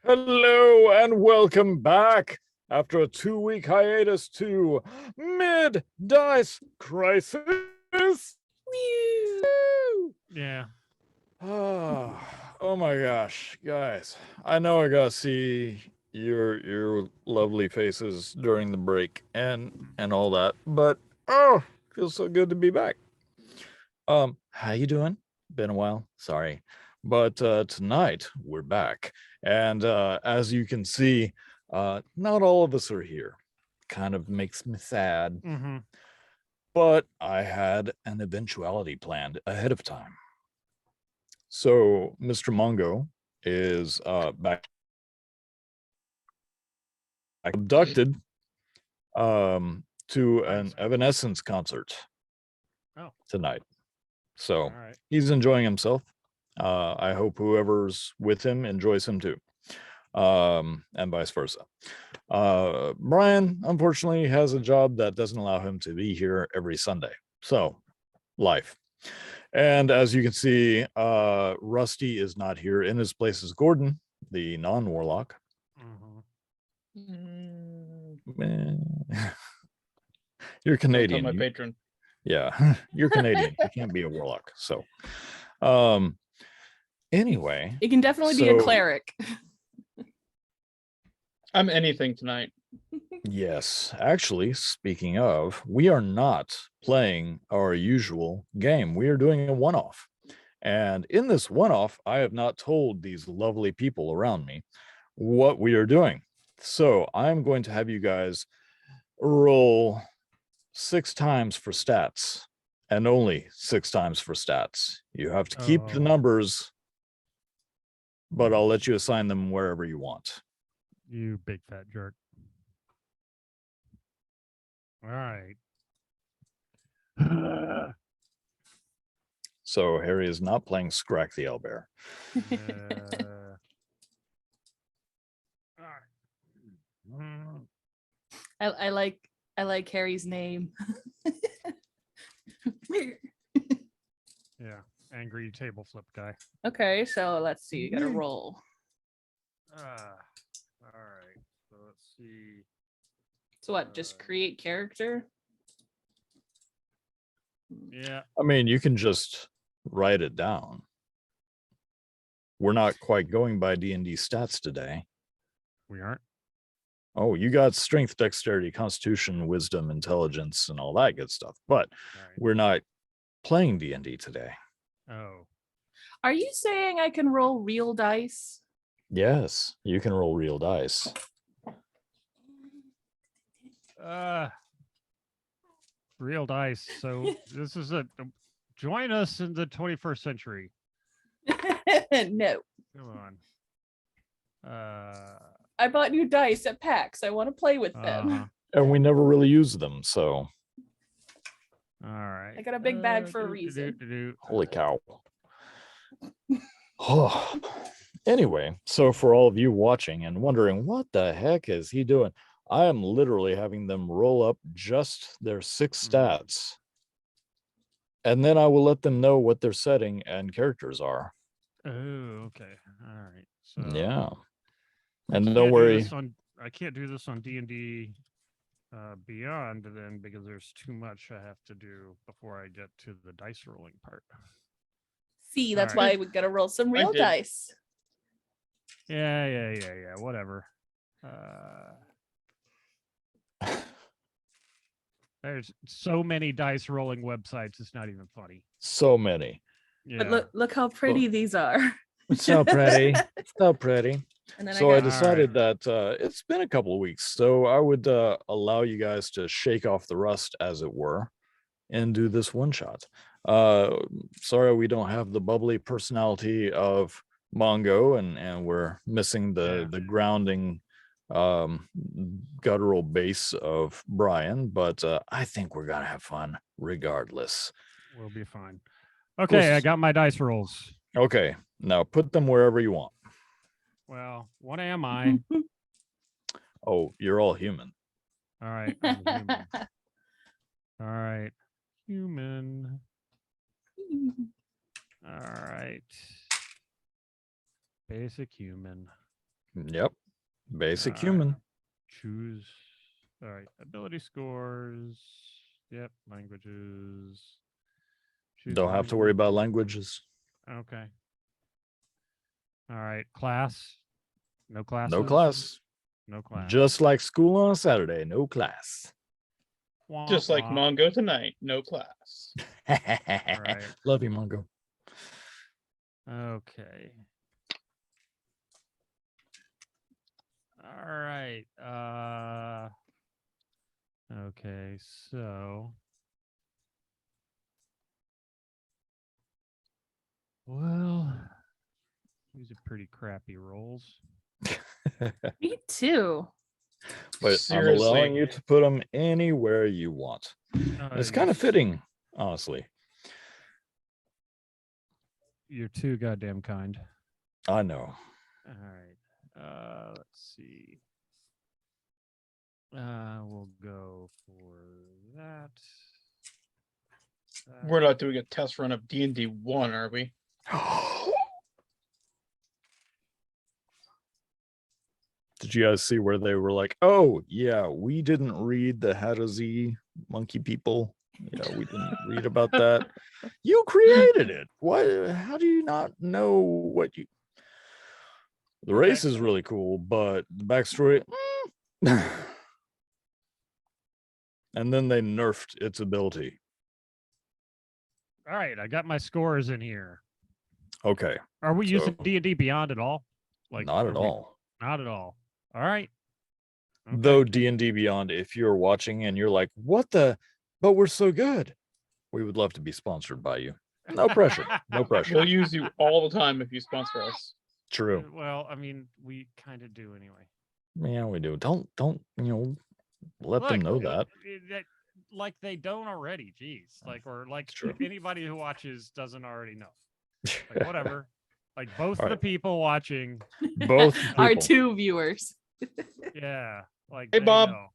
Hello and welcome back after a 2-week hiatus to Mid Dice Crisis. Yeah. Oh my gosh, guys! I know I got to see your lovely faces during the break and all that, but feels so good to be back. How you doing? Been a while. Sorry, but tonight we're back, and as you can see, not all of us are here. Kind of makes me sad, Mm-hmm. but I had an eventuality planned ahead of time. So Mr. Mungo is back abducted to an Evanescence concert tonight. So All right. he's enjoying himself. I hope whoever's with him enjoys him too, and vice versa. Brian, unfortunately, has a job that doesn't allow him to be here every Sunday. So, life. And as you can see, Rusty is not here. In his place is Gordon, the non-warlock. You're Canadian. My patron. Yeah, you're Canadian. You can't be a warlock. So, anyway, it can definitely be a cleric. I'm anything tonight. Yes, actually, speaking of, we are not playing our usual game. We are doing a one-off. And in this one-off, I have not told these lovely people around me what we are doing. So I'm going to have you guys roll 6 times for stats, and only 6 times for stats. You have to keep the numbers, but I'll let you assign them wherever you want. You big fat jerk. All right. So Harry is not playing Scrack the Owlbear. I like Harry's name. Yeah, angry table flip guy. Okay, so let's see. You gotta roll. All right. So let's see. So what? Just create character? Yeah. I mean, you can just write it down. We're not quite going by D&D stats today. We aren't? Oh, you got strength, dexterity, constitution, wisdom, intelligence, and all that good stuff. But we're not playing D&D today. Oh. Are you saying I can roll real dice? Yes, you can roll real dice. Real dice. So this is join us in the 21st century. No. Come on. I bought new dice at PAX. I want to play with them. And we never really use them, so. All right. I got a big bag for a reason. Holy cow. Oh. Anyway, so for all of you watching and wondering what the heck is he doing, I am literally having them roll up just their 6 stats. And then I will let them know what their setting and characters are. Oh, okay. All right. So yeah. And don't worry. I can't do this on D&D Beyond then because there's too much I have to do before I get to the dice rolling part. See, that's why we gotta roll some real dice. Yeah. Whatever. There's so many dice rolling websites, it's not even funny. So many. Yeah. But look how pretty these are. So pretty. So pretty. And then so I decided that it's been a couple of weeks, so I would allow you guys to shake off the rust, as it were, and do this one shot. Sorry we don't have the bubbly personality of Mongo, and we're missing the grounding guttural bass of Brian, but I think we're gonna have fun regardless. We'll be fine. Okay, I got my dice rolls. Okay, now put them wherever you want. Well, what am I? Oh, you're all human. All right, I'm human. All right, human. All right. Basic human. Yep. Basic Alright. human. Choose. All right. Ability scores. Yep. Languages. Choose Don't have to worry about languages. Okay. All right. Class. No classes. No class. No class. Just like school on a Saturday. No class. Wah, Just like wah. Mongo tonight, no class. Right. Love you, Mongo. Okay. All right. Okay, so well, these are pretty crappy rolls. Me too. But I'm allowing you to put them anywhere you want. It's kind of you're fitting, honestly. You're too goddamn kind. I know. All right. Let's see. We'll go for that. We're not doing a test run of D&D 1, are we? Did you guys see where they were like, oh, yeah, we didn't read the Hattazi monkey people? Yeah, we didn't read about that. You created it. What? How do you not know what you. The Okay. race is really cool, but the backstory. And then they nerfed its ability. All right, I got my scores in here. Okay. Are we using So- D&D Beyond at all? Not are at we- all. Not at all. All right. Okay. Though D&D Beyond, if you're watching and you're like, what the, but we're so good, we would love to be sponsored by you. No pressure. No pressure. We'll use you all the time if you sponsor us. True. Well, I mean, we kind of do anyway. Yeah, we do. Don't, let them know Look, that. like they don't already. Jeez. Or It's true. anybody who watches doesn't already know. Like, whatever. Like both All the right. people watching. Both Our people. 2 viewers. Yeah. Like, Hey, they Bob. know.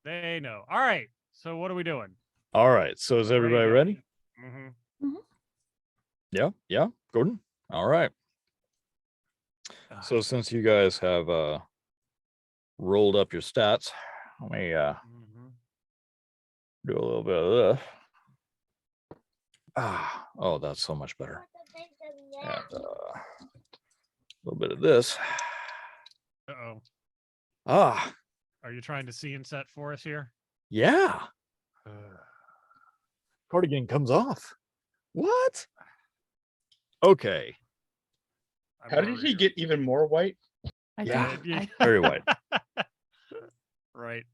They know. All right. So what are we doing? All right. So is everybody to go. ready? Mm-hmm. Yeah. Gordon. All right. So since you guys have rolled up your stats, let me do a little bit of this. Oh, that's so much better. And a little bit of this. Uh-oh. Ah, Are you trying to see and set for us here? yeah. Cardigan comes off. What? Okay. I'm How did he worried. get even more white? I Yeah. think- Yeah. I- Very white. Right.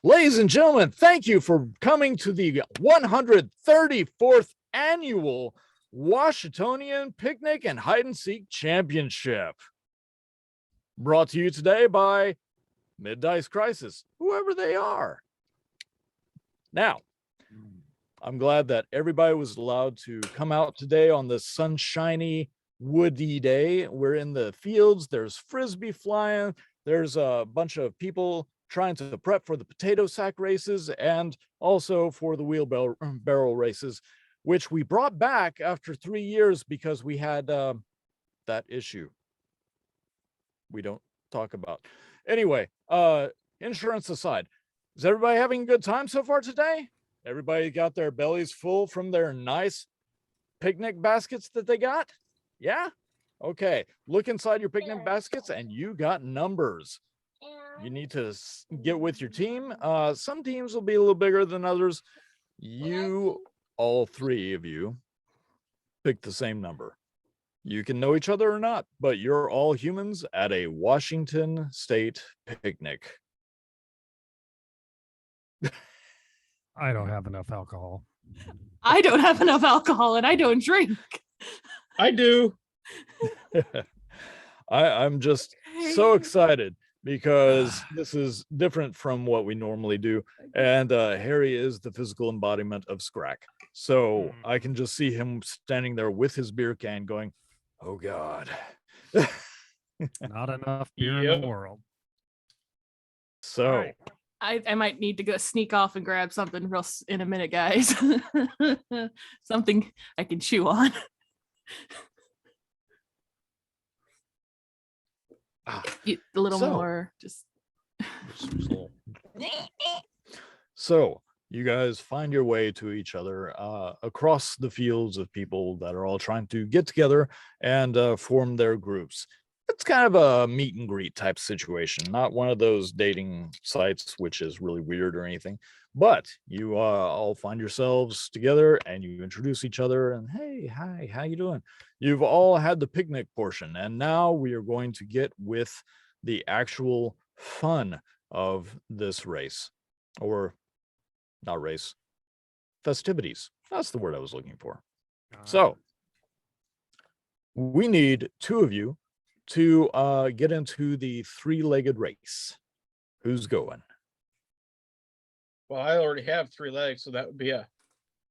Ladies and gentlemen, thank you for coming to the 134th annual Washingtonian Picnic and Hide and Seek Championship. Brought to you today by Mid-Dice Crisis, whoever they are. Now, I'm glad that everybody was allowed to come out today on this sunshiny, woody day. We're in the fields. There's frisbee flying. There's a bunch of people trying to prep for the potato sack races and also for the wheelbarrow races, which we brought back after 3 years because we had that issue we don't talk about. Anyway, insurance aside, is everybody having a good time so far today? Everybody got their bellies full from their nice picnic baskets that they got? Yeah? Okay. Look inside your picnic baskets and you got numbers. You need to get with your team. Some teams will be a little bigger than others. You, all 3 of you, pick the same number. You can know each other or not, but you're all humans at a Washington State picnic. I don't have enough alcohol. I don't have enough alcohol and I don't drink. I do. I'm just so excited because this is different from what we normally do. And Harry is the physical embodiment of Scrack. So I can just see him standing there with his beer can going, oh God. Not enough beer in Yep. the world. So All right. I might need to go sneak off and grab something in a minute, guys. Something I can chew on. A little So- more just So you guys find your way to each other across the fields of people that are all trying to get together and form their groups. It's kind of a meet and greet type situation, not one of those dating sites, which is really weird or anything. But you all find yourselves together and you introduce each other and hey, hi, how you doing? You've all had the picnic portion, and now we are going to get with the actual fun of this race, or not race, festivities. That's the word I was looking for. So we need two of you to get into the three-legged race. Who's going? Well, I already have 3 legs, so that would be a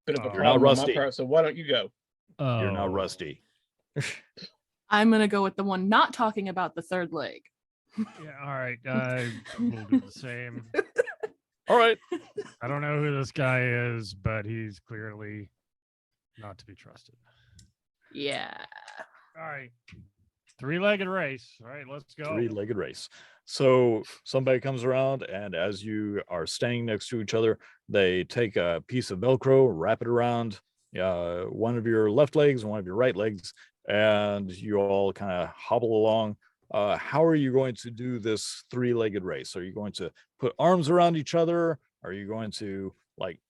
bit of a You're problem not on my rusty. part. So why don't you go? You're Oh. not rusty. I'm gonna go with the one not talking about the third leg. Yeah, all right. I will do the same. All right. I don't know who this guy is, but he's clearly not to be trusted. Yeah. All right. Three-legged race. All right, let's go. Three-legged race. So somebody comes around, and as you are standing next to each other, they take a piece of Velcro, wrap it around one of your left legs and one of your right legs, and you all kind of hobble along. How are you going to do this three-legged race? Are you going to put arms around each other? Are you going to like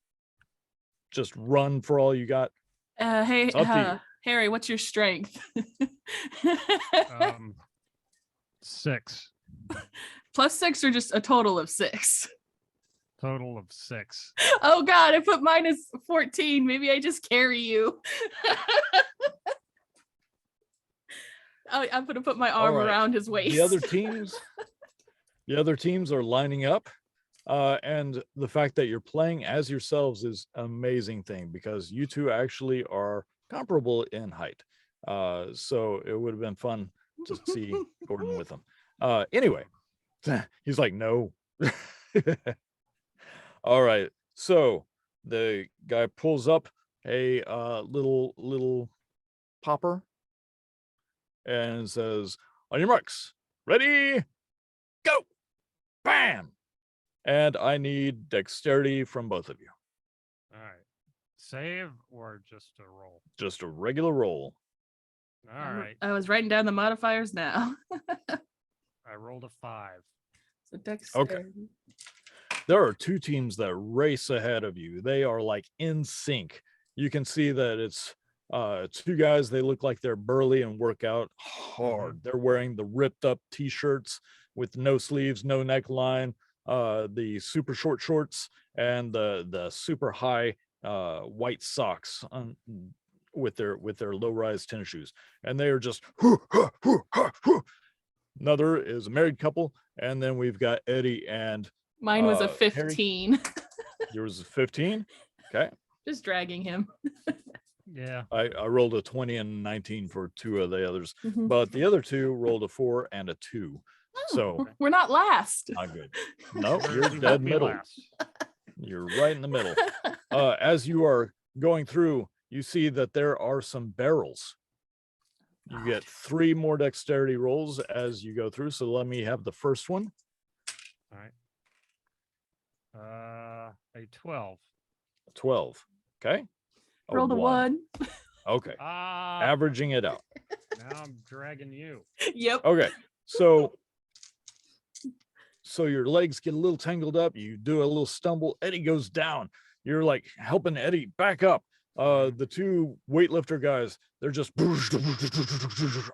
just run for all you got? Hey, It's up to you. Harry, what's your strength? 6. +6 or just a total of 6? Total of 6. Oh God, I put -14. Maybe I just carry you. I'm gonna put my arm right. around his waist. The other teams are lining up. And the fact that you're playing as yourselves is an amazing thing, because you two actually are comparable in height. So it would have been fun to see Gordon with them. Anyway, he's like, no. All right. So the guy pulls up a little popper and says, on your marks, ready, go, bam. And I need dexterity from both of you. All right. Save or just a roll? Just a regular roll. All right. I was writing down the modifiers now. I rolled a 5. So dexterity. There are two teams that race ahead of you. They are like in sync. You can see that it's two guys. They look like they're burly and work out hard. They're wearing the ripped up t-shirts with no sleeves, no neckline, the super short shorts, and the super high white socks with their low-rise tennis shoes. And they are just another is a married couple, and then we've got Eddie and Mine was a Harry? 15. yours is 15. Okay. Just dragging him. Yeah. I rolled a 20 and 19 for two of the others, Mhm. but the other two rolled a 4 and a 2. So We're not last. not good. No, We're- you're we dead won't be middle. last. You're right in the middle. As you are going through, you see that there are some barrels. You get 3 more dexterity rolls as you go through. So let me have the first one. All right. A 12. 12. Okay. Roll the 1. Okay. Ah, Averaging it out. now I'm dragging you. Yep. Okay. So your legs get a little tangled up. You do a little stumble. Eddie goes down. You're like helping Eddie back up. The two weightlifter guys, they're just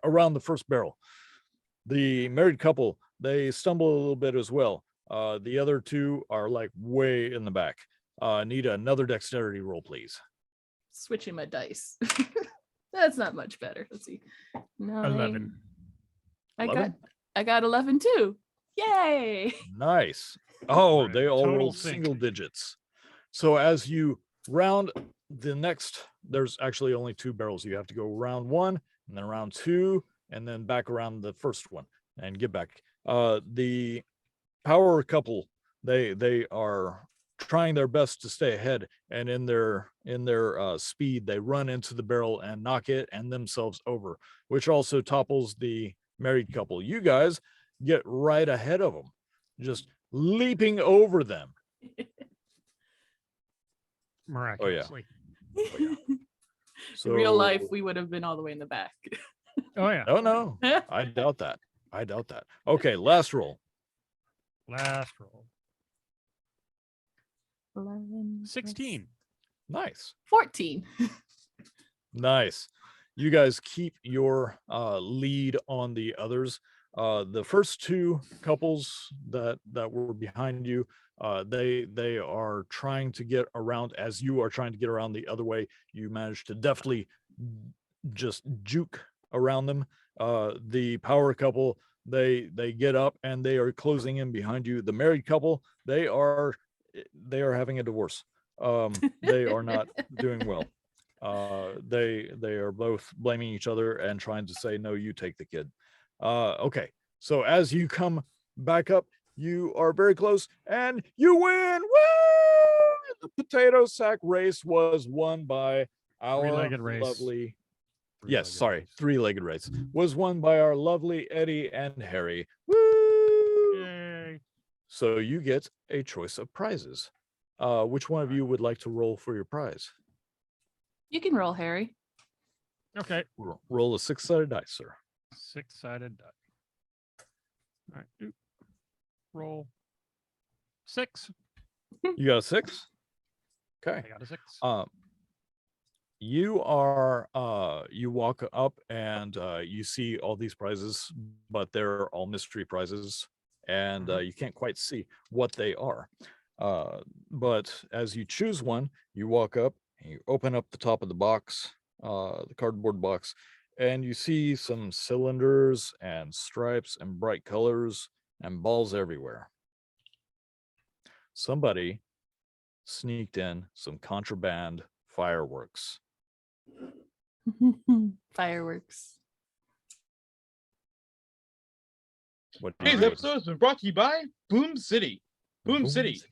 around the first barrel. The married couple, they stumble a little bit as well. The other two are like way in the back. Need another dexterity roll, please. Switching my dice. That's not much better. Let's see. 9. 11. I got 11 too. Yay. Nice. Oh, Right, they all total rolled sync. single digits. So as you round the next, there's actually only 2 barrels. You have to go round 1 and then round 2 and then back around the first one and get back. The power couple, they are trying their best to stay ahead, and in their speed, they run into the barrel and knock it and themselves over, which also topples the married couple. You guys get right ahead of them, just leaping over them. Miraculously. So In real life, we would have been all the way in the back. Oh yeah. Oh no, I doubt that. I doubt that. Okay, last roll. Last roll. 11 plus 16. Nice. 14. Nice. You guys keep your lead on the others. The first two couples that were behind you, they are trying to get around as you are trying to get around the other way. You manage to deftly just juke around them. The power couple, they get up and they are closing in behind you. The married couple, they are having a divorce. They are not doing well. They are both blaming each other and trying to say, no, you take the kid. Okay, so as you come back up, you are very close and you win. Woo! The potato sack race was won by our Three-legged race. lovely Three-legged sorry, race. three-legged race was won by our lovely Eddie and Harry. Woo! Yay. So you get a choice of prizes. Which one of you would like to roll for your prize? You can roll, Harry. Okay. Roll a 6-sided dice, sir. 6-sided die. All right. Oop. Roll 6. You got a 6? I Okay. got a 6. You are you walk up and you see all these prizes, but they're all mystery prizes, and you can't quite see what they are. But as you choose one, you walk up and you open up the top of the box, the cardboard box, and you see some cylinders and stripes and bright colors and balls everywhere. Somebody sneaked in some contraband fireworks. Fireworks. What do you Today's do? episode has been brought to you by Boom City. Boom City.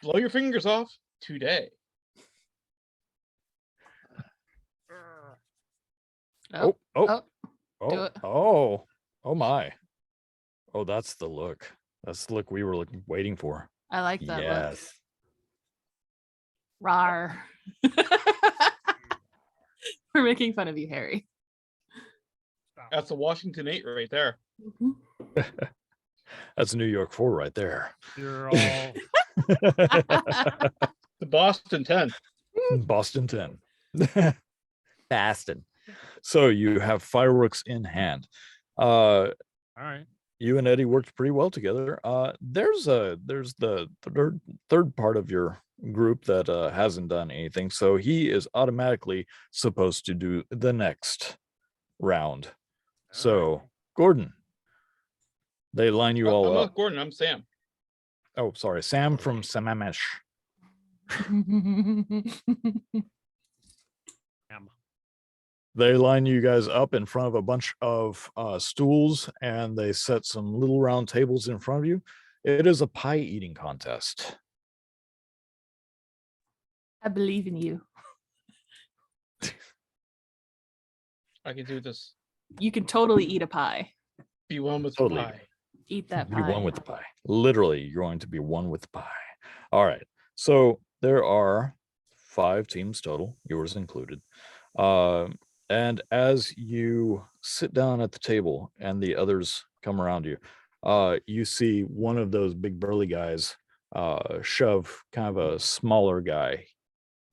Blow your fingers off today. Oh, do oh, it. oh my. Oh, that's the look. That's the look we were waiting for. I like that look. Yes. Rar. We're making fun of you, Harry. Stop. That's a Washington 8 right there. That's New York 4 right there. You're all The Boston 10. Boston 10. Boston. So you have fireworks in hand. all right. You and Eddie worked pretty well together. There's the third part of your group that hasn't done anything, so he is automatically supposed to do the next round. So Gordon, they line you all I'm up. not Gordon, I'm Sam. Oh, sorry, Sam from Sammamish. They line you guys up in front of a bunch of stools, and they set some little round tables in front of you. It is a pie eating contest. I believe in you. I can do this. You can totally eat a pie. Be one with Totally. the pie. Eat that Be pie. one with the pie. Literally, you're going to be one with the pie. All right. So there are 5 teams total, yours included. And as you sit down at the table and the others come around you, you see one of those big burly guys shove kind of a smaller guy,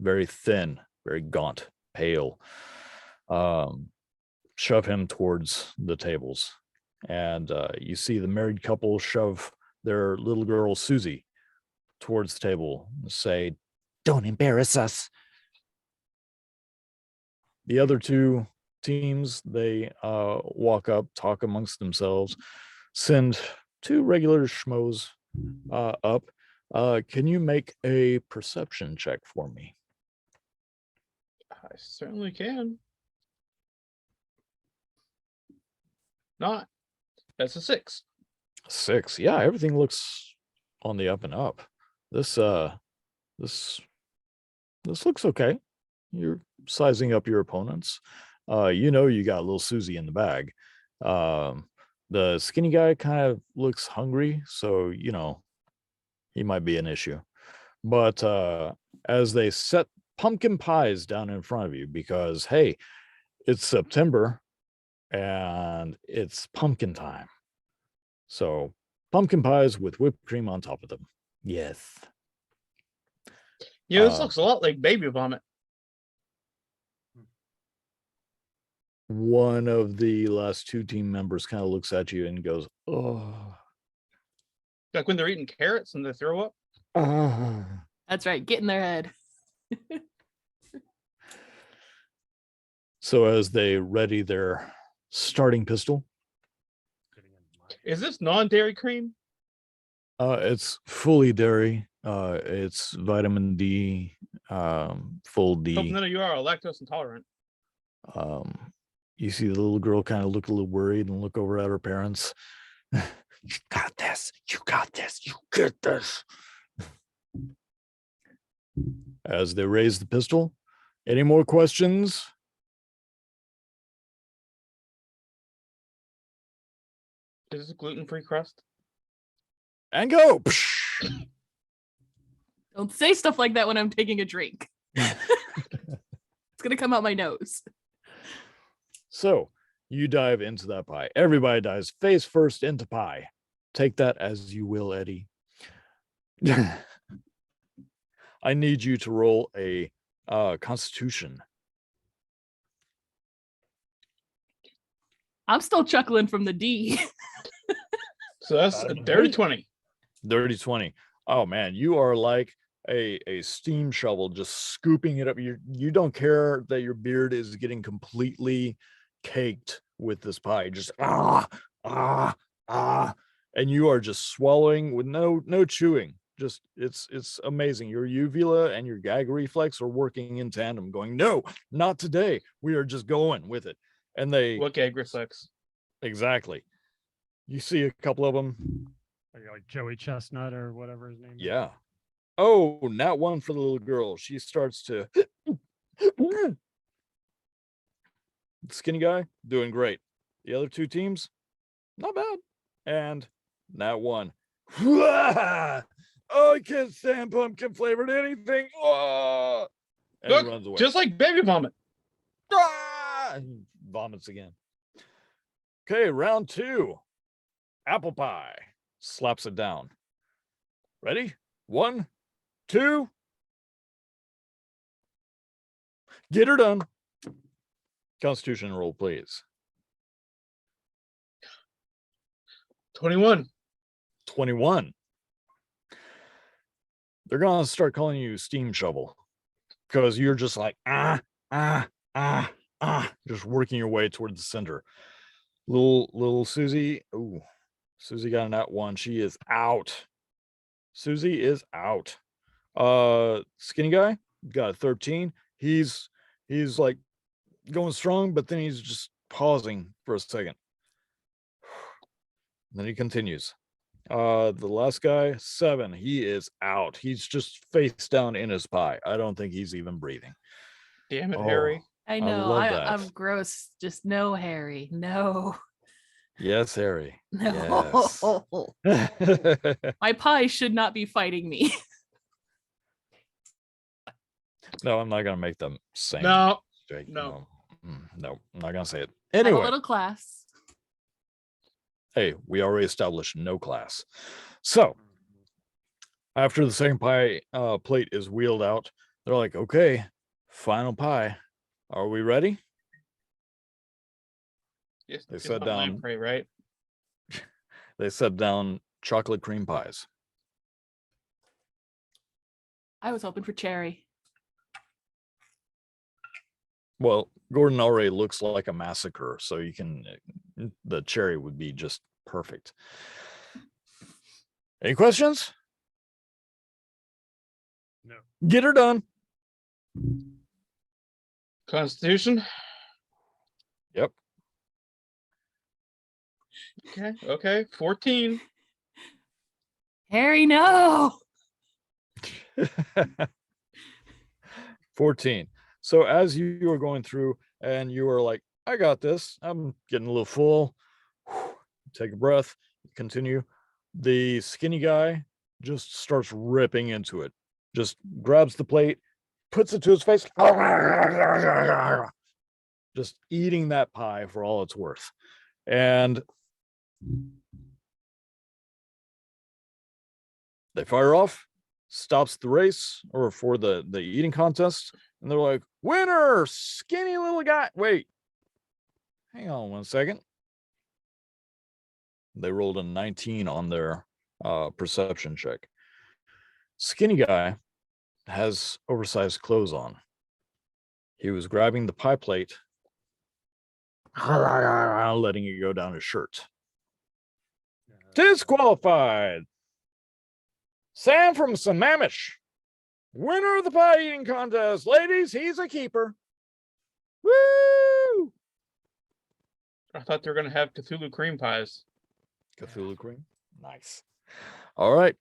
very thin, very gaunt, pale, shove him towards the tables. And you see the married couple shove their little girl, Susie, towards the table and say, "Don't embarrass us." The other 2 teams, they walk up, talk amongst themselves, send 2 regular schmoes up. Can you make a perception check for me? I certainly can. Not. That's a 6. 6. Yeah, everything looks on the up and up. This looks okay. You're sizing up your opponents. You know you got little Susie in the bag. The skinny guy kind of looks hungry, so you know he might be an issue. But as they set pumpkin pies down in front of you, because hey, it's September and it's pumpkin time. So pumpkin pies with whipped cream on top of them. Yes. Yeah, this Uh, looks a lot like baby vomit. One of the last two team members kind of looks at you and goes, "Oh, Like when they're eating carrots and they throw up. That's right. Get in their head. So as they ready their starting pistol, Is this non-dairy cream? it's fully dairy. It's vitamin D, full Hope D. none of you are lactose intolerant. You see the little girl kind of look a little worried and look over at her parents. You got this. You got this. You get this. As they raise the pistol, any more questions? Is this gluten-free crust? And go. Don't say stuff like that when I'm taking a drink. It's gonna come out my nose. So you dive into that pie. Everybody dives face first into pie. Take that as you will, Eddie. I need you to roll a Constitution. I'm still chuckling from the D. So that's a dirty 20. Dirty 20. Oh man, you are like a steam shovel just scooping it up. You don't care that your beard is getting completely caked with this pie. Just and you are just swallowing with no chewing. Just it's amazing. Your uvula and your gag reflex are working in tandem, going, no, not today. We are just going with it. And they What gag reflex? exactly. You see a couple of them. Like Joey Chestnut or whatever his name is. Yeah. Oh, not one for the little girl. She starts to skinny guy doing great. The other two teams, not bad. And not one. Oh, I can't stand pumpkin flavored anything. Oh, and he Look, runs away. just like baby vomit. And vomits again. Okay, round 2. Apple pie. Slaps it down. Ready? 1, 2. Get her done. Constitution roll, please. 21. 21. They're going to start calling you steam shovel because you're just like, just working your way towards the center. Little Susie. Ooh, Susie got a nat 1. She is out. Susie is out. Skinny guy got a 13. He's like going strong, but then he's just pausing for a second. And then he continues. The last guy, 7. He is out. He's just face down in his pie. I don't think he's even breathing. Damn it, Harry. I know. love that. I'm gross. Just no, Harry. No. Yes, Harry. No. Yes. My pie should not be fighting me. No, I'm not gonna make them sing. No. Jake, no. No, I'm not gonna say it. Have a Anyway, little class. hey, we already established no class. So after the second pie plate is wheeled out, they're like, okay, final pie. Are we ready? Yes, They it's set not lamb down- prey, right? They set down chocolate cream pies. I was hoping for cherry. Well, Gordon already looks like a massacre, so you can, the cherry would be just perfect. Any questions? No. Get her done. Constitution. Yep. Okay. 14. Harry, no. 14. So as you were going through and you were like, I got this, I'm getting a little full. take a breath, continue. The skinny guy just starts ripping into it, just grabs the plate, puts it to his face, just eating that pie for all it's worth. And they fire off, stops the race or for the eating contest, and they're like, winner, skinny little guy. Wait, hang on 1 second. They rolled a 19 on their perception check. Skinny guy has oversized clothes on. He was grabbing the pie plate, letting it go down his shirt. Disqualified. Sam from Sammamish, winner of the pie eating contest. Ladies, he's a keeper. Woo! I thought they were gonna have Cthulhu cream pies. Cthulhu cream. Nice. All right.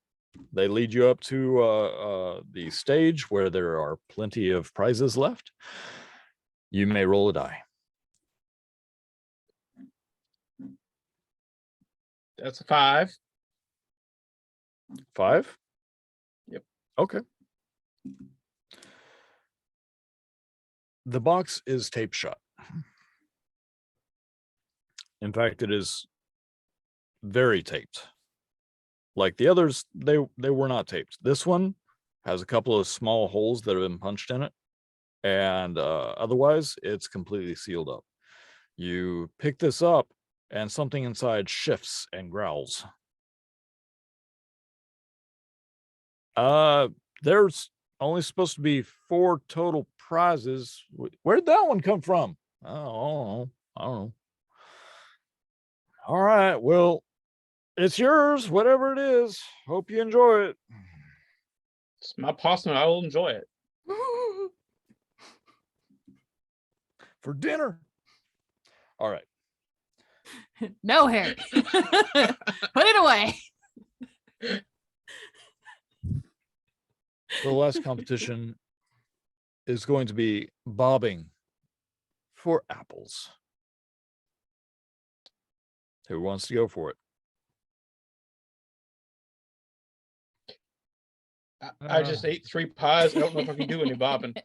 They lead you up to the stage where there are plenty of prizes left. You may roll a die. That's a 5. 5? Yep. Okay. The box is tape shut. In fact, it is very taped. Like the others, they were not taped. This one has a couple of small holes that have been punched in it, and otherwise it's completely sealed up. You pick this up and something inside shifts and growls. There's only supposed to be 4 total prizes. Where'd that one come from? I don't know. All right, well, it's yours, whatever it is. Hope you enjoy it. It's my possum. I will enjoy it. For dinner. All right. No, Harry. Put it away. The last competition is going to be bobbing for apples. Who wants to go for it? I just ate 3 pies. I don't know if I can do any bobbing.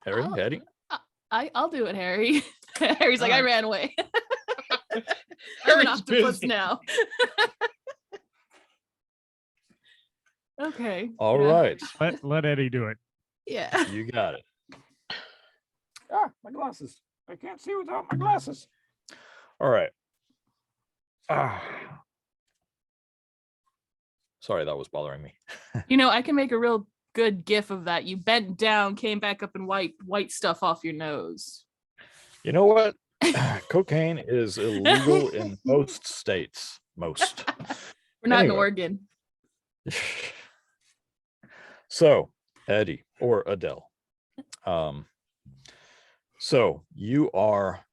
Harry, I'll- Eddie? I'll do it, Harry. Harry's like, I Alright. ran away. I'm an Harry's octopus busy. now. Okay. All yeah, right. Let Eddie do it. Yeah. You got it. Ah, my glasses. I can't see without my glasses. All right. Sorry, that was bothering me. You know, I can make a real good gif of that. You bent down, came back up and wiped white stuff off your nose. You know what? Cocaine is illegal in most states. Most. We're not in Anyway. Oregon. So, Eddie or Adele. So you are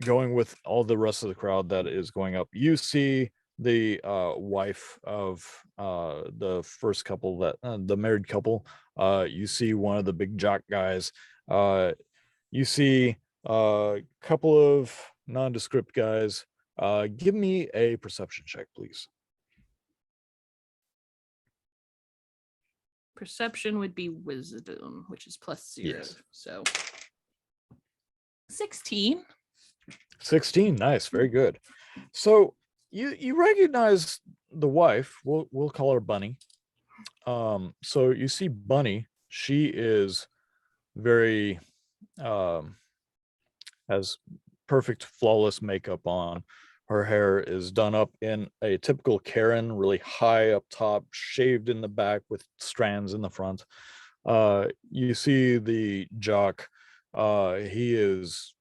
going with all the rest of the crowd that is going up. You see the wife of the first couple that the married couple. You see one of the big jock guys. You see a couple of nondescript guys. Give me a perception check, please. Perception would be wisdom, which is +0. Yes. So 16. 16. Nice, very good. So you recognize the wife. We'll call her Bunny. So you see Bunny. She is very has perfect flawless makeup on. Her hair is done up in a typical Karen, really high up top, shaved in the back with strands in the front. You see the jock. He is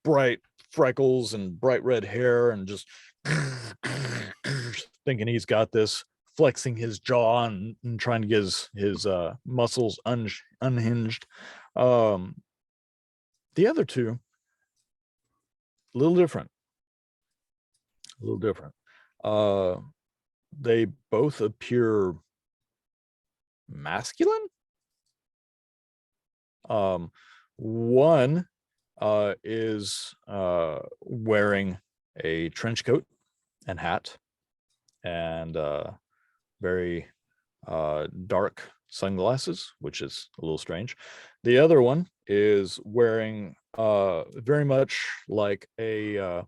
bright freckles and bright red hair and just thinking he's got this, flexing his jaw and trying to get his muscles unhinged. The other two, a little different. They both appear masculine. One is wearing a trench coat and hat and very dark sunglasses, which is a little strange. The other one is wearing very much like a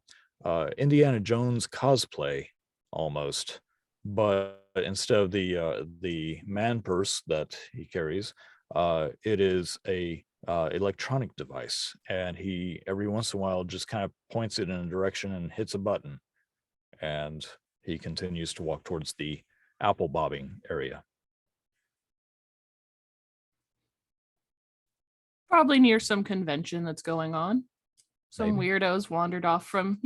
Indiana Jones cosplay almost, but instead of the man purse that he carries, it is a electronic device, and he every once in a while just kind of points it in a direction and hits a button, and he continues to walk towards the apple bobbing area. Probably near some convention that's going on. Some Maybe. weirdos wandered off from,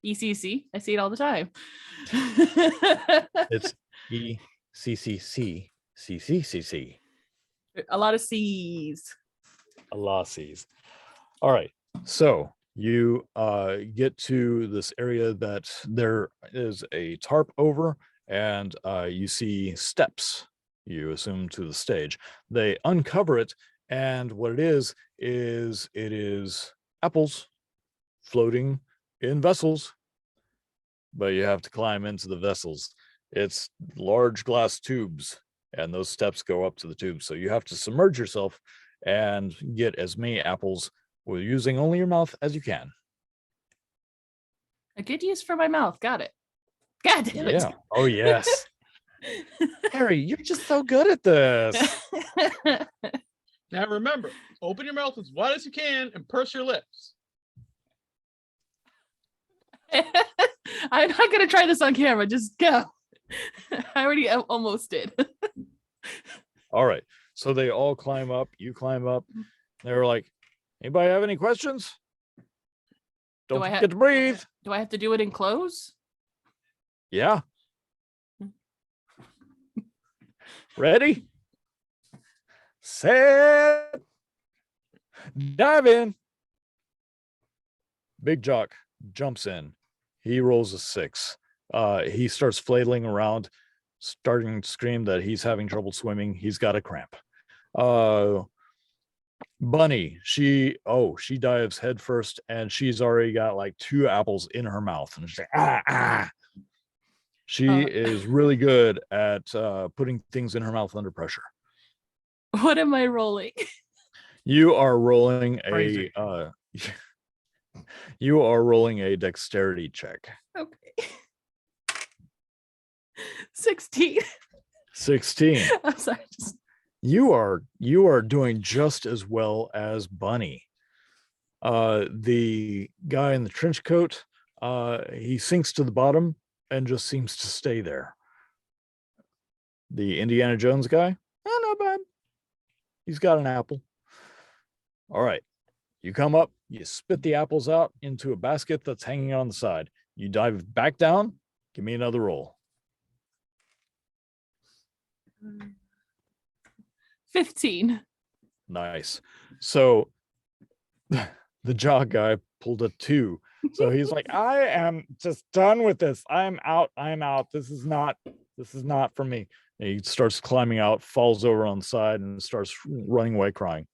ECC. I see it all the time. It's ECCC. A lot of C's. A lot of C's. All right. So you get to this area that there is a tarp over, and you see steps, you assume, to the stage. They uncover it, and what it is apples floating in vessels, but you have to climb into the vessels. It's large glass tubes, and those steps go up to the tubes. So you have to submerge yourself and get as many apples with using only your mouth as you can. A good use for my mouth. Got it. God damn it. Yeah. Oh, yes. Harry, you're just so good at this. Now remember, open your mouth as wide as you can and purse your lips. I'm not going to try this on camera. Just go. I already almost did. All right. So they all climb up. You climb up. They're like, anybody have any questions? Don't I forget to breathe. Do I have to do it in clothes? Yeah. Ready? Set. Dive in. Big Jock jumps in. He rolls a 6. He starts flailing around, starting to scream that he's having trouble swimming. He's got a cramp. Bunny, she dives head first, and she's already got like 2 apples in her mouth, and she's like, She is really good at putting things in her mouth under pressure. What am I rolling? You are rolling Crazy. you are rolling a dexterity check. Okay. 16. 16. I'm sorry. You are doing just as well as Bunny. The guy in the trench coat, he sinks to the bottom and just seems to stay there. The Indiana Jones guy, not bad. He's got an apple. All right. You come up, you spit the apples out into a basket that's hanging on the side. You dive back down. Give me another roll. 15. Nice. So the jaw guy pulled a 2. So he's like, I am just done with this. I'm out. This is not for me. And he starts climbing out, falls over on the side, and starts running away crying.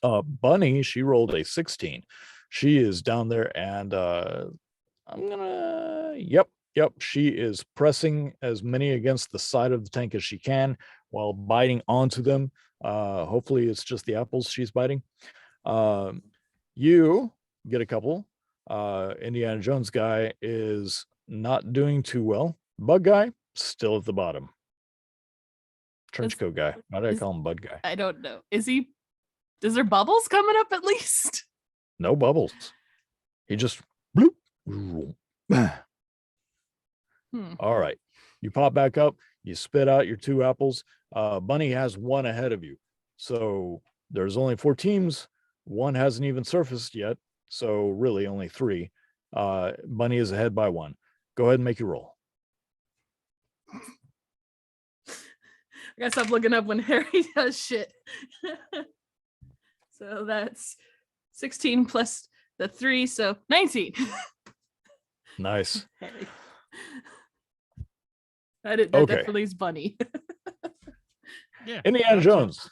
Bunny, she rolled a 16. She is down there, and yep. She is pressing as many against the side of the tank as she can while biting onto them. Hopefully it's just the apples she's biting. You get a couple. Indiana Jones guy is not doing too well. Bug guy still at the bottom. Trench coat guy. Why do I call him Bug guy? I don't know. Is there bubbles coming up at least? No bubbles. He just bloop. All right. You pop back up. You spit out your 2 apples. Bunny has 1 ahead of you. So there's only 4 teams. 1 hasn't even surfaced yet. So really only 3. Bunny is ahead by 1. Go ahead and make your roll. I gotta stop looking up when Harry does shit. So that's 16 plus the 3, so 19. Nice. Harry. That Okay. definitely is Bunny. Yeah. Indiana that's Jones.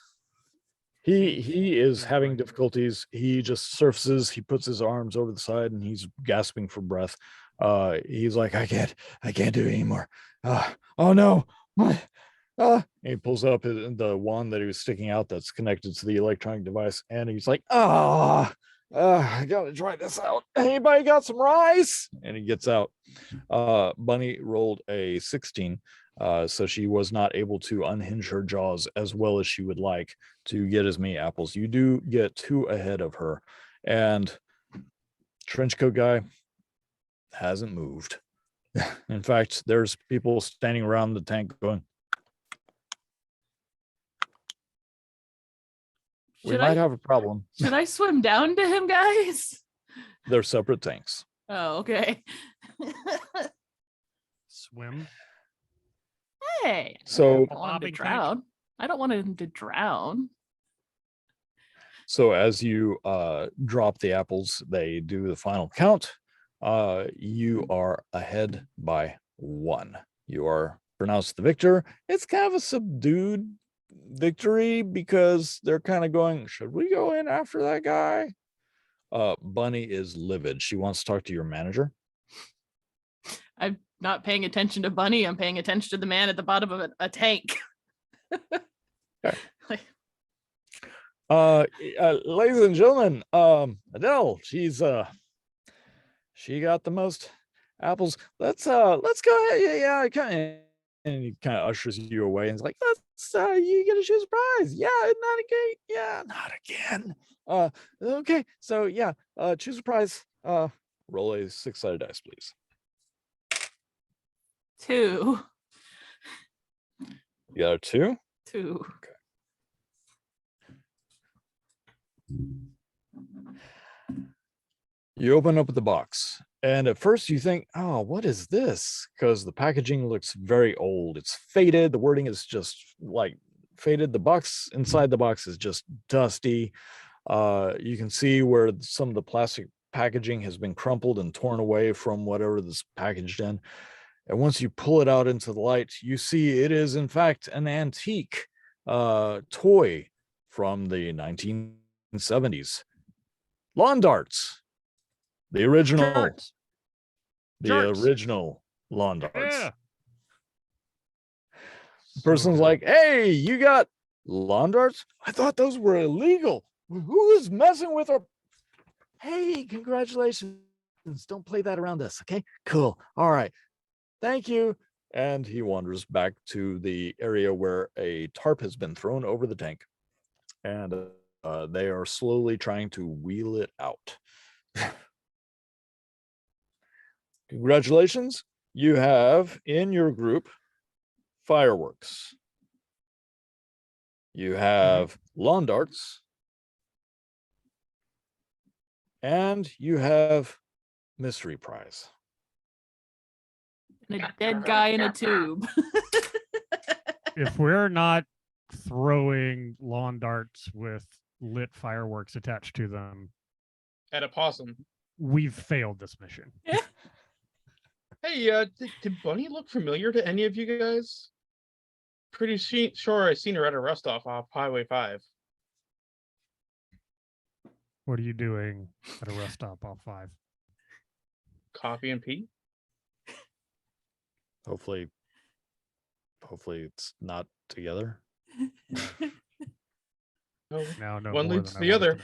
He is Yeah, having right. difficulties. He just surfaces, he puts his arms over the side and he's gasping for breath. He's like, I can't do it anymore. Oh no. What? He pulls up the wand that he was sticking out that's connected to the electronic device, and he's like, I gotta try this out. Anybody got some rice? And he gets out. Bunny rolled a 16, so she was not able to unhinge her jaws as well as she would like to get as many apples. You do get 2 ahead of her, and trenchcoat guy hasn't moved. In fact, there's people standing around the tank going, we Should might I have a problem. should I swim down to him, guys? They're separate tanks. Oh, okay. Swim. Hey, So, I don't want him to Bobbing tank. drown. I don't want him to drown. so as you drop the apples, they do the final count. You are ahead by 1. You are pronounced the victor. It's kind of a subdued victory because they're kind of going, should we go in after that guy? Bunny is livid. She wants to talk to your manager. I'm not paying attention to Bunny. I'm paying attention to the man at the bottom of a tank. Ladies and gentlemen, Adele, she got the most apples. Let's go ahead. Yeah, I kind of, and he kind of ushers you away and is like, let's you get to choose a prize. Yeah, not again. Yeah, not again. Okay, so yeah, choose a prize. Roll a 6-sided dice, please. 2. You got a 2. 2. You open up the box, and at first you think, oh, what is this? Because the packaging looks very old. It's faded. The wording is just like faded. The box inside the box is just dusty. You can see where some of the plastic packaging has been crumpled and torn away from whatever this packaged in. And once you pull it out into the light, you see it is in fact an antique toy from the 1970s. Lawn darts. The original, Jarts. Jarts. original lawn darts. Yeah. The person's So like, hey, you got lawn darts? I thought those were illegal. Who is messing with our... Hey, congratulations. Don't play that around us, okay? Cool. All right. Thank you. And he wanders back to the area where a tarp has been thrown over the tank. And they are slowly trying to wheel it out. Congratulations. You have in your group fireworks. You have lawn darts. And you have mystery prize. And a dead guy in a tube. if we're not throwing lawn darts with lit fireworks attached to them, At a possum. we've failed this mission. Hey, did Bunny look familiar to any of you guys? Pretty sure I seen her at a rest off Highway 5. What are you doing at a rest stop off 5? Coffee and pee? Hopefully it's not together. Oh, Now no one more leads than to I the wanted other. to know.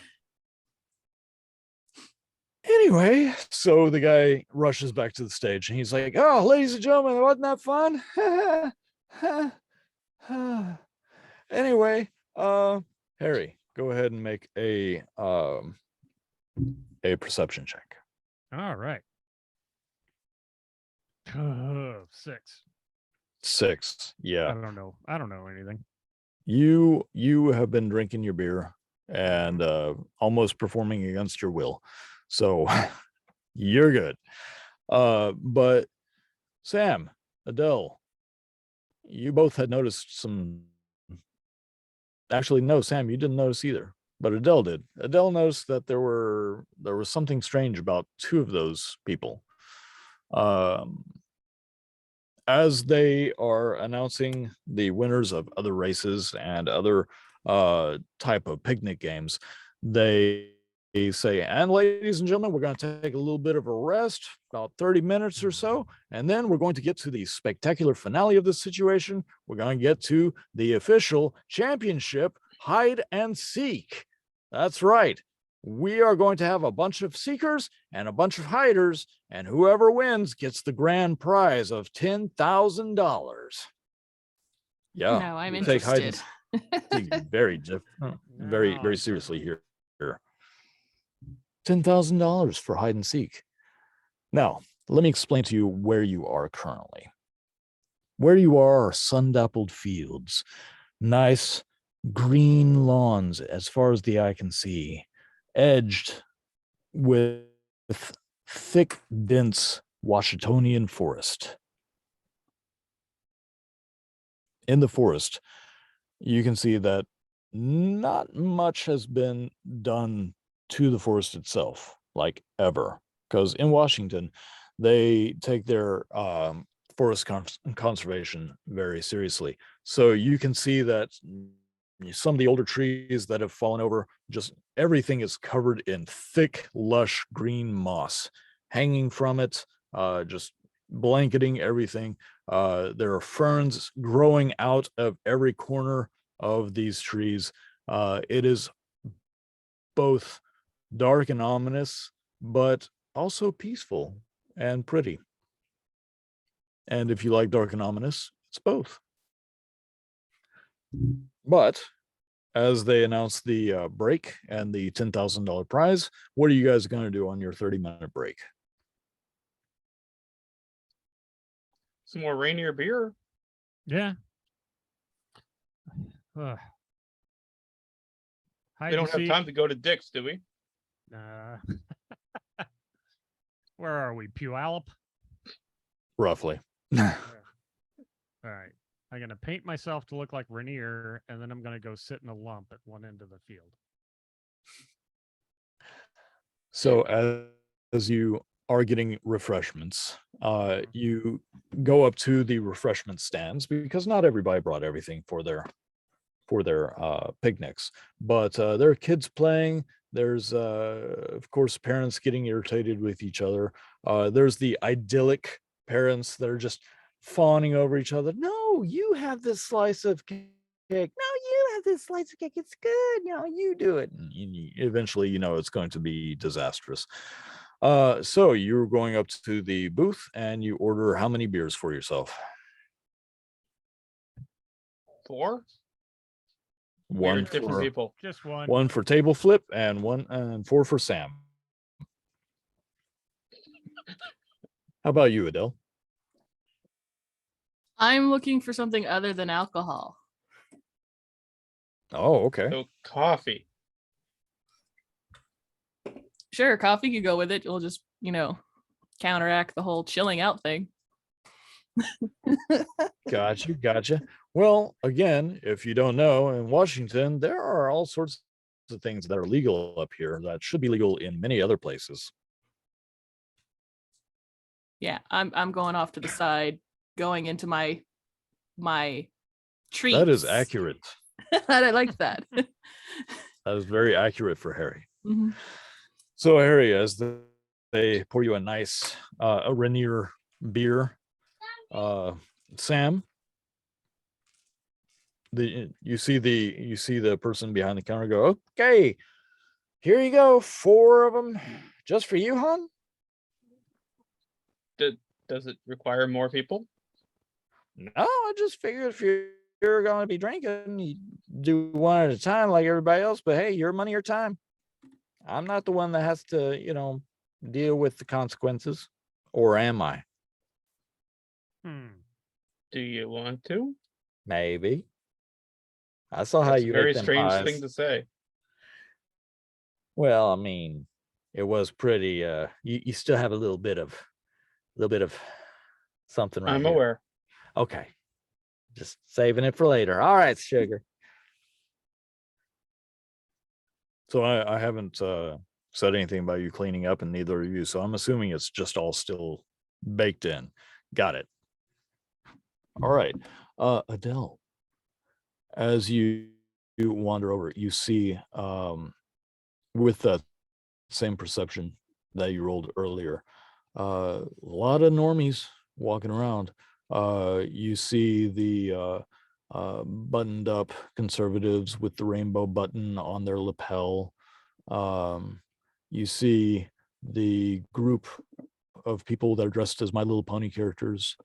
Anyway, so the guy rushes back to the stage and he's like, oh, ladies and gentlemen, wasn't that fun? Anyway, Harry, go ahead and make a perception check. All right. 6. 6. Yeah. I don't know. I don't know anything. You have been drinking your beer and almost performing against your will. So you're good. But Sam, Adele, you both had noticed some. Actually, no, Sam, you didn't notice either, but Adele did. Adele noticed that there was something strange about 2 of those people. As they are announcing the winners of other races and other type of picnic games, they say, and ladies and gentlemen, we're going to take a little bit of a rest, about 30 minutes or so, and then we're going to get to the spectacular finale of this situation. We're going to get to the official championship hide and seek. That's right. We are going to have a bunch of seekers and a bunch of hiders, and whoever wins gets the grand prize of $10,000. Yeah, Now I'm we take hide and interested. seek very, very, Now very I'm seriously puzzled. here. $10,000 for hide and seek. Now, let me explain to you where you are currently. Where you are sun-dappled fields, nice green lawns as far as the eye can see, edged with thick, dense Washingtonian forest. In the forest, you can see that not much has been done to the forest itself, like ever. Because in Washington, they take their forest conservation very seriously. So you can see that some of the older trees that have fallen over, just everything is covered in thick, lush green moss hanging from it, just blanketing everything. There are ferns growing out of every corner of these trees. It is both dark and ominous, but also peaceful and pretty. And if you like dark and ominous, it's both. But as they announce the break and the $10,000 prize, what are you guys going to do on your 30-minute break? Some more Rainier beer. Yeah. Ugh. Hide We don't and have seek. time to go to Dick's, do we? Where are we? Puyallup? Roughly. All right. I'm going to paint myself to look like Rainier, and then I'm going to go sit in a lump at one end of the field. So as you are getting refreshments, you go up to the refreshment stands, because not everybody brought everything for their picnics, but there are kids playing. There's of course parents getting irritated with each other. There's the idyllic parents that are just fawning over each other. No, you have this slice of cake. No, you have this slice of cake. It's good. You know, you do it. And eventually, you know, it's going to be disastrous. So you're going up to the booth and you order how many beers for yourself? 4? One different for people. Just one. one for table flip and one and 4 for Sam. How about you, Adele? I'm looking for something other than alcohol. Oh, okay. So coffee. Sure, coffee could go with it. It'll just, counteract the whole chilling out thing. Gotcha. Well, again, if you don't know, in Washington, there are all sorts of things that are legal up here that should be legal in many other places. Yeah, I'm going off to the side, going into my treats. That is accurate. I like that. That is very accurate for Harry. Mhm. So, Harry, as they pour you a nice a Rainier beer, Sam, you see the person behind the counter go, okay, here you go, 4 of them, just for you, hon. Does it require more people? No, I just figured if you're going to be drinking, you do one at a time like everybody else. But hey, your money or time. I'm not the one that has to, deal with the consequences, or am I? Do you want to? Maybe. I saw how That's a you very ate them strange pies. thing to say. Well, I mean, it was pretty. You still have a little bit of something right I'm here. aware. Okay, just saving it for later. All right, sugar. So I haven't said anything about you cleaning up, and neither of you. So I'm assuming it's just all still baked in. Got it. All right, Adele. As you wander over, you see with that same perception that you rolled earlier, a lot of normies walking around. You see the buttoned up conservatives with the rainbow button on their lapel. You see the group of people that are dressed as My Little Pony characters.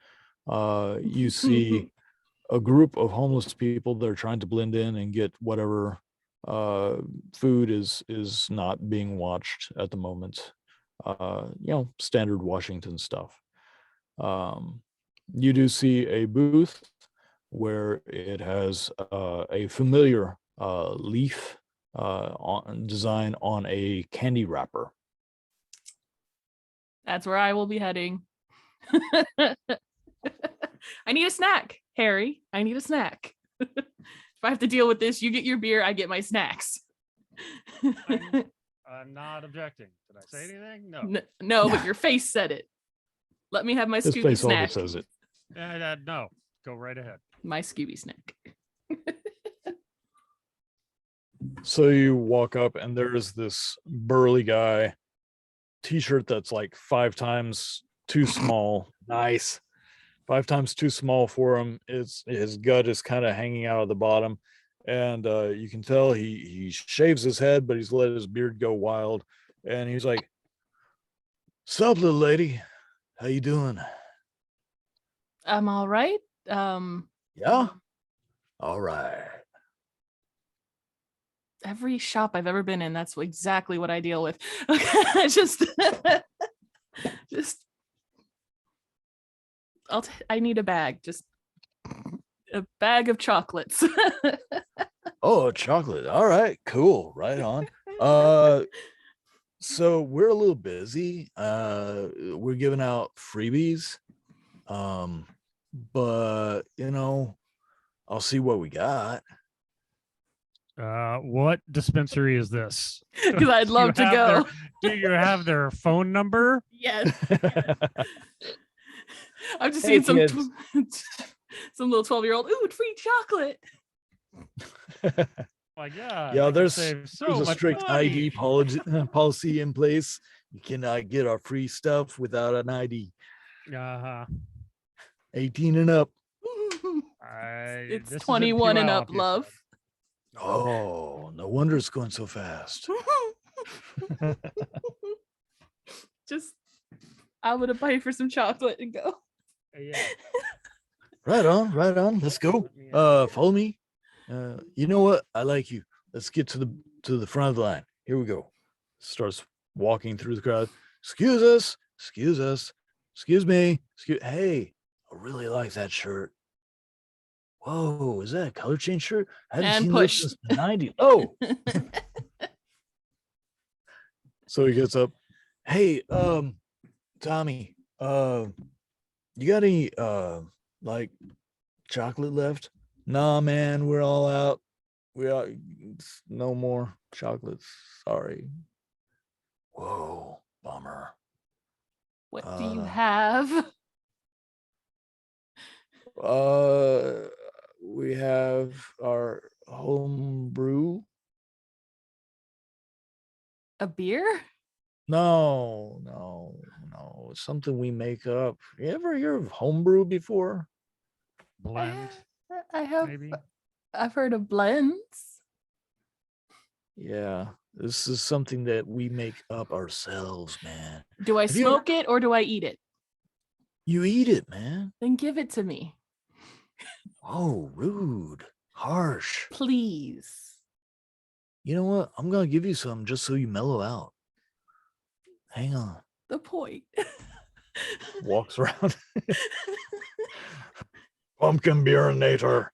You see a group of homeless people that are trying to blend in and get whatever food is not being watched at the moment. Standard Washington stuff. You do see a booth where it has a familiar leaf design on a candy wrapper. That's where I will be heading. I need a snack, Harry. I need a snack. If I have to deal with this, you get your beer, I get my snacks. I'm not objecting. Did I say anything? No. No, but your face said it. Let me have my His Scooby face snack. always says it. No. Go right ahead. My Scooby snack. So you walk up and there's this burly guy, t-shirt that's like 5 times too small. Nice. 5 times too small for him. His gut is kind of hanging out of the bottom. And you can tell he shaves his head, but he's let his beard go wild. And he's like, "Sup, little lady? How you doing?" I'm all right. Yeah? All right. Every shop I've ever been in, that's exactly what I deal with. just I need a bag. Just a bag of chocolates. Oh, chocolate. All right, cool. Right on. So we're a little busy. We're giving out freebies. But I'll see what we got. What dispensary is this? Because I'd Do you love to have go. Do you have their phone number? Yes. I've just Hey, seen some kids. some little 12-year-old. Ooh, free chocolate. Like, yeah. Yeah, I can there's save so a much strict money. ID policy in place. You cannot get our free stuff without an ID. Uh-huh. 18 and up. It's This is in 21 and Puyallup, up, you love. said. Oh, no wonder it's going so fast. Just I'm gonna pay for some chocolate and go. Yeah. Right on, right on. Let's go. Let me, Follow me. You know what? I like you. Let's get to the front of the line. Here we go. Starts walking through the crowd. Excuse us. Excuse us. Excuse me. Hey, I really like that shirt. Whoa, is that a color change shirt? I haven't And seen push. those since the 90s. Oh, so he gets up. Hey, Tommy, you got any like chocolate left? Nah, man, we're all out. No more chocolates. Sorry. Whoa, bummer. What do you Uh, have? We have our home brew. A beer? No. It's something we make up. You ever hear of homebrew before? blend, I have. maybe. I've heard of blends. Yeah, this is something that we make up ourselves, man. Do I Have you ever- smoke it or do I eat it? You eat it, man. Then give it to me, Oh, rude, harsh. please. You know what? I'm gonna give you some just so you mellow out. Hang on. The point. Walks around. Pumpkin beerinator.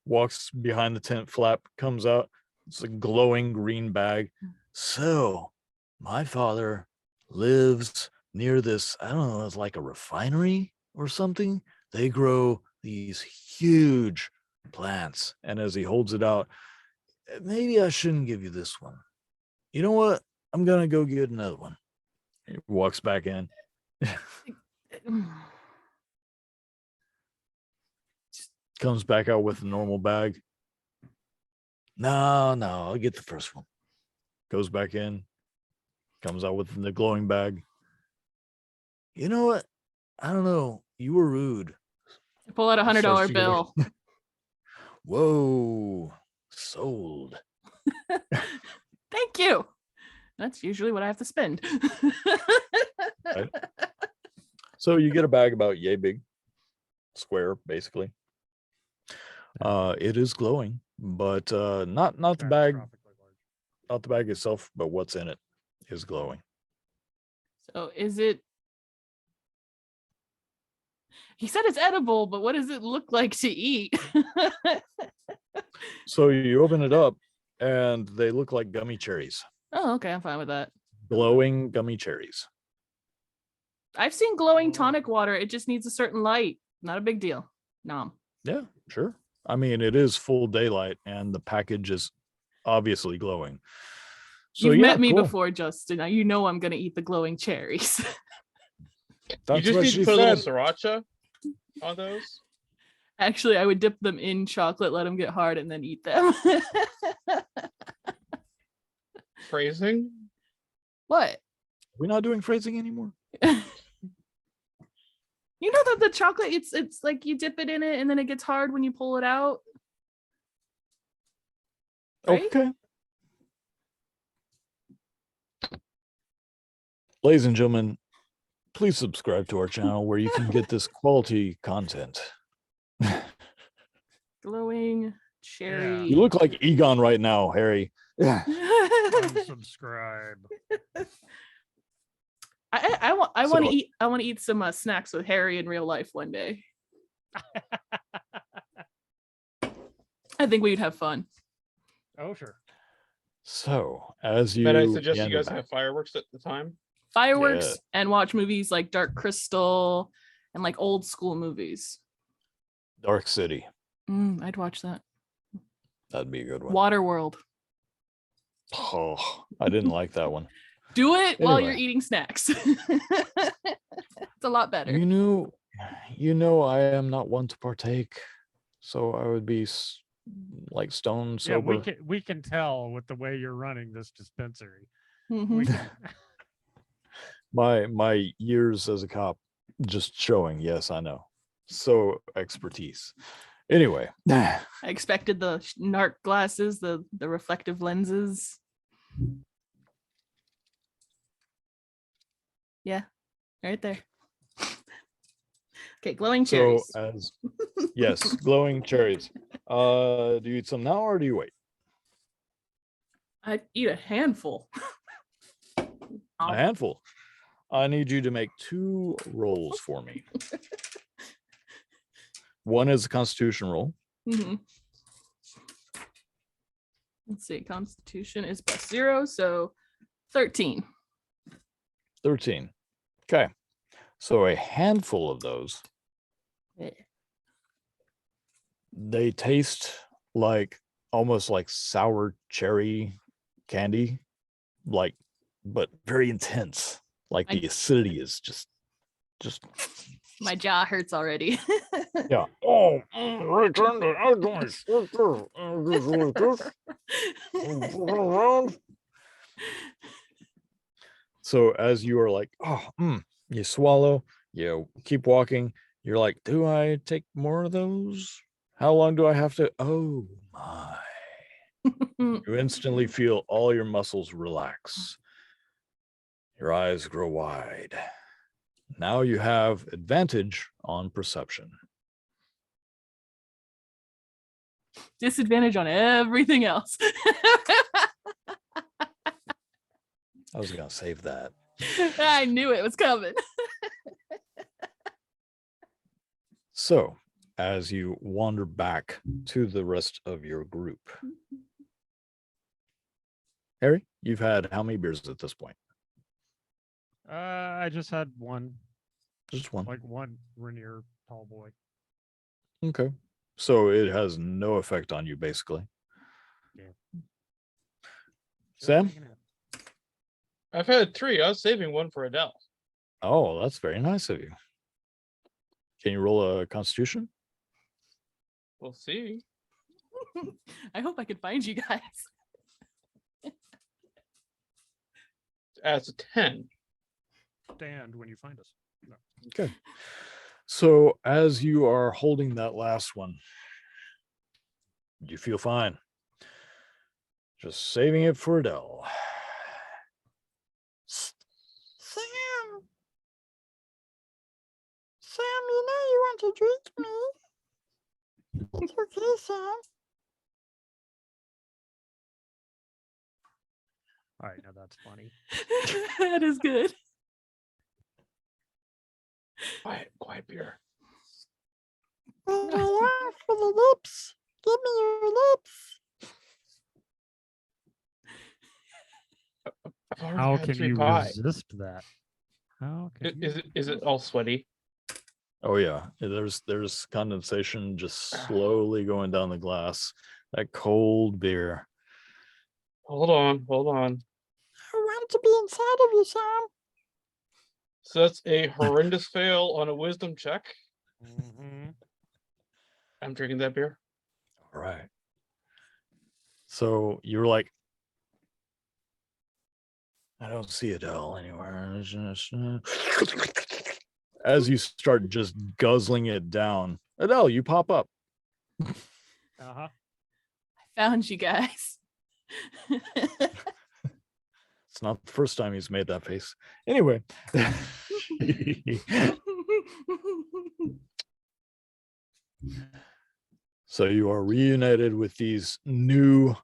Walks behind the tent flap, comes out. It's a glowing green bag. So, my father lives near this, I don't know, it's like a refinery or something. They grow these huge plants. And as he holds it out, maybe I shouldn't give you this one. You know what? I'm going to go get another one. He walks back in. Comes back out with a normal bag. No, I'll get the first one. Goes back in, comes out with the glowing bag. You know what? I don't know. You were rude. Pull out a $100 Starts to go- bill. Whoa, sold. Thank you. That's usually what I have to spend. So you get a bag about yay big, square, basically. It is glowing, but not the bag, Catastrophically large. not the bag itself, but what's in it is glowing. So is it? He said it's edible, but what does it look like to eat? So you open it up, and they look like gummy cherries, Oh, okay, I'm fine with that. glowing gummy cherries. I've seen glowing tonic water. It just needs a certain light. Not a big deal. Nom. Yeah, sure. I mean, it is full daylight, and the package is obviously glowing. So You've yeah, met me cool. before, Justin. You know I'm gonna eat the glowing cherries. That's you just what need she to put a little said. sriracha on those. Actually, I would dip them in chocolate, let them get hard, and then eat them. Phrasing. What? We're not doing phrasing anymore. You know that the chocolate, it's like you dip it in it and then it gets hard when you pull it out. Right? Okay. Ladies and gentlemen, please subscribe to our channel where you can get this quality content. Glowing cherry. You look like Egon right now, Harry. Yeah. Unsubscribe. I want to So- eat some snacks with Harry in real life one day. I think we'd have fun. Oh, sure. So, as you But I suggest you meander guys back- have fireworks at the time. Fireworks Yeah. and watch movies like Dark Crystal and like old school movies. Dark City. I'd watch that. That'd be a good one. Waterworld. Oh, I didn't like that one. Do it while you're Anyway. eating snacks. It's a lot better. You know, I am not one to partake, so I would be like stone Yeah, sober. we can tell with the way you're running this dispensary. Mhm. We can, My years as a cop just showing. Yes, I know. So expertise. Anyway, I expected the narc glasses, the reflective lenses. Yeah, right there. Okay, glowing so cherries. as yes, glowing cherries. Do you eat some now or do you wait? I'd eat a handful. A handful. I need you to make 2 rolls for me. One is a Constitution roll. Mhm. Let's see. Constitution is +0, so 13. 13. Okay. So a handful of those, Eh. they taste like almost like sour cherry candy, like, but very intense. Like I- the acidity is just My jaw hurts already. yeah. Oh, return to outdoor structure. This was this. Around. So as you are like, oh, you swallow, you keep walking. You're like, do I take more of those? How long do I have to? Oh my. You instantly feel all your muscles relax. Your eyes grow wide. Now you have advantage on perception. Disadvantage on everything else. I was gonna save that. I knew it was coming. So, as you wander back to the rest of your group, Harry, you've had how many beers at this point? I just had one, Just one. like one Rainier tall boy. Okay. So it has no effect on you, basically. Just Sam? hanging out. I've had 3. I was saving one for Adele. Oh, that's very nice of you. Can you roll a Constitution? We'll see. I hope I can find you guys. As a 10. Stand when you find us. No. Okay. So as you are holding that last one, you feel fine. Just saving it for Adele. Sam. Sam, you know you want to drink me. It's okay, Sam. All right, now that's funny. That is good. Quiet beer. And I asked for the lips. Give me your lips. I've already How had can 3 you pie. resist that? How can you Is it all sweaty? Oh yeah, there's condensation just slowly going down the glass. That cold beer. Hold on. I want to be inside of you, Sam. So that's a horrendous fail on a wisdom check. Mhm. I'm drinking that beer. All right. So you're like, I don't see Adele anywhere. As you start just guzzling it down, Adele, you pop up. Uh-huh. Found you guys. It's not the first time he's made that face. Anyway. So you are reunited with these new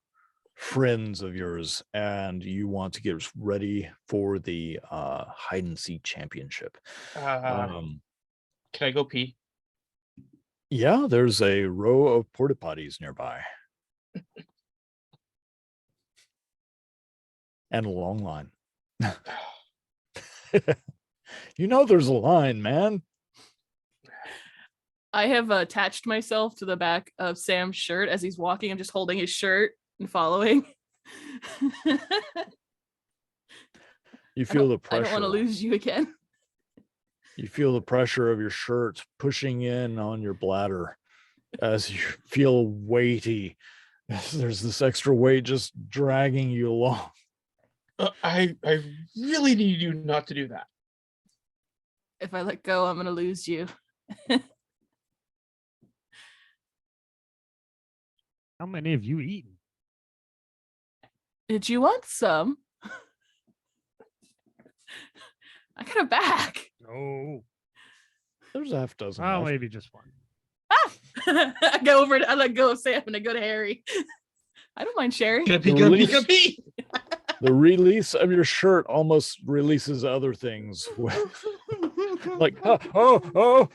friends of yours, and you want to get ready for the hide and seek championship. Can I go pee? Yeah, there's a row of porta potties nearby. And a long line. You know there's a line, man. I have attached myself to the back of Sam's shirt as he's walking. I'm just holding his shirt and following. You feel the I don't want pressure. to lose you again. You feel the pressure of your shirt pushing in on your bladder as you feel weighty. There's this extra weight just dragging you along. I really need you not to do that. If I let go, I'm gonna lose you. How many have you eaten? Did you want some? I got a bag. No. There's a half dozen. Oh, left. maybe just one. I go over to, I let go of Sam and I go to Harry. I don't mind sharing. Gonna pee, The gonna pee, release- gonna pee. The release of your shirt almost releases other things. Like, oh. Go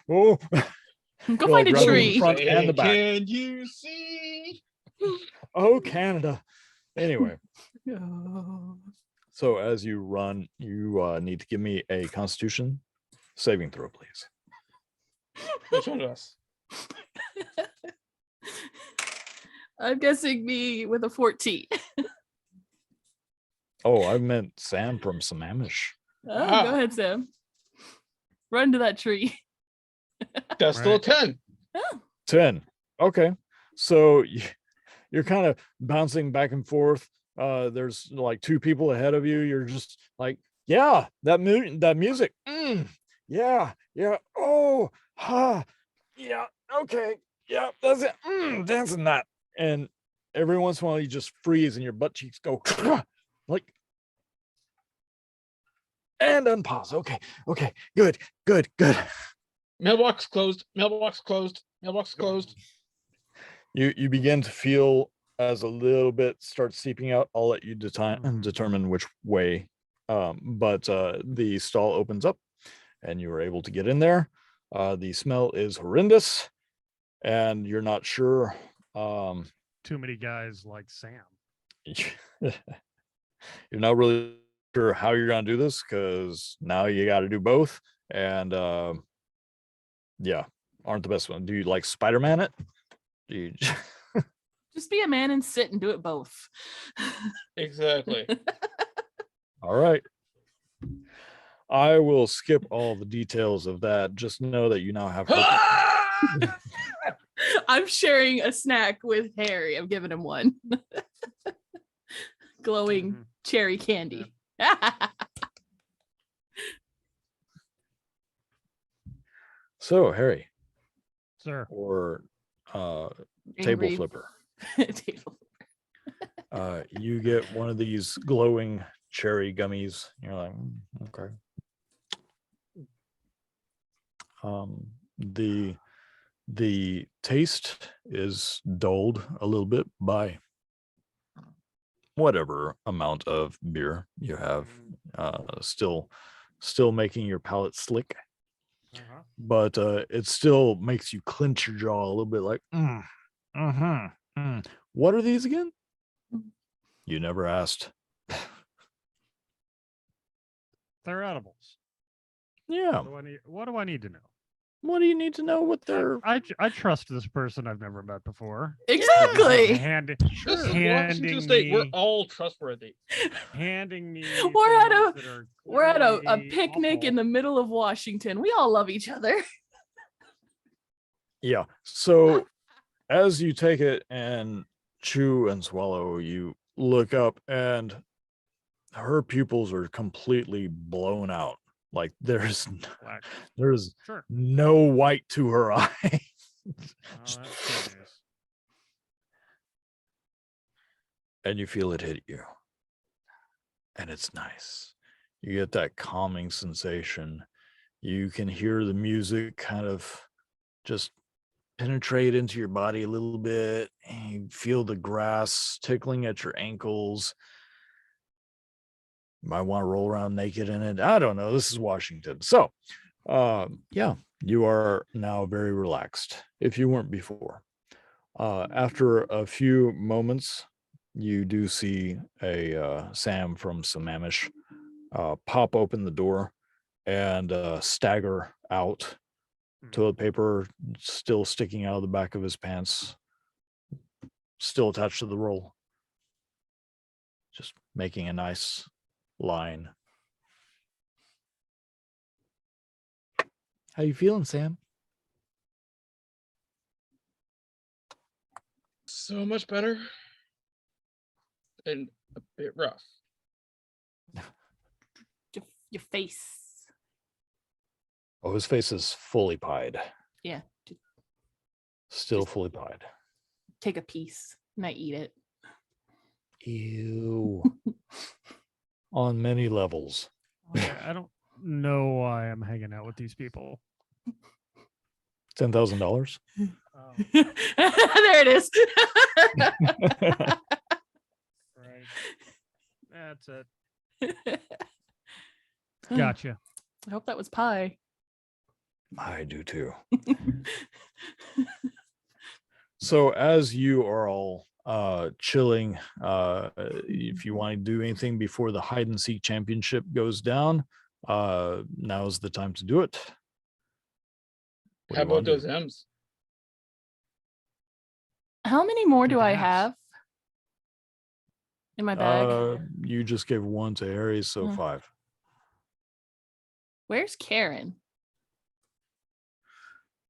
You're find like a rubbing the tree. front and the back. Can you see? Oh, Canada. Anyway, Oh. so as you run, you need to give me a Constitution saving throw, please. Which one of us? I'm guessing me with a 14. Oh, I meant Sam from Sammamish. Oh, Ah. go ahead, Sam. Run to that tree. That's still a Right. 10. 10. Okay. So you're kind of bouncing back and forth. There's like 2 people ahead of you. You're just like, yeah, that music. Yeah. Oh, ha. Yeah. Okay. Yeah, that's it. Dancing that. And every once in a while you just freeze and your butt cheeks go like, and unpause. Okay. Good. Mailbox closed. You begin to feel as a little bit starts seeping out. I'll let you Mhm. determine which way. But the stall opens up and you are able to get in there. The smell is horrendous and you're not sure. Too many guys like Sam. You're not really sure how you're going to do this because now you got to do both. And yeah, aren't the best one. Do you like Spider-Man it? Do you... Just be a man and sit and do it both. Exactly. All right. I will skip all the details of that. Just know that you now have I'm sharing a snack with Harry. I'm giving him one. Glowing Mhm. cherry candy. So, Harry, Sir. or table Angry flipper, table. you get one of these glowing cherry gummies. You're like, okay. The taste is dulled a little bit by whatever amount of beer you have, still making your palate slick, Uh-huh. but it still makes you clench your jaw a little bit, like, what are these again? You never asked. They're edibles. Yeah. What do I need to know? What do you need to know what they're? I trust this person I've never met before. Exactly. This is Washington Handing State. We're me- all trustworthy. handing me We're at things a- that are We're at a clearly picnic in awful. the middle of Washington. We all love each other. Yeah. So as you take it and chew and swallow, you look up and her pupils are completely blown out. Like there's Black. Sure. no white to her eye. Oh, that's good news. And you feel it hit you. And it's nice. You get that calming sensation. You can hear the music kind of just penetrate into your body a little bit, and you feel the grass tickling at your ankles. You might want to roll around naked in it. I don't know. This is Washington. So, yeah, you are now very relaxed if you weren't before. After a few moments, you do see a Sam from Sammamish pop open the door and stagger out, toilet paper still sticking out of the back of his pants, still attached to the roll, just making a nice line. How you feeling, Sam? So much better. And a bit rough. Your face. Oh, his face is fully pied. Yeah. Still fully pied. Take a piece and I eat it. Ew. On many levels. I don't know why I'm hanging out with these people. $10,000. There it is. Right. That's it. Gotcha. I hope that was pie. I do too. So as you are all chilling, if you want to do anything before the hide and seek championship goes down, now's the time to do it. What How do you about wanna those do? M's? How many more do Take an I ass. have in my bag? You just gave one to Harry, so Mm. 5. Where's Karen?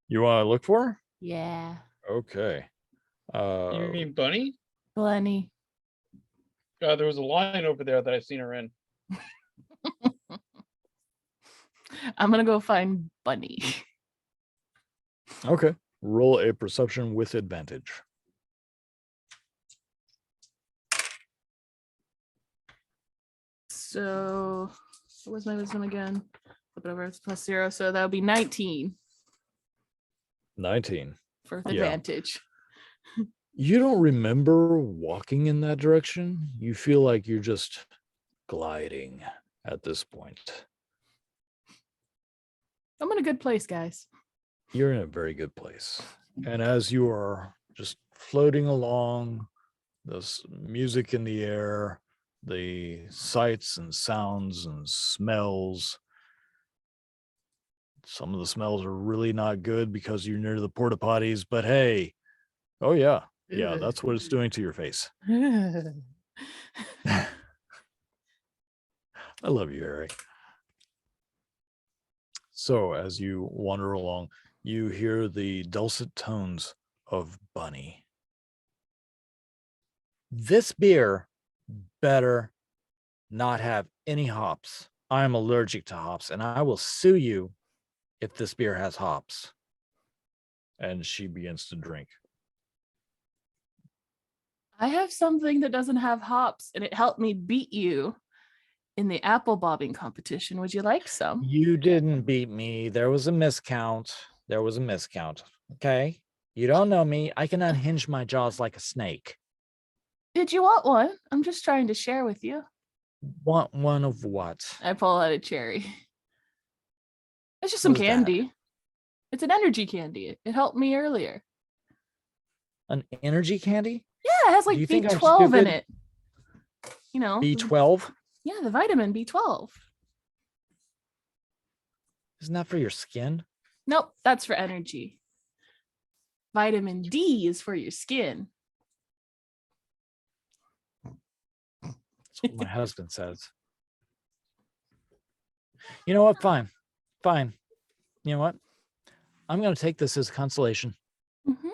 You want to look for her? Yeah. Okay. You mean Bunny? Glenny. There was a line over there that I seen her in. I'm gonna go find Bunny. Okay. Roll a perception with advantage. So what was my wisdom again? Flip it over, it's +0. So that would be 19 19. for Yeah. advantage. You don't remember walking in that direction. You feel like you're just gliding at this point. I'm in a good place, guys. You're in a very good place. And as you are just floating along, this music in the air, the sights and sounds and smells. Some of the smells are really not good because you're near the porta potties, but hey, oh yeah, yeah, that's what it's doing to your face. I love you, Eric. So as you wander along, you hear the dulcet tones of Bunny. This beer better not have any hops. I'm allergic to hops, and I will sue you if this beer has hops. And she begins to drink. I have something that doesn't have hops, and it helped me beat you in the apple bobbing competition. Would you like some? You didn't beat me. There was a miscount. There was a miscount. Okay. You don't know me. I can unhinge my jaws like a snake. Did you want one? I'm just trying to share with you. Want one of what? I pull out a cherry. It's just some What is that? candy. It's an energy candy. It helped me earlier. An energy candy? Yeah, it has Do like you think I'm B12 in stupid? it. You know, B12? yeah, the vitamin B12. Isn't that for your skin? Nope, that's for energy. Vitamin D is for your skin. That's what my husband says. You know what? Fine. Fine. You know what? I'm going to take this as consolation. Mhm.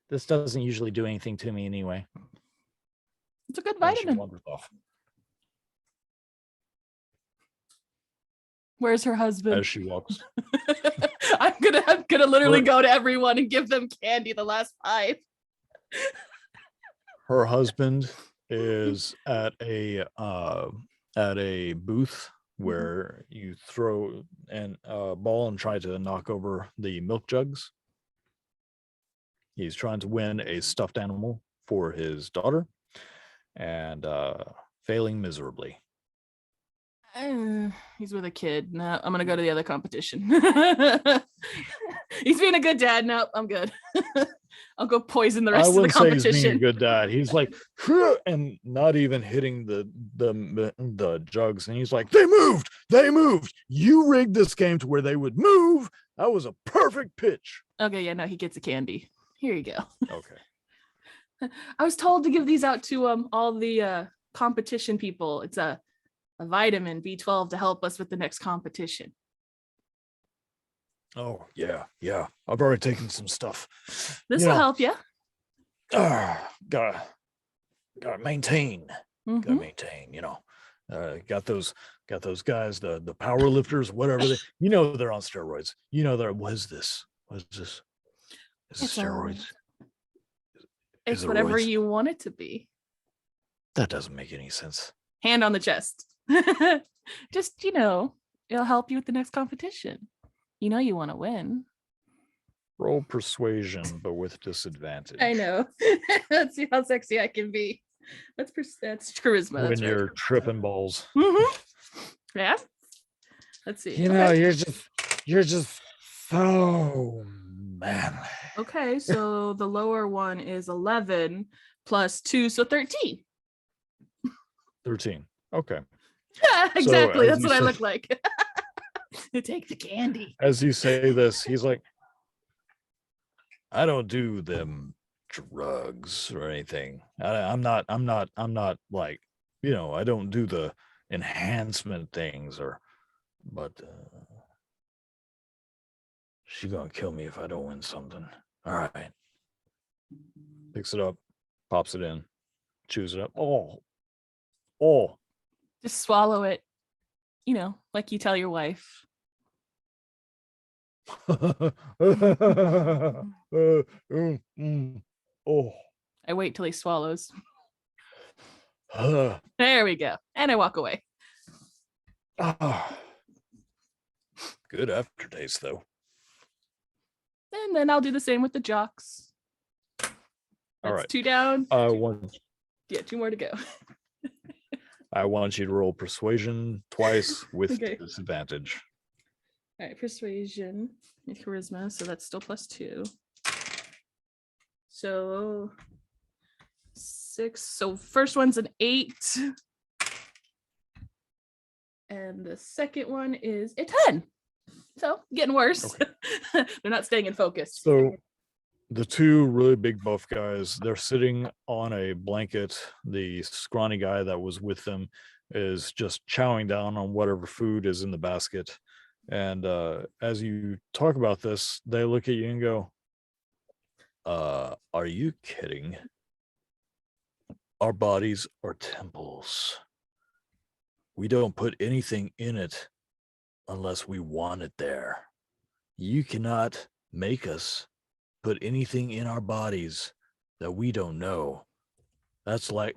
This doesn't usually do anything to me anyway. It's a good And she vitamin. wanders off Where's her husband? as she walks. I'm gonna literally Where- go to everyone and give them candy the last 5. Her husband is at a booth where you throw a ball and try to knock over the milk jugs. He's trying to win a stuffed animal for his daughter and failing miserably. He's with a kid. No, I'm gonna go to the other competition. He's being a good dad. Nope, I'm good. I'll go poison the I rest of the wouldn't say he's being a competition. good dad. He's like, and not even hitting the jugs. And he's like, they moved. You rigged this game to where they would move. That was a perfect pitch. Okay, yeah, no, he gets a candy. Here you go. Okay. I was told to give these out to all the competition people. It's a vitamin B12 to help us with the next competition. Oh yeah. I've already taken some stuff. This You will know, help you. Gotta maintain. Gotta Mhm. maintain. Got those guys, the power lifters, whatever they. They're on steroids. What is this? Is this It's, steroids? It's it whatever roids? you want it to be. That doesn't make any sense. Hand on the chest. Just, it'll help you with the next competition. You want to win. Roll persuasion, but with disadvantage. I know. Let's see how sexy I can be. That's charisma. When That's right. you're tripping balls. Mhm. Yeah. Let's see. You're just so manly. Okay, so the lower one is 11 plus 2, so 13. 13. Okay. Yeah, exactly. as That's you what I said- look like. You take the candy. As you say this, he's like, I don't do them drugs or anything. I'm not like, I don't do the enhancement things but she gonna kill me if I don't win something. All right. Picks it up, pops it in, chews it up. Oh. Just swallow it. Like you tell your wife. Oh. I wait till he swallows. There we go. And I walk away. Good aftertaste, though. And then I'll do the same with the jocks. All That's right. 2 down. I 2 more to go. want you to roll persuasion twice with Okay. disadvantage. All right, persuasion and charisma, so that's still plus 2. So 6. So first one's an 8. And the second one is a 10. So getting worse. They're not staying in focus. So the two really big buff guys, they're sitting on a blanket. The scrawny guy that was with them is just chowing down on whatever food is in the basket. And as you talk about this, they look at you and go, Are you kidding? Our bodies are temples. We don't put anything in it unless we want it there. You cannot make us put anything in our bodies that we don't know. That's like,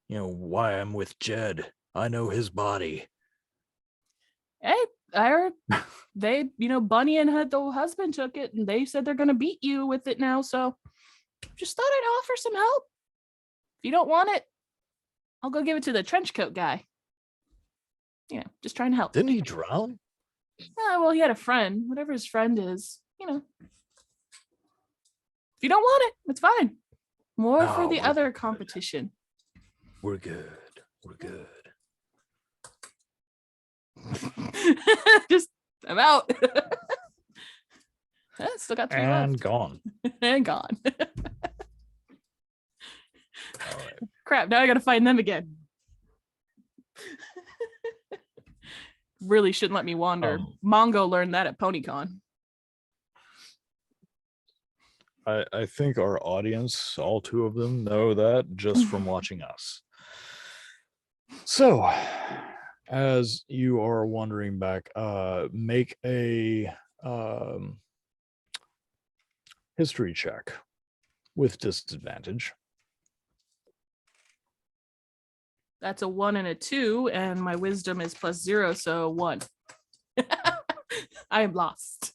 why I'm with Jed. I know his body. Hey, I heard they, Bunny and the husband took it and they said they're going to beat you with it now. So just thought I'd offer some help. If you don't want it, I'll go give it to the trench coat guy. Just trying to help. Didn't he drown? Well, he had a friend, whatever his friend is, If you don't want it, it's fine. More for No, the we're other good. competition. We're good. We're good. Just, I'm out. Still got 3 And left. gone. And gone. All right. Crap, now I gotta find them again. Really shouldn't let me wander. Mongo learned that at PonyCon. I think our audience, all 2 of them, know that just from watching us. So, as you are wandering back, make a history check with disadvantage. That's a 1 and a 2, and my wisdom is +0, so 1. I am lost.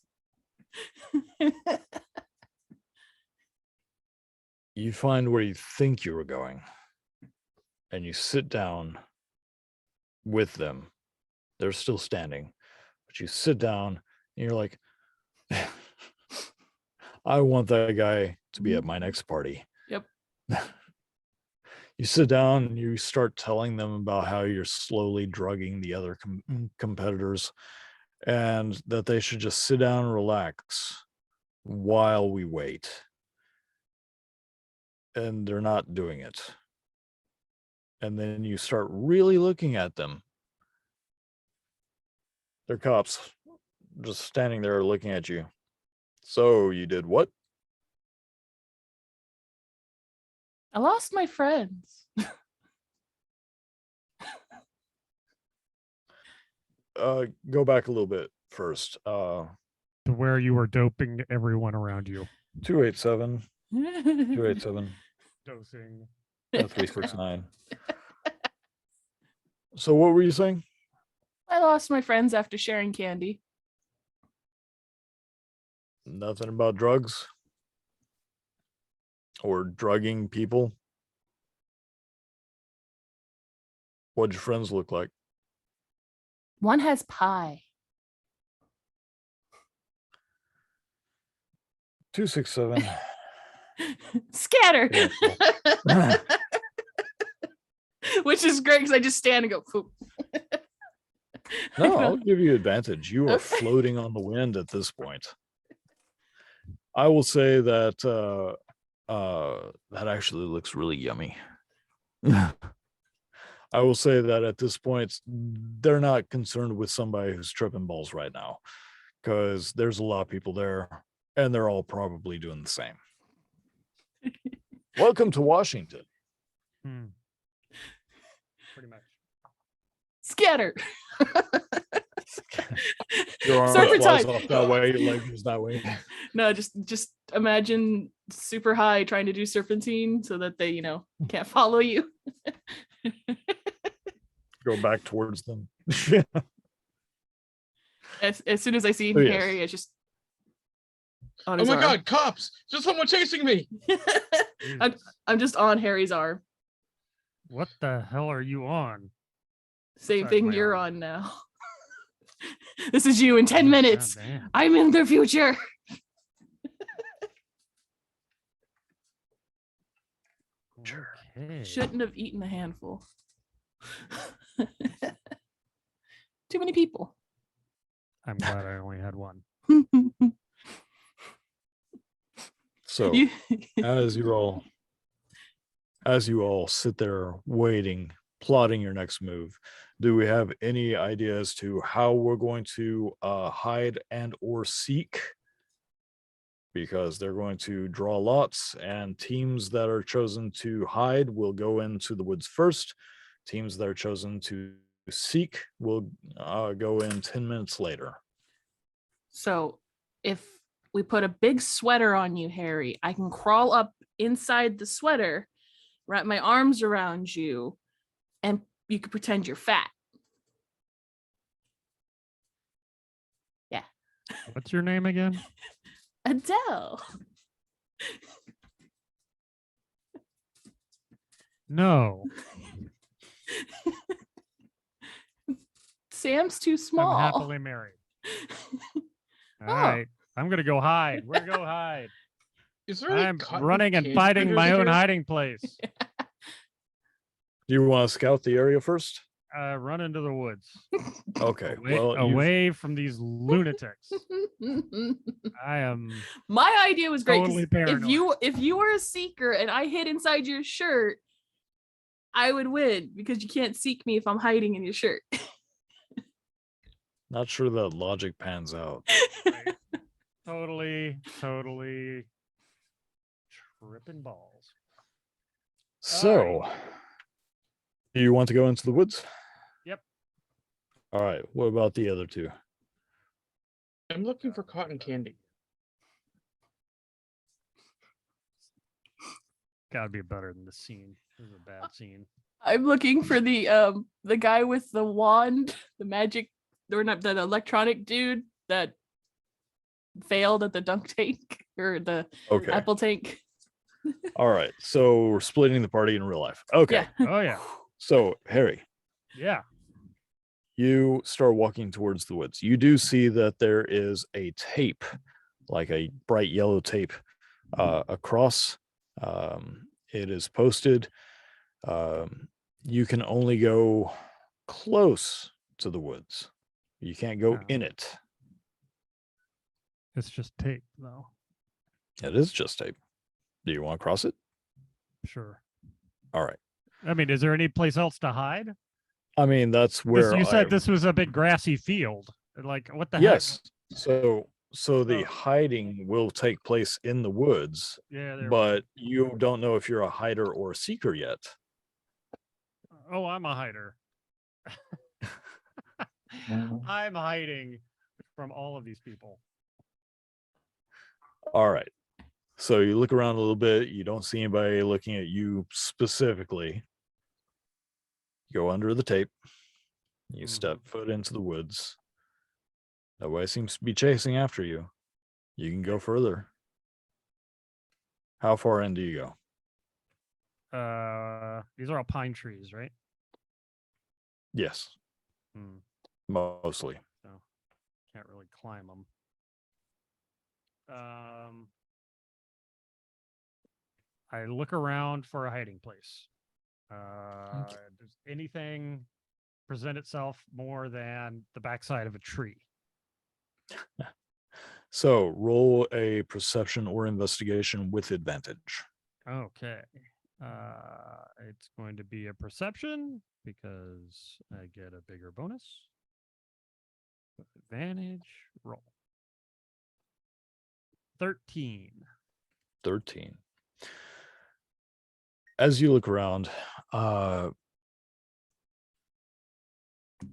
You find where you think you were going, and you sit down with them. They're still standing, but you sit down and you're like, I want that guy to be at my next party. Yep. You sit down and you start telling them about how you're slowly drugging the other competitors and that they should just sit down and relax while we wait. And they're not doing it. And then you start really looking at them. They're cops just standing there looking at you. So you did what? I lost my friends. Go back a little bit first. To where you were doping everyone around you. 287, 287, Dosing. 369. So what were you saying? I lost my friends after sharing candy. Nothing about drugs or drugging people? What'd your friends look like? One has pie. 267. Scatter. Yeah, Which is great because I just stand and go poop. No, I'll give you advantage. You are Okay. floating on the wind at this point. I will say that that actually looks really yummy. I will say that at this point, they're not concerned with somebody who's tripping balls right now, because there's a lot of people there, and they're all probably doing the same. Welcome to Washington. Hmm. Pretty much. Scatter. Your arm Surfer flies time. off that way, your leg goes that way. No, just imagine super high trying to do serpentine so that they, can't follow you. Go back towards them. As soon as I see Oh, yes. Harry, it's just on Oh his my arm. god, cops! There's someone chasing me! I'm just on Harry's arm. What the hell are you on? Same Inside thing my you're arm. on now. This is you in 10 minutes. Goddamn. I'm in the future. Okay. Shouldn't have eaten a handful. Too many people. I'm glad I only had one. So You- as you all sit there waiting, plotting your next move, do we have any idea as to how we're going to hide and or seek? because they're going to draw lots, and teams that are chosen to hide will go into the woods first. Teams that are chosen to seek will go in 10 minutes later. So if we put a big sweater on you, Harry, I can crawl up inside the sweater, wrap my arms around you, and you could pretend you're fat. What's your name again? Adele. No, Sam's too I'm small. happily married. All Oh. right, I'm gonna go hide. Where to go hide? Is there any I'm cotton running and candy finding vendors my own here? hiding place. Do you want to scout the area first? Run into the woods. Okay. Away, Well, you've- away from these lunatics. I am My idea was great. 'cause Totally if you were a seeker and I hid inside your shirt, I would win because you can't seek me if I'm hiding in your shirt. not sure that logic pans out. right. totally tripping balls. So, do you want to go into the woods? Yep. All right. What about the other two? I'm looking for cotton candy. Gotta be better than this scene. This is a bad scene. I'm looking for the guy with the wand, the magic, or not the electronic dude that failed at the dunk tank or the Okay. apple tank. All right. So we're splitting the party in real life. Okay. Yeah. Oh yeah, So, Harry, yeah. you start walking towards the woods. You do see that there is a tape, like a bright yellow tape, across. It is posted. You can only go close to the woods. You can't go Oh. in it. It's just tape though. It is just tape. Do you want to cross it? Sure. All right. I mean, is there any place else to hide? I mean, that's where You said I- this was a big grassy field. Like, what the Yes. So the Oh. hiding will take place in the woods, heck? Yeah. There we but you don't know if you're a hider or a seeker yet. go. Oh, I'm a hider. I'm hiding from all of these people. All right. So you look around a little bit. You don't see anybody looking at you specifically. Go under the tape. You step foot into the woods. Nobody seems to be chasing after you. You can go further. How far in do you go? These are all pine trees, right? Yes, Hmm. mostly. So can't really climb them. I look around for a hiding place. Does anything present itself more than the backside of a tree? So roll a perception or investigation with advantage. Okay. It's going to be a perception because I get a bigger bonus. With advantage, roll. 13. 13. As you look around,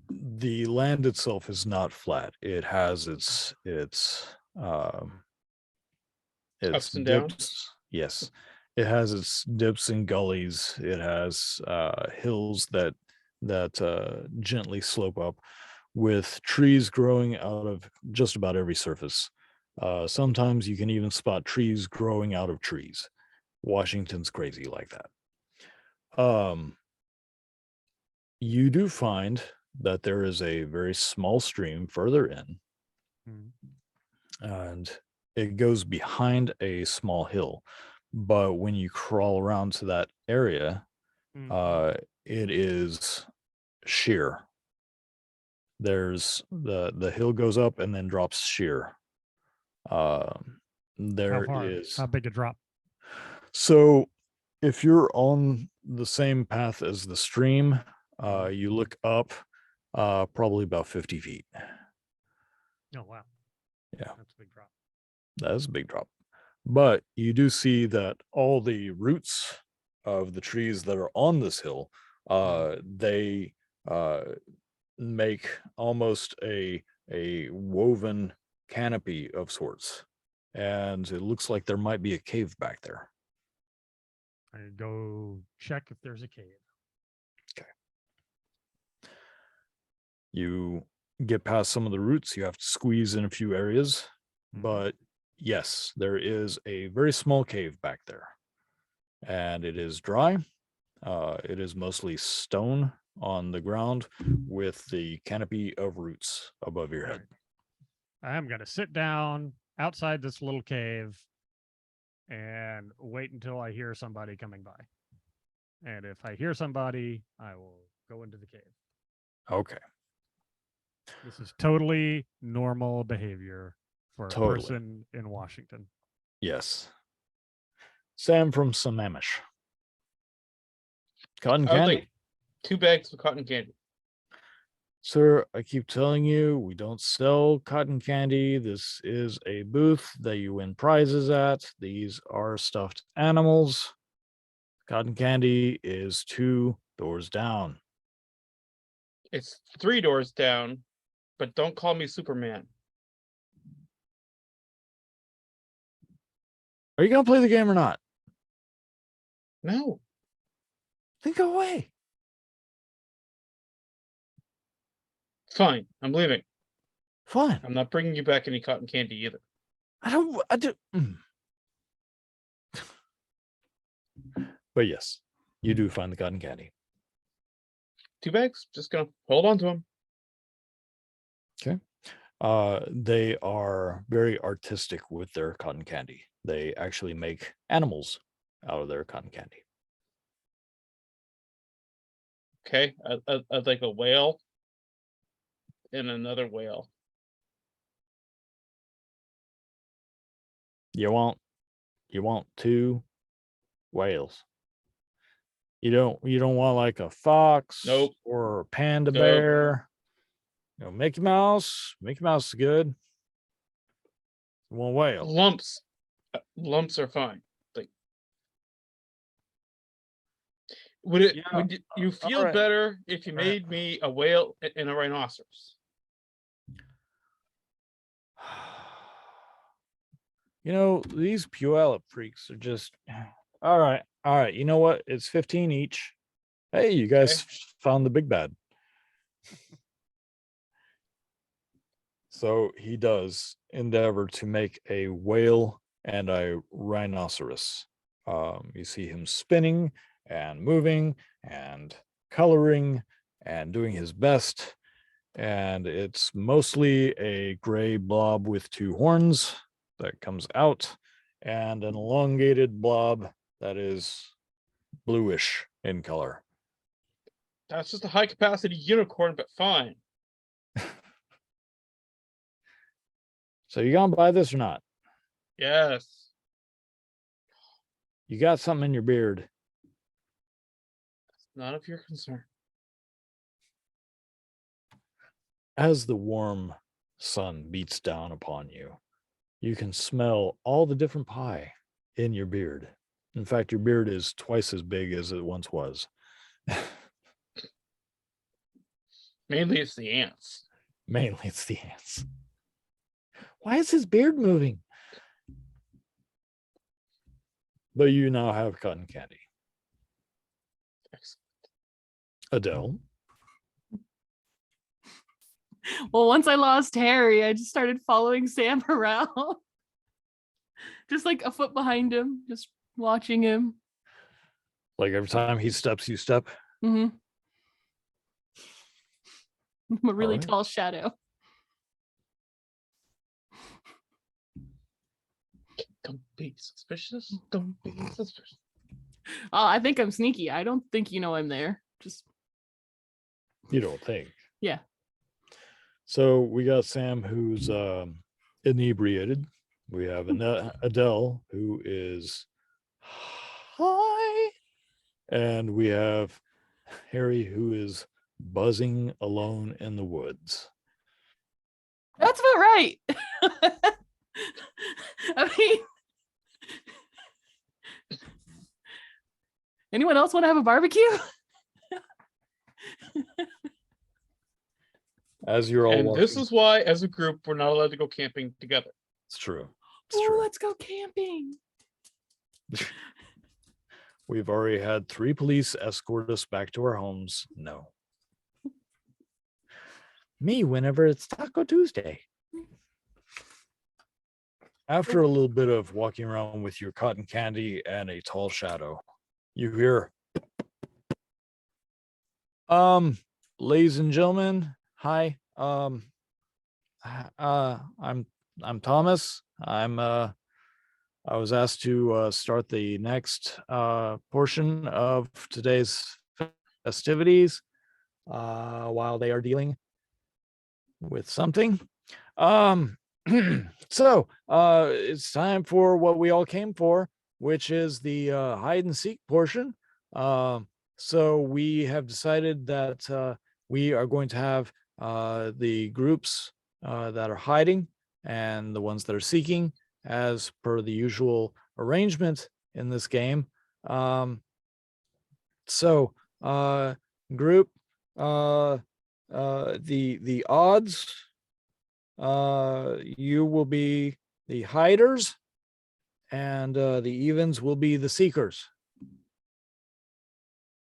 the land itself is not flat. It has its Ups and downs? dips. Yes, it has its dips and gullies. It has hills that gently slope up, with trees growing out of just about every surface. Sometimes you can even spot trees growing out of trees. Washington's crazy like that. You do find that there is a very small stream further in, Mhm. and it goes behind a small hill. But when you crawl around to that area, Mhm. it is sheer. There's the hill goes up and then drops sheer. There How far? is How big a drop? so if you're on the same path as the stream, you look up probably about 50 feet. Oh, wow. Yeah. That's a big drop. That is a big drop. But you do see that all the roots of the trees that are on this hill, they make almost a woven canopy of sorts. And it looks like there might be a cave back there. I go check if there's a cave. You get past some of the roots, you have to squeeze in a few areas, Mhm. but yes, there is a very small cave back there. And it is dry. It is mostly stone on the ground with the canopy of roots above your head. I'm gonna sit down outside this little cave and wait until I hear somebody coming by. And if I hear somebody, I will go into the cave. Okay. This is totally normal behavior for a Totally. person in Washington. Yes. Sam from Sammamish. Cotton I would candy. like 2 bags of cotton candy. Sir, I keep telling you, we don't sell cotton candy. This is a booth that you win prizes at. These are stuffed animals. Cotton candy is 2 doors down. It's 3 doors down, but don't call me Superman. Are you going to play the game or not? No. Then go away. Fine. I'm leaving. Fine. I'm not bringing you back any cotton candy either. I do. But yes, you do find the cotton candy. 2 bags? Just gonna hold on to them. They are very artistic with their cotton candy. They actually make animals out of their cotton candy. Okay. I'd like a whale and another whale. You want 2 whales. You don't want like a fox Nope. or a panda Nope. bear. Mickey Mouse. Mickey Mouse is good. You want whale. Lumps. Lumps are fine. Like, would it? Yeah, Would you feel alright. better if you Alright. made me a whale and a rhinoceros? These Puyallup freaks are just all right. All right. You know what? It's 15 each. Hey, you guys found the big bad. So he does endeavor to make a whale and a rhinoceros. You see him spinning and moving and coloring and doing his best. And it's mostly a gray blob with 2 horns that comes out and an elongated blob that is bluish in color. That's just a high capacity unicorn, but fine. So you gonna buy this or not? Yes. You got something in your beard. None of your concern. As the warm sun beats down upon you, you can smell all the different pie in your beard. In fact, your beard is twice as big as it once was. Mainly it's the ants. Mainly it's the ants. Why is his beard moving? But you now have cotton candy. Excellent. Adele. Well, once I lost Harry, I just started following Sam around. Just like a foot behind him, just watching him. Like every time he steps, you step. Mm-hmm. I'm a really Alright. tall shadow. Don't be suspicious. Don't be suspicious. Oh, I think I'm sneaky. I don't think you know I'm there. Just You don't think. yeah. So we got Sam who's inebriated. We have Adele who is high. And we have Harry who is buzzing alone in the woods. That's about right. I mean, Anyone else want to have a barbecue? As you're all And walking, this is why, as a group, we're not allowed to go camping together. it's true. It's Oh, true. let's go camping. We've already had 3 police escort us back to our homes. No. Me, whenever it's Taco Tuesday. After a little bit of walking around with your cotton candy and a tall shadow, you hear, ladies and gentlemen, hi. I'm Thomas. I was asked to start the next portion of today's festivities while they are dealing with something. So it's time for what we all came for, which is the hide and seek portion. So we have decided that we are going to have the groups that are hiding and the ones that are seeking as per the usual arrangement in this game. So group, the odds, you will be the hiders and the evens will be the seekers.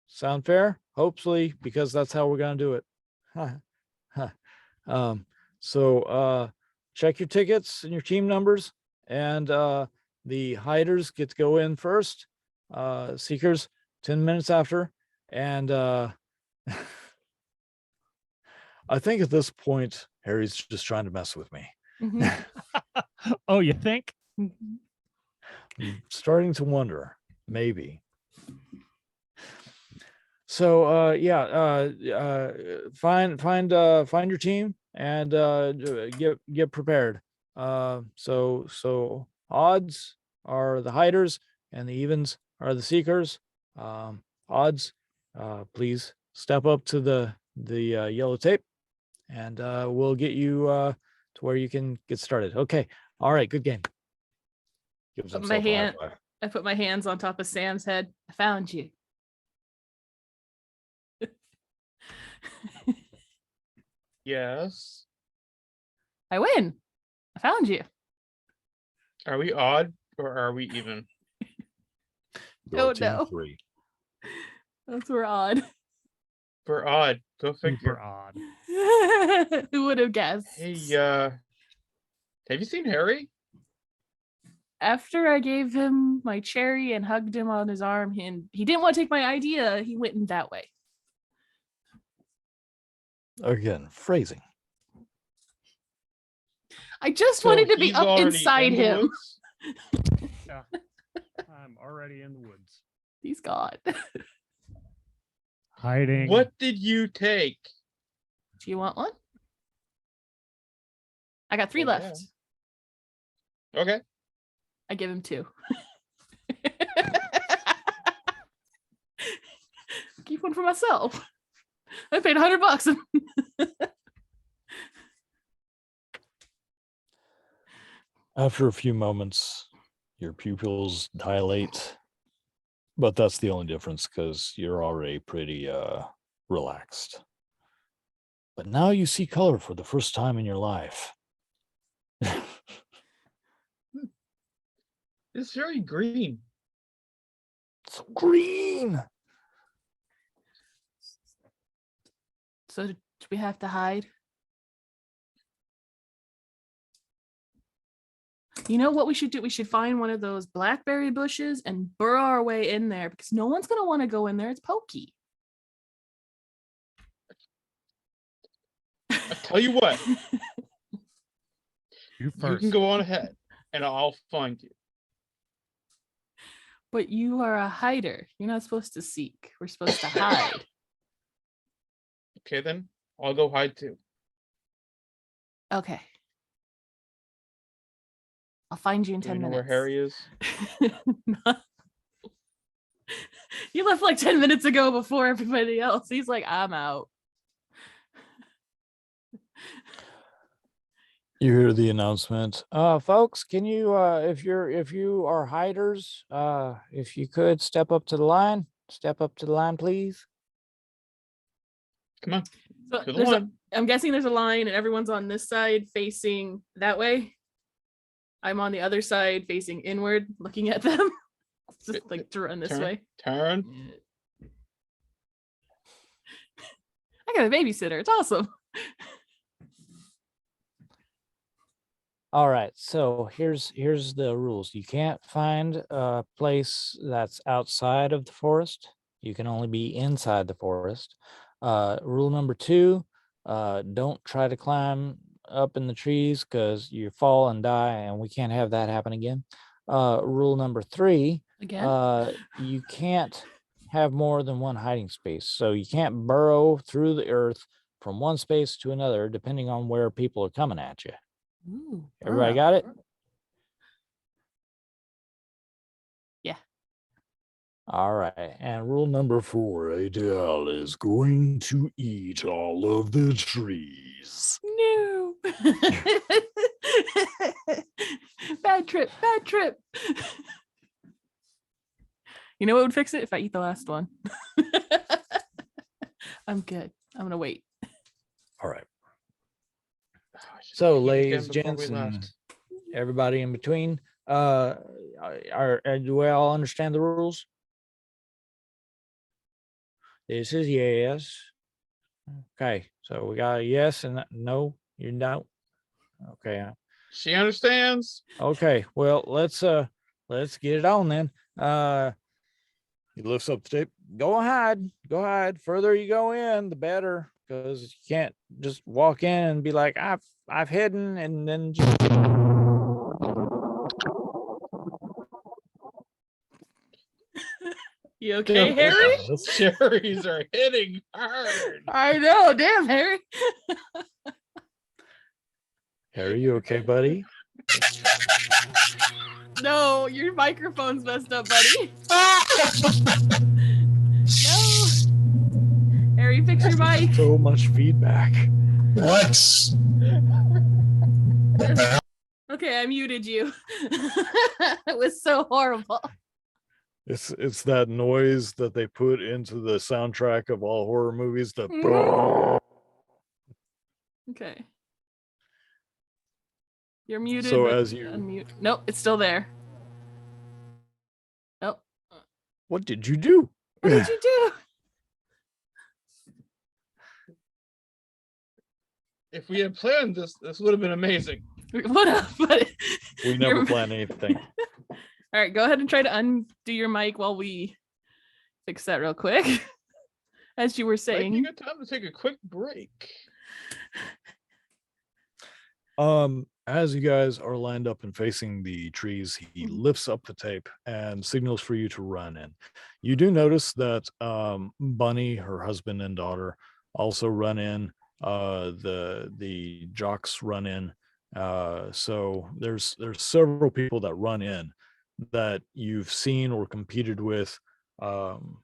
Sound fair? Hopefully, because that's how we're going to do it. So check your tickets and your team numbers, and the hiders get to go in first, seekers 10 minutes after, and I think at this point Harry's just trying to mess with me. Mhm. Oh, you think? Mhm. I'm starting to wonder, maybe. So find your team and get prepared. So odds are the hiders and the evens are the seekers. Odds, please step up to the yellow tape, and we'll get you to where you can get started. Okay. All right. Good game. Gives Put my himself a high hand- five. I put my hands on top of Sam's head. I found you. Yes. I win. I found you. Are we odd or are we even? You're Oh, team no. 3. Those were odd. We're odd. Go Super figure. odd. Who would have guessed? Hey, have you seen Harry? After I gave him my cherry and hugged him on his arm, he didn't want to take my idea. He went in that way. Again, phrasing. I just So wanted to be he's up already inside in the him. woods? Yeah. I'm already in the woods. He's gone. Do Hiding. What did you take? you want one? I got 3 Oh, yeah. left. Okay. I give him 2. Keep one for myself. I paid $100. After a few moments, your pupils dilate, but that's the only difference because you're already pretty relaxed. But now you see color for the first time in your life. It's very green. It's green. So do we have to hide? You know what we should do? We should find one of those blackberry bushes and burrow our way in there because no one's going to want to go in there. It's pokey. I tell you what, You you first. can go on ahead and I'll find you. But you are a hider. You're not supposed to seek. We're supposed to hide. Okay, then I'll go hide too. Okay. I'll find you in Do 10 you know minutes. where Harry is? You left like 10 minutes ago before everybody else. He's like, I'm out. You hear the announcement. Folks, can you if you are hiders, if you could step up to the line, step up to the line, please. Come on. So To the there's a, line. I'm guessing there's a line and everyone's on this side facing that way. I'm on the other side facing inward, looking at them. Just like to run this Turn. way. Turn. I got a babysitter. It's awesome. All right, so here's the rules. You can't find a place that's outside of the forest. You can only be inside the forest. Rule number 2, don't try to climb up in the trees because you fall and die, and we can't have that happen again. Rule number 3, Again. you can't have more than one hiding space. So you can't burrow through the earth from one space to another, depending on where people are coming at you. Ooh, Everybody burrow. got it? Yeah. All right. And rule number 4, Adele is going to eat all of the trees. No. Bad trip. Bad trip. You know what would fix it? If I eat the last one. I'm good. I'm gonna wait. All right. Oh, I should So, eat again ladies, before gents, we and left. everybody in between, do we all understand the rules? This is yes. Okay, so we got a yes and a no. You don't. Okay. She understands. Okay. Well, let's get it on then. He lifts up the tape. Go ahead. Go ahead. Further you go in, the better, because you can't just walk in and be like, I've hidden, and then just You okay, Harry? Cherries are hitting hard. I know. Damn, Harry. Harry, you okay, buddy? No, your microphone's messed up, buddy. No. Harry, fix your mic. So much feedback. What? Okay, I muted you. It was so horrible. It's that noise that they put into the soundtrack of all horror movies. The Okay. You're muted. So but as you- unmute. Nope, it's still there. Nope. what did you do? What did you do? If we had planned this, this would have been amazing. What up? But We never you're- plan anything. All right, go ahead and try to undo your mic while we fix that real quick. As you were Might be saying. a good time to take a quick break. As you guys are lined up and facing the trees, he lifts up the tape and signals for you to run in. You do notice that Bunny, her husband and daughter, also run in. The jocks run in. So there's several people that run in that you've seen or competed with. And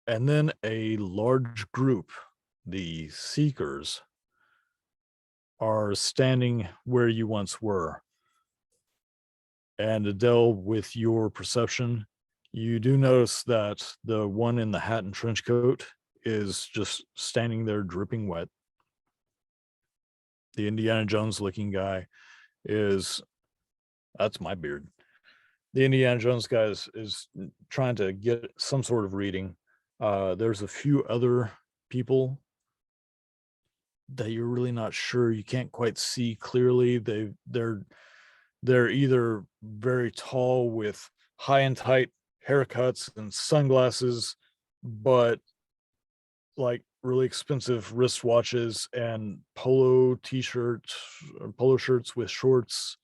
then a large group, the Seekers, are standing where you once were. And Adele, with your perception, you do notice that the one in the hat and trench coat is just standing there dripping wet. The Indiana Jones looking guy that's my beard. The Indiana Jones guy is trying to get some sort of reading. There's a few other people that you're really not sure. You can't quite see clearly. They're either very tall with high and tight haircuts and sunglasses, but like really expensive wristwatches and polo t-shirts or polo shirts with shorts.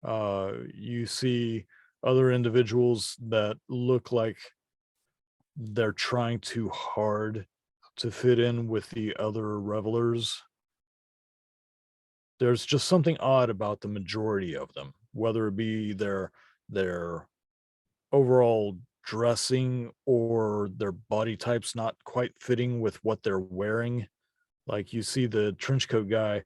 You see other individuals that look like they're trying too hard to fit in with the other revelers. There's just something odd about the majority of them, whether it be their overall dressing or their body types not quite fitting with what they're wearing. Like you see the trench coat guy,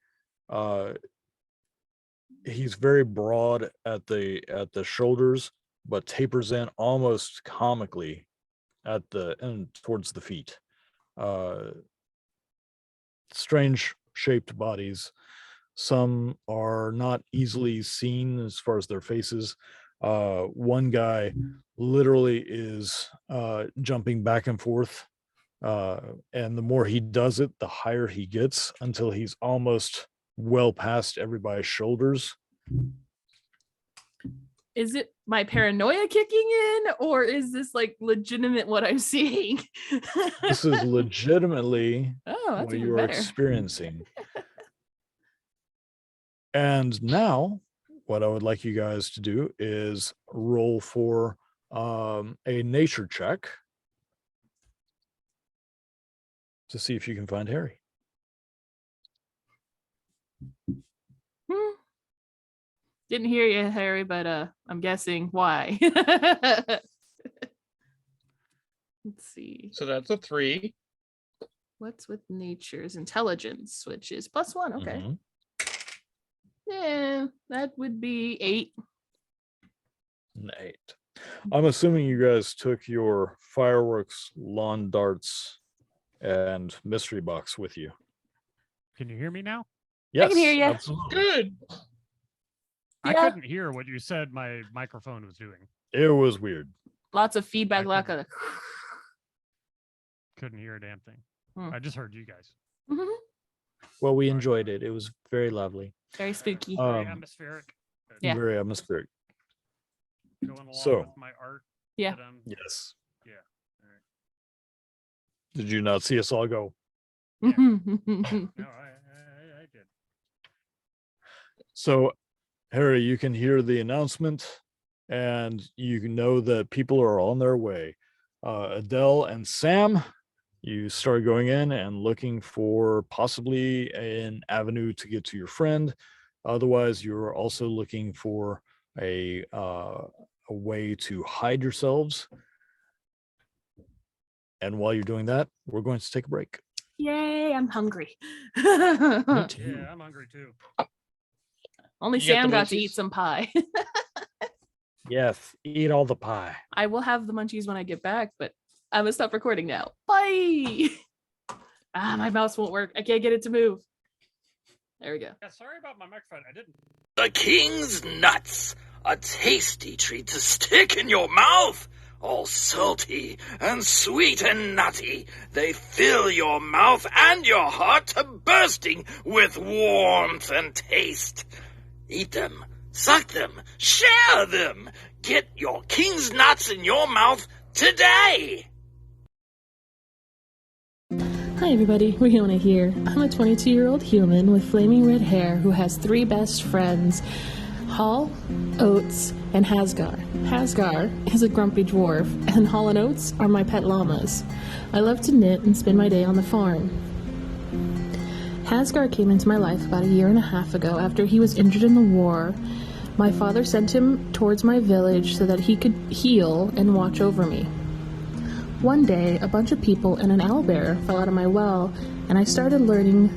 he's very broad at the shoulders, but tapers in almost comically at the end towards the feet. Strange shaped bodies. Some are not easily seen as far as their faces. One guy literally is jumping back and forth. And the more he does it, the higher he gets until he's almost well past everybody's shoulders. Is it my paranoia kicking in, or is this like legitimate what I'm seeing? This is legitimately Oh, that's what even you are better. experiencing. And now, what I would like you guys to do is roll for a nature check to see if you can find Harry. Hmm. Didn't hear you, Harry, but I'm guessing why. Let's see. So that's a 3. What's with nature's intelligence, which is +1. Okay. Mhm. Yeah, that would be 8. An 8. I'm assuming you guys took your fireworks, lawn darts, and mystery box with you. Can you hear me now? Yes, can hear ya. absolutely. Good. I Yeah. couldn't hear what you said my microphone was doing. It was weird. Lots of feedback, I lack of. Couldn't hear a damn thing. Hmm. I just heard you guys. Mhm. Well, we enjoyed it. It was very lovely. Very spooky. Very Um, atmospheric. Yeah. Very atmospheric. Going along so- with my art. Yeah. that I'm- Yes. Yeah. All right. Did you not see us all go? No, I did. So, Harry, you can hear the announcement and you can know that people are on their way. Adele and Sam, you start going in and looking for possibly an avenue to get to your friend. Otherwise, you're also looking for a way to hide yourselves. And while you're doing that, we're going to take a break. Yay, I'm hungry. Yeah, I'm hungry too. Only You got Sam the got to eat munchies? some pie. Yes, eat all the pie. I will have the munchies when I get back, but I'm gonna stop recording now. Bye. My mouse won't work. I can't get it to move. There we go. Yeah, sorry about my microphone. I didn't. The King's Nuts, a tasty treat to stick in your mouth. All salty and sweet and nutty, they fill your mouth and your heart to bursting with warmth and taste. Eat them, suck them, share them. Get your King's Nuts in your mouth today. Hi everybody, Riona here. I'm a 22-year-old human with flaming red hair who has 3 best friends, Hall, Oates, and Hasgar. Hasgar is a grumpy dwarf, and Hall and Oates are my pet llamas. I love to knit and spend my day on the farm. Hasgar came into my life about 1.5 years ago after he was injured in the war. My father sent him towards my village so that he could heal and watch over me. One day, a bunch of people and an owlbear fell out of my well, and I started learning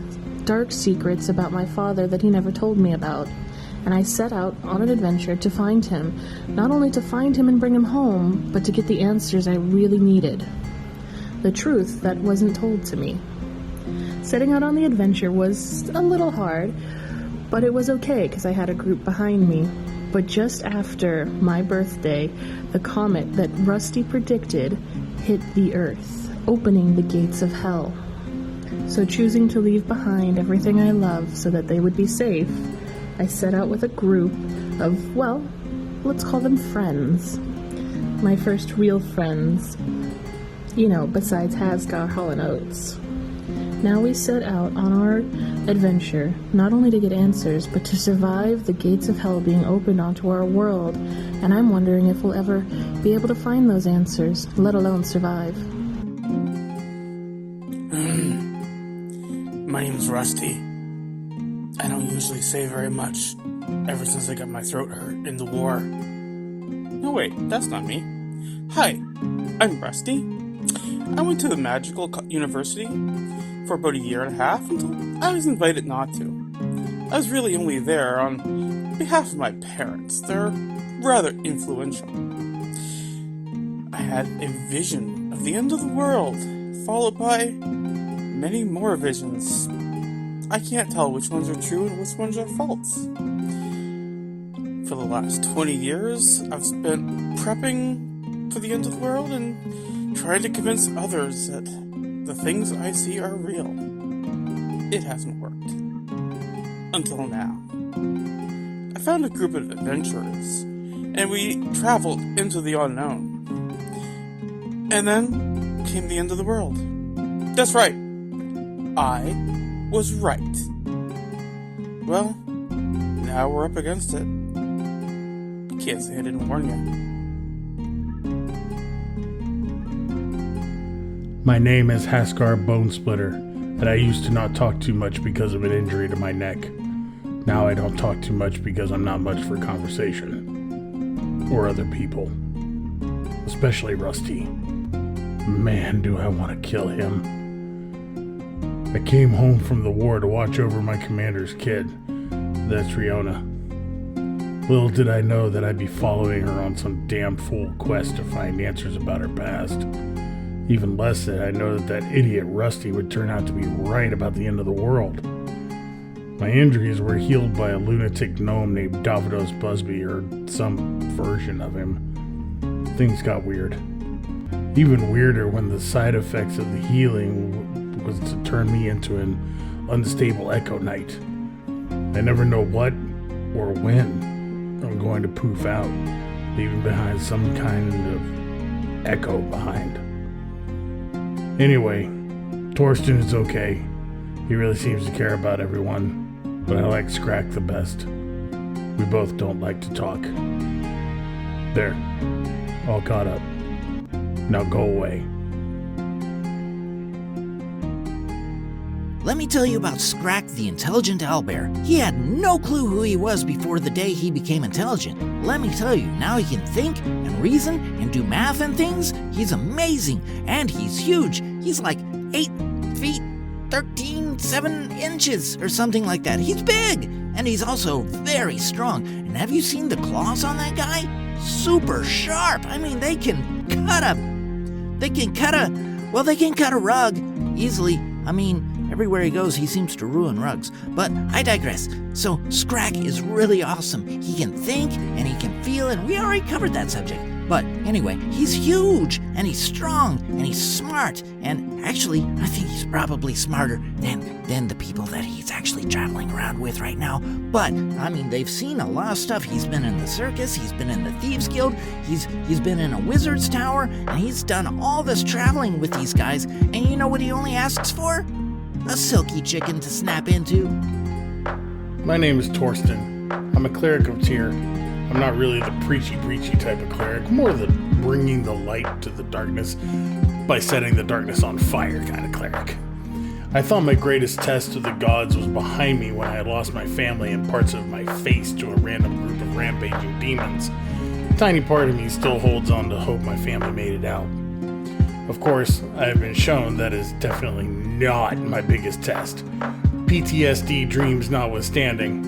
dark secrets about my father that he never told me about. And I set out on an adventure to find him, not only to find him and bring him home, but to get the answers I really needed. The truth that wasn't told to me. Setting out on the adventure was a little hard, but it was okay because I had a group behind me. But just after my birthday, the comet that Rusty predicted hit the Earth, opening the gates of hell. So choosing to leave behind everything I love so that they would be safe, I set out with a group of, well, let's call them friends. My first real friends. You know, besides Hasgar, Hall, and Oates. Now we set out on our adventure, not only to get answers, but to survive the gates of hell being opened onto our world, and I'm wondering if we'll ever be able to find those answers, let alone survive. My name's Rusty. I don't usually say very much, ever since I got my throat hurt in the war. No wait, that's not me. Hi, I'm Rusty. I went to the magical university for about 1.5 years until I was invited not to. I was really only there on behalf of my parents. They're rather influential. I had a vision of of the end of the world, followed by many more visions. I can't tell which ones are true and which ones are false. For the last 20 years, I've spent prepping for the end of the world and trying to convince others that the things I see are real. It hasn't worked. Until now. I found a group of adventurers, and we traveled into the unknown. And then came the end of the world. That's right. I was right. Well, now we're up against it. Can't say I didn't warn you. My name is Haskar Bonesplitter, and I used to not talk too much because of an injury to my neck. Now I don't talk too much because I'm not much for conversation. Or other people. Especially Rusty. Man, do I want to kill him. I came home from the war to watch over my commander's kid. That's Riona. Little did I know that I'd be following her on some damn fool quest to find answers about her past. Even less did I know that idiot Rusty would turn out to be right about the end of the world. My injuries were healed by a lunatic gnome named Davidos Busby, or some version of him. Things got weird. Even weirder when the side effects of the healing was to turn me into an unstable Echo Knight. I never know what or when I'm going to poof out, leaving behind some kind of echo behind. Anyway, Torsten is okay. He really seems to care about everyone, but I like Scrack the best. We both don't like to talk. There, all caught up. Now go away. Let me tell you about Scrack the Intelligent Owlbear. He had no clue who he was before the day he became intelligent. Let me tell you, now he can think and reason and do math and things. He's amazing, and he's huge. He's like 8 feet, 7 inches, or something like that. He's big, and he's also very strong. And have you seen the claws on that guy? Super sharp. I mean, they can cut a rug easily. I mean, everywhere he goes, he seems to ruin rugs. But I digress. So, Scrack is really awesome. He can think, and he can feel, and we already covered that subject. But anyway, he's huge, and he's strong, and he's smart, and actually, I think he's probably smarter than the people that he's actually traveling around with right now. But, I mean, they've seen a lot of stuff. He's been in the circus, he's been in the Thieves Guild, he's been in a wizard's tower, and he's done all this traveling with these guys, and you know what he only asks for? A silky chicken to snap into. My name is Torsten. I'm a cleric of Tyr. I'm not really the preachy type of cleric, more the bringing the light to the darkness by setting the darkness on fire kind of cleric. I thought my greatest test of the gods was behind me when I had lost my family and parts of my face to a random group of rampaging demons. A tiny part of me still holds on to hope my family made it out. Of course, I have been shown that is definitely not my biggest test. PTSD dreams notwithstanding.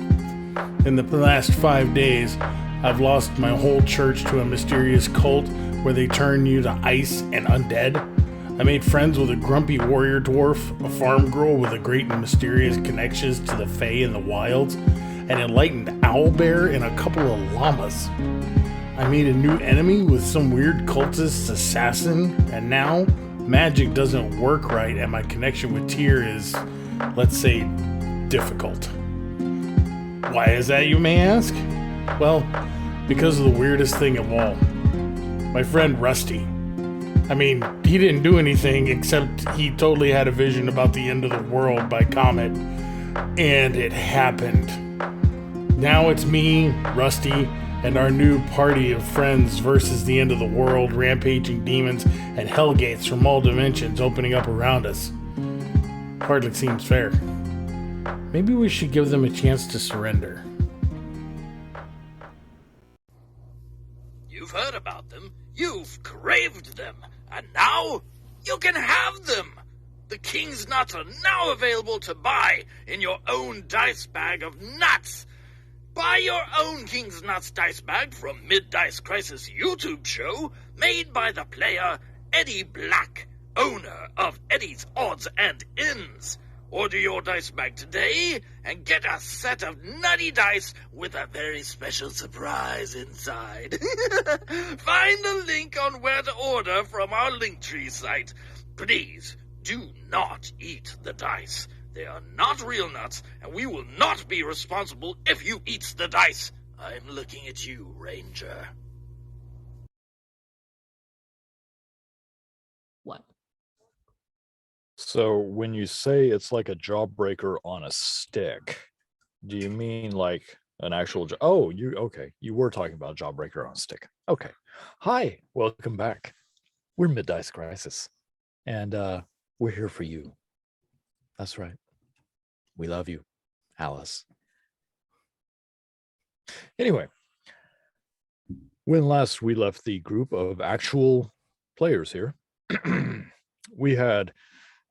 In the last 5 days, I've lost my whole church to a mysterious cult where they turn you to ice and undead. I made friends with a grumpy warrior dwarf, a farm girl with a great and mysterious connections to the Fae and the wilds, an enlightened owlbear, and a couple of llamas. I made a new enemy with some weird cultist assassin, and now magic doesn't work right and my connection with Tyr is, let's say, difficult. Why is that, you may ask? Well, because of the weirdest thing of all. My friend Rusty. I mean, he didn't do anything except he totally had a vision about the end of the world by comet. And it happened. Now it's me, Rusty, and our new party of friends versus the end of the world, rampaging demons, and hellgates from all dimensions opening up around us. Hardly seems fair. Maybe we should give them a chance to surrender. You've heard about them, you've craved them, and now you can have them! The King's Nuts are now available to buy in your own dice bag of nuts! Buy your own King's Nuts dice bag from Mid-Dice Crisis YouTube show, made by the player Eddie Black, owner of Eddie's Odds and Ends. Order your dice bag today and get a set of nutty dice with a very special surprise inside. Find the link on where to order from our Linktree site. Please do not eat the dice. They are not real nuts, and we will not be responsible if you eat the dice. I'm looking at you, Ranger. What? So when you say it's like a jawbreaker on a stick, do you mean like an actual oh, you were talking about a jawbreaker on a stick. Okay. Hi, welcome back. We're Mid-Dice Crisis. And we're here for you. That's right. We love you, Alice. Anyway, when last we left the group of actual players here, we had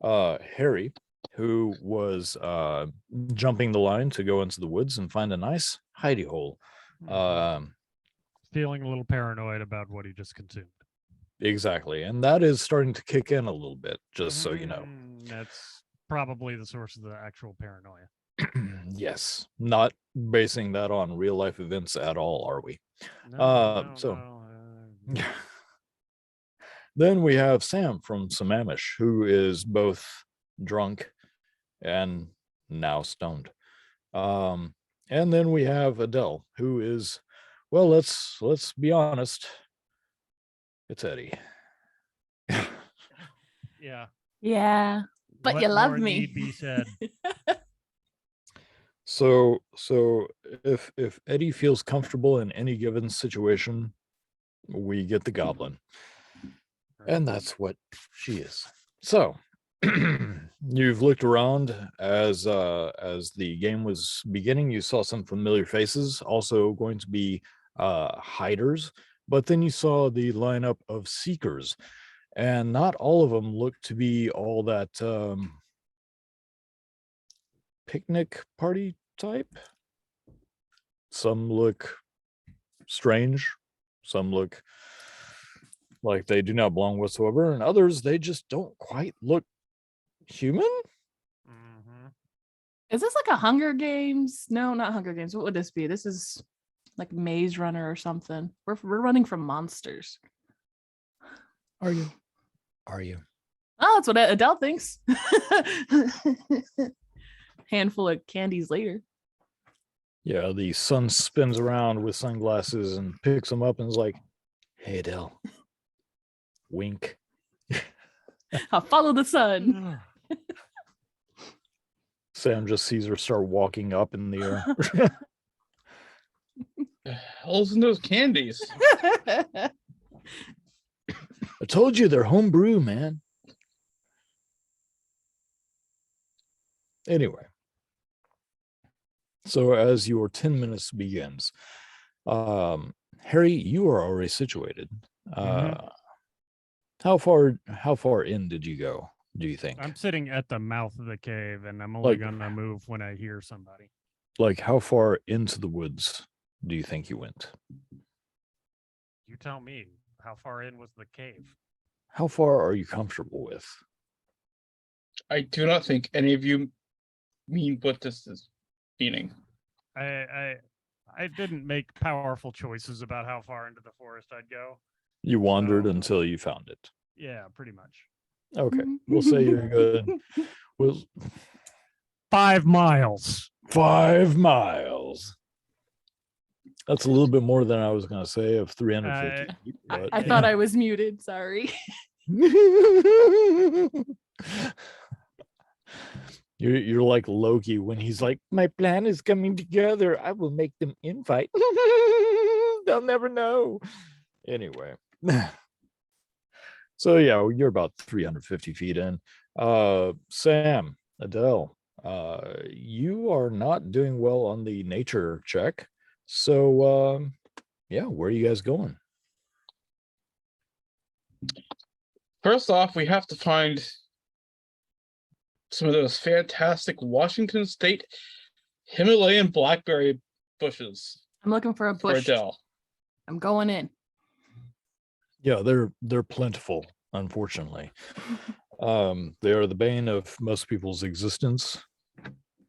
Harry, who was jumping the line to go into the woods and find a nice hidey hole. Feeling a little paranoid about what he just consumed. Exactly. And that is starting to kick in a little bit, just so you know. That's probably the source of the actual paranoia. Yes. Not basing that on real life events at all, are we? Then we have Sam from Sammamish, who is both drunk and now stoned. And then we have Adele, who is, well, let's be honest, it's Eddie. Yeah. Yeah, but What you love more me. need be said? So if Eddie feels comfortable in any given situation, we get the goblin. And that's what she is. So you've looked around as the game was beginning. You saw some familiar faces, also going to be hiders, but then you saw the lineup of seekers, and not all of them look to be all that picnic party type. Some look strange, some look like they do not belong whatsoever, and others, they just don't quite look human. Is this like a Hunger Games? No, not Hunger Games. What would this be? This is like Maze Runner or something. We're running from monsters. Are you? Oh, that's what Adele thinks. Handful of candies later. Yeah, the sun spins around with sunglasses and picks them up and is like, "Hey, Adele." Wink. I'll follow the sun. Sam just sees her start walking up in the air. The hell's in those candies? I told you they're homebrew, man. Anyway, so as your 10 minutes begins, Harry, you are already situated. How far in did you go, do you think? I'm sitting at the mouth of the cave, and I'm only Like- gonna move when I hear somebody. Like, how far into the woods do you think you went? You tell me. How far in was the cave? How far are you comfortable with? I do not think any of you mean what this is meaning. I didn't make powerful choices about how far into the forest I'd go. You wandered So- until you found it. Yeah, pretty much. Okay, we'll say you're good. We'll 5 miles. 5 miles. That's a little bit more than I was going to say of 350 feet. But I thought I was muted. Sorry. You're like Loki when he's like, "My plan is coming together. I will make them invite." They'll never know. Anyway. So yeah, you're about 350 feet in. Sam, Adele, you are not doing well on the nature check. So yeah, where are you guys going? First off, we have to find some of those fantastic Washington State Himalayan blackberry bushes I'm looking for a for bush. Adele. I'm going in. Yeah, they're plentiful unfortunately. They are the bane of most people's existence.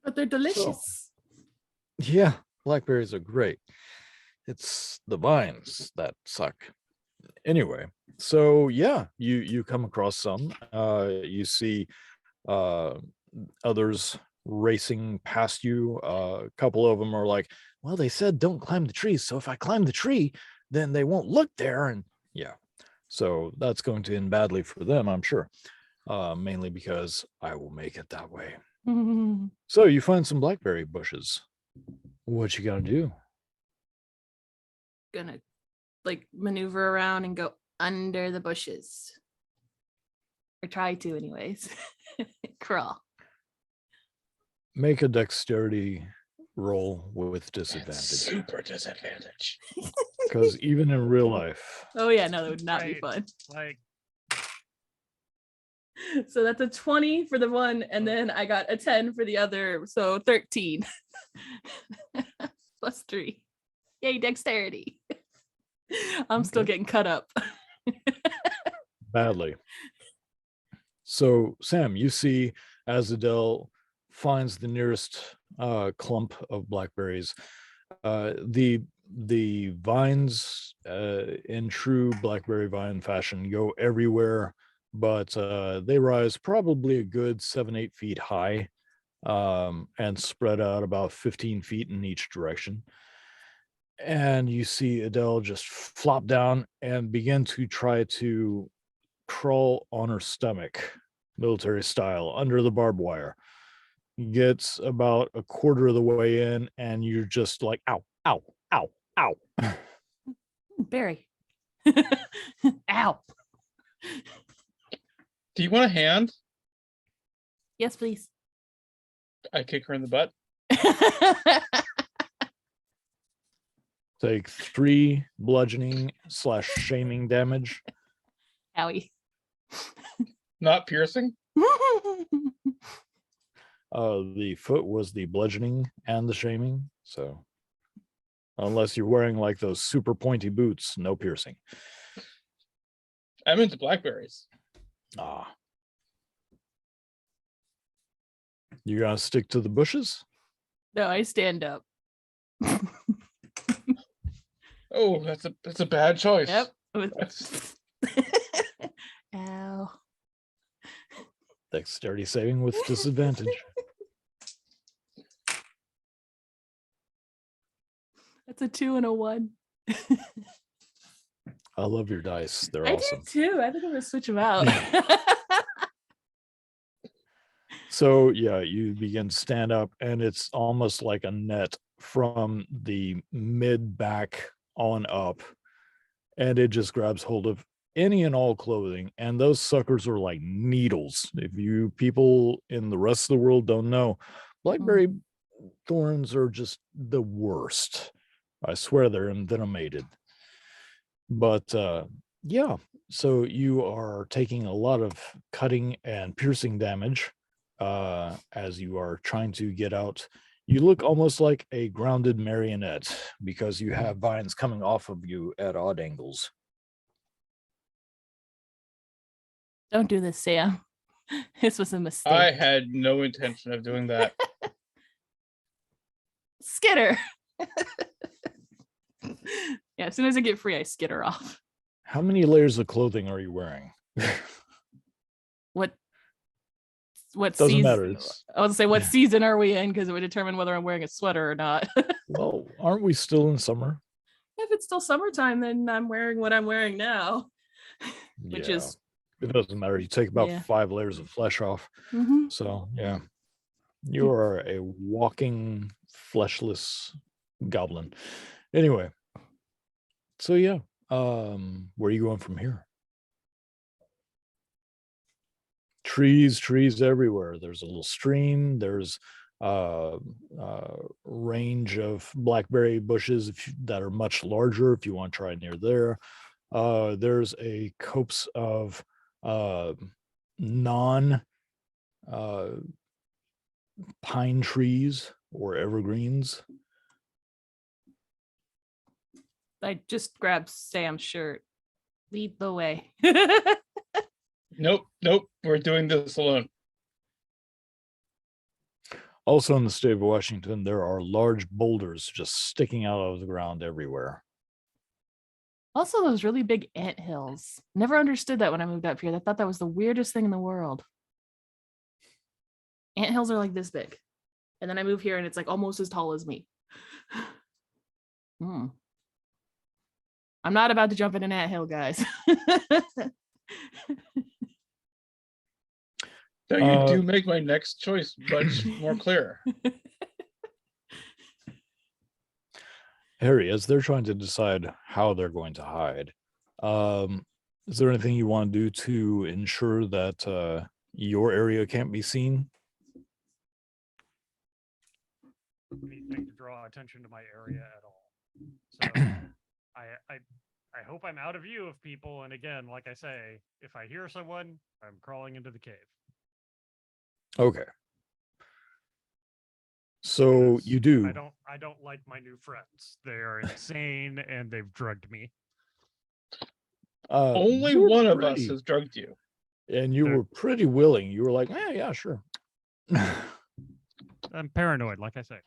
But they're delicious. Yeah, blackberries are great. It's the vines that suck. Anyway, so yeah, you come across some. You see others racing past you. A couple of them are like, well, they said don't climb the trees, so if I climb the tree, then they won't look there. And yeah, so that's going to end badly for them, I'm sure. Mainly because I will make it that way. So you find some blackberry bushes. What you gonna do? Gonna like maneuver around and go under the bushes. Or try to anyways. Crawl. Make a dexterity roll with disadvantage. Super disadvantage. Because even in real life, Oh yeah, no, that would not be Right. fun. Like, So that's a 20 for the one, and then I got a 10 for the other, so 13. Plus 3. Yay, dexterity. I'm still Okay. getting cut up. badly. So, Sam, you see as Adele finds the nearest clump of blackberries, the vines in true blackberry vine fashion go everywhere, but they rise probably a good 7-8 feet high, and spread out about 15 feet in each direction. And you see Adele just flop down and begin to try to crawl on her stomach, military style, under the barbed wire. Gets about a quarter of the way in, and you're just like, ow, ow, ow, ow. Barry. Ow. Do you want a hand? Yes, please. I kick her in the butt. Take 3 bludgeoning / shaming damage. Owie. Not piercing. The foot was the bludgeoning and the shaming. So unless you're wearing like those super pointy boots, no piercing. I'm into blackberries. Ah. You gonna stick to the bushes? No, I stand up. Oh, that's a bad choice. Yep. That's- Ow. Dexterity saving with disadvantage. That's a 2 and a 1. I love your dice. They're I awesome. do too. I think I'm gonna switch them out. So yeah, you begin to stand up, and it's almost like a net from the mid back on up, and it just grabs hold of any and all clothing, and those suckers are like needles. If you people in the rest of the world don't know, blackberry thorns are just the worst. I swear they're envenomated. But yeah, so you are taking a lot of cutting and piercing damage as you are trying to get out. You look almost like a grounded marionette because you have vines coming off of you at odd angles. Don't do this, Sam. This was a mistake. I had no intention of doing that. Skitter. Yeah, as soon as I get free, I skitter off. How many layers of clothing are you wearing? What Doesn't season? matter. It's, I was gonna say, what season are we in? Because it would determine whether I'm wearing a sweater or not. well, aren't we still in summer? If it's still summertime, then I'm wearing what I'm wearing now, which Yeah. is It doesn't matter. You take about Yeah. 5 layers of flesh off. mhm. So yeah, you are a walking fleshless goblin. Anyway, so yeah, where are you going from here? Trees everywhere. There's a little stream. There's range of blackberry bushes that are much larger if you want to try near there. There's a copse of non pine trees or evergreens. I just grabbed Sam's shirt. Lead the way. Nope, nope. We're doing this alone. Also in the state of Washington, there are large boulders just sticking out of the ground everywhere. Also, those really big ant hills. Never understood that when I moved up here. I thought that was the weirdest thing in the world. Ant hills are like this big. And then I move here and it's like almost as tall as me. Hmm. I'm not about to jump in an ant hill, guys. Now you do make my next choice much more clear. Harry, as they're trying to decide how they're going to hide, is there anything you want to do to ensure that your area can't be seen? Anything to draw attention to my area at all. So I hope I'm out of view of people. And again, like I say, if I hear someone, I'm crawling into the cave. Okay. So Because you do. I don't like my new friends. They are insane and they've drugged me. Only you were one of us pretty- has drugged you. And you were pretty willing. You were like, yeah, sure. I'm paranoid, like I say.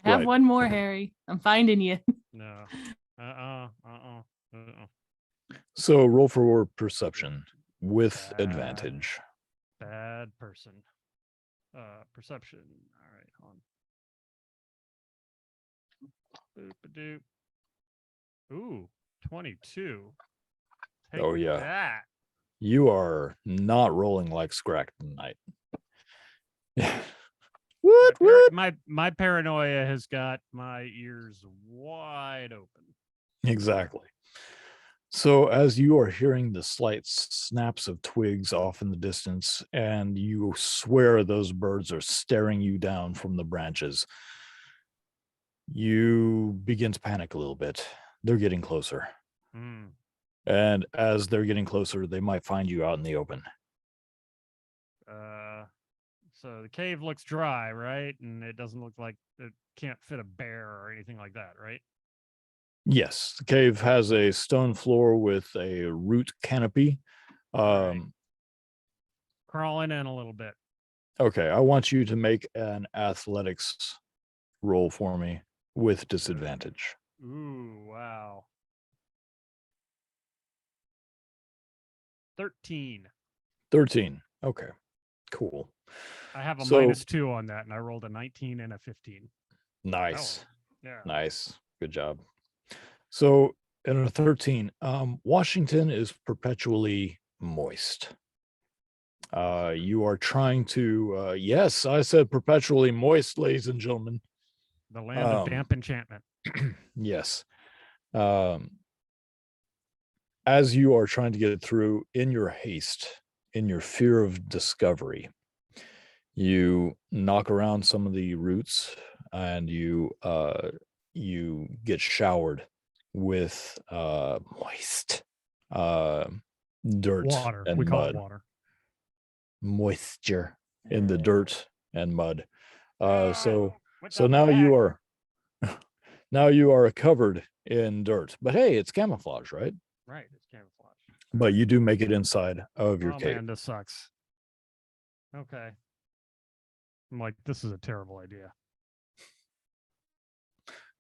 Have Right. one more, Harry. I'm finding you. No. So roll for perception with advantage. Bad person. Perception. All right, hold on. Boop-a-doop. Ooh, 22. Take Oh, yeah. that. You are not rolling like Scrack tonight. What? My paranoia has got my ears wide open. Exactly. So as you are hearing the slight snaps of twigs off in the distance, and you swear those birds are staring you down from the branches, you begin to panic a little bit. They're getting closer. Hmm. And as they're getting closer, they might find you out in the open. So the cave looks dry, right? And it doesn't look like it can't fit a bear or anything like that, right? Yes, the cave has a stone floor with a root canopy. Right. Crawling in a little bit. Okay, I want you to make an athletics roll for me with disadvantage. Ooh, wow. 13. 13. Okay, cool. I have a So- -2 on that, and I rolled a 19 and a 15. Nice. Yeah. Nice. Good job. So in a 13, Washington is perpetually moist. You are trying to, yes, I said perpetually moist, ladies and gentlemen. The land of damp enchantment. Yes. As you are trying to get through in your haste, in your fear of discovery, you knock around some of the roots and you get showered with moist dirt Water. and We call mud. it water. Moisture in the dirt and mud. So What's so up now with you that? are now you are covered in dirt. But hey, it's camouflage, right? Right, it's camouflage. But you do make it inside of your Oh cave. man, this sucks. Okay. I'm like, this is a terrible idea.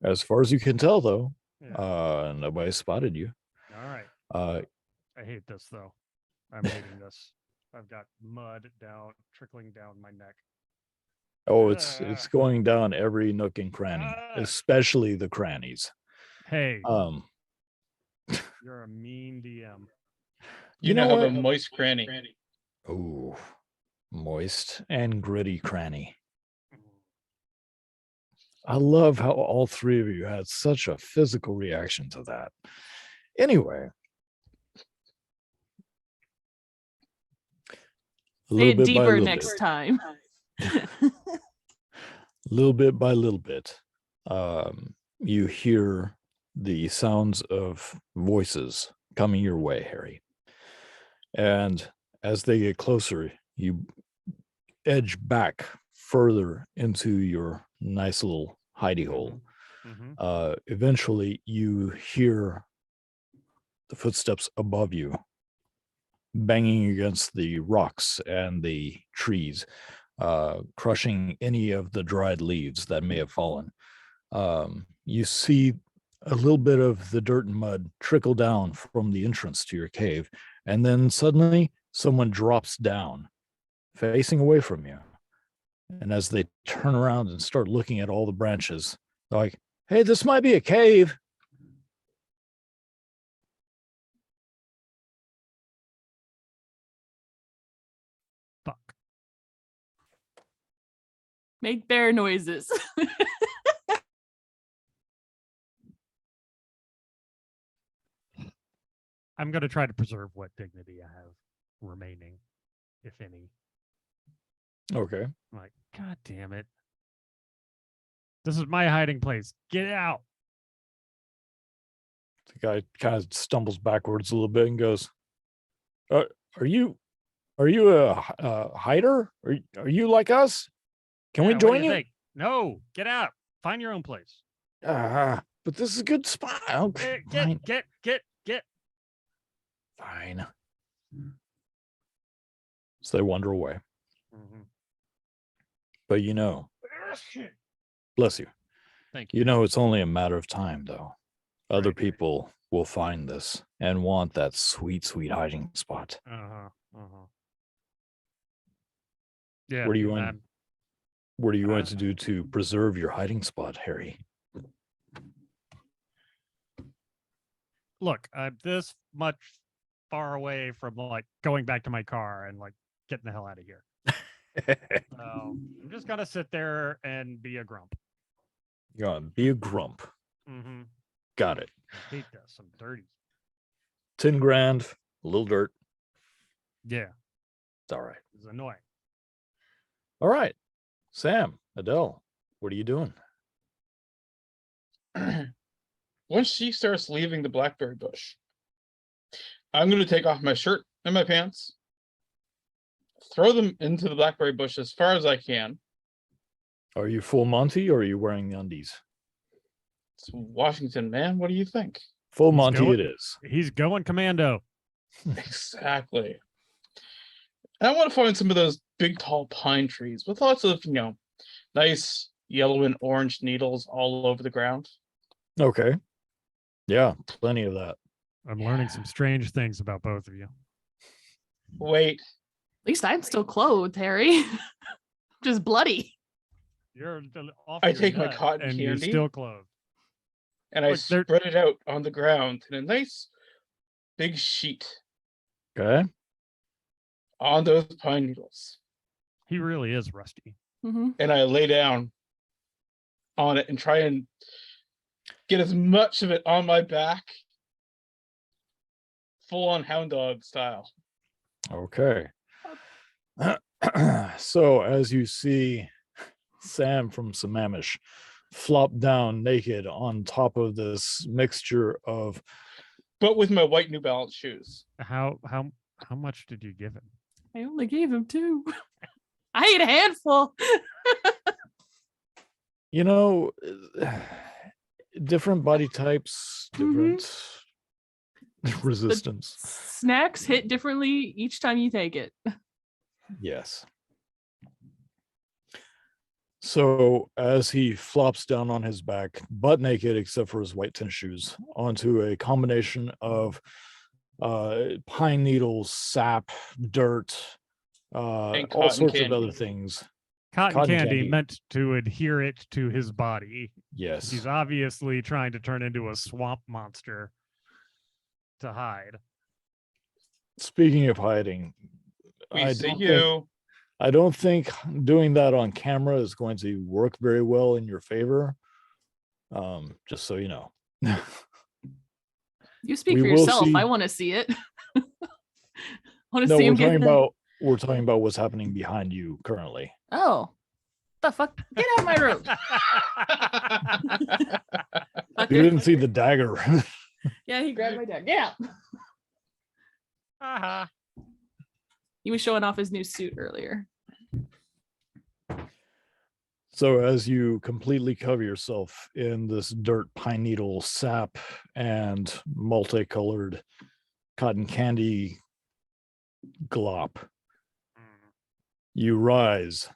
As far as you can tell, though, Yeah. nobody spotted you. All right. Uh, I hate this though. I'm hating this. I've got mud trickling down my neck. oh, it's going down every nook and cranny, Ah. especially the crannies. Hey, you're a mean DM. You know now have what? a moist cranny. Oh, moist and gritty cranny. I love how all three of you had such a physical reaction to that. Anyway, a Say it by deeper little next bit. time. Little bit by little bit, you hear the sounds of voices coming your way, Harry. And as they get closer, you edge back further into your nice little hidey hole. Mm-hmm. Eventually, you hear the footsteps above you, banging against the rocks and the trees, crushing any of the dried leaves that may have fallen. You see a little bit of the dirt and mud trickle down from the entrance to your cave, and then suddenly someone drops down, facing away from you. And as they turn around and start looking at all the branches, they're like, "Hey, this might be a cave." Fuck. Make bear noises. I'm going to try to preserve what dignity I have remaining, if any. Okay. I'm like, God damn it. This is my hiding place. Get out. The guy kind of stumbles backwards a little bit and goes, Are you a hider? Are you like us? Can we Yeah, what do join you?" think? No, get out. Find your own place. But this is a good spot. Okay, fine. Get. Fine. So they wander away. Mhm. But bless you. Thank you. You know, it's only a matter of time, though. Other people will find this and want that sweet, sweet hiding spot. Yeah. What are you dude, going? I'm- What are you going to do to preserve your hiding spot, Harry? Look, I'm this much far away from like going back to my car and like getting the hell out of here. So I'm just gonna sit there and be a grump. You're gonna be a grump. Mm-hmm. Got it. I hate this. I'm dirty. 10 grand, a little dirt. Yeah, It's all right. it's annoying. All right. Sam, Adele, what are you doing? Once she starts leaving the blackberry bush, I'm going to take off my shirt and my pants, throw them into the blackberry bush as far as I can. Are you full Monty or are you wearing the undies? It's Washington, man. What do you think? Full He's Monty going- it is. He's going commando. Exactly. And I want to find some of those big, tall pine trees with lots of, nice yellow and orange needles all over the ground. Okay. Yeah, plenty of that. I'm learning some strange things about both of you. Wait, At least I'm still clothed, Harry. Just bloody. You're off I your take my nut cotton and you're candy. still clothed. and I Look, they're- spread it out on the ground in a nice big sheet Okay. on those pine needles. He really is rusty. Mm-hmm. And I lay down on it and try and get as much of it on my back, full on hound dog style. Okay. So as you see Sam from Sammamish flop down naked on top of this mixture of But with my white New Balance shoes. How much did you give him? I only gave him 2. I ate a handful. different body types, different resistance. Snacks hit differently each time you take it. Yes. So as he flops down on his back, butt naked except for his white tennis shoes, onto a combination of pine needles, sap, dirt, all cotton sorts candy. of other things. Cotton candy candy. meant to adhere it to his body. Yes. He's obviously trying to turn into a swamp monster to hide. Speaking of hiding, We see don't you. think- I don't think doing that on camera is going to work very well in your favor. Just so you know. You speak We for will yourself. see- I want to see it. I want to No, see him we're talking get we're talking about what's happening behind you currently. Oh, the fuck! Get out of my room. You Fucker. didn't see the dagger. Yeah, he grabbed my dad. Yeah. Uh-huh. He was showing off his new suit earlier. So as you completely cover yourself in this dirt, pine needle, sap, and multicolored cotton candy glop. Mm. You rise,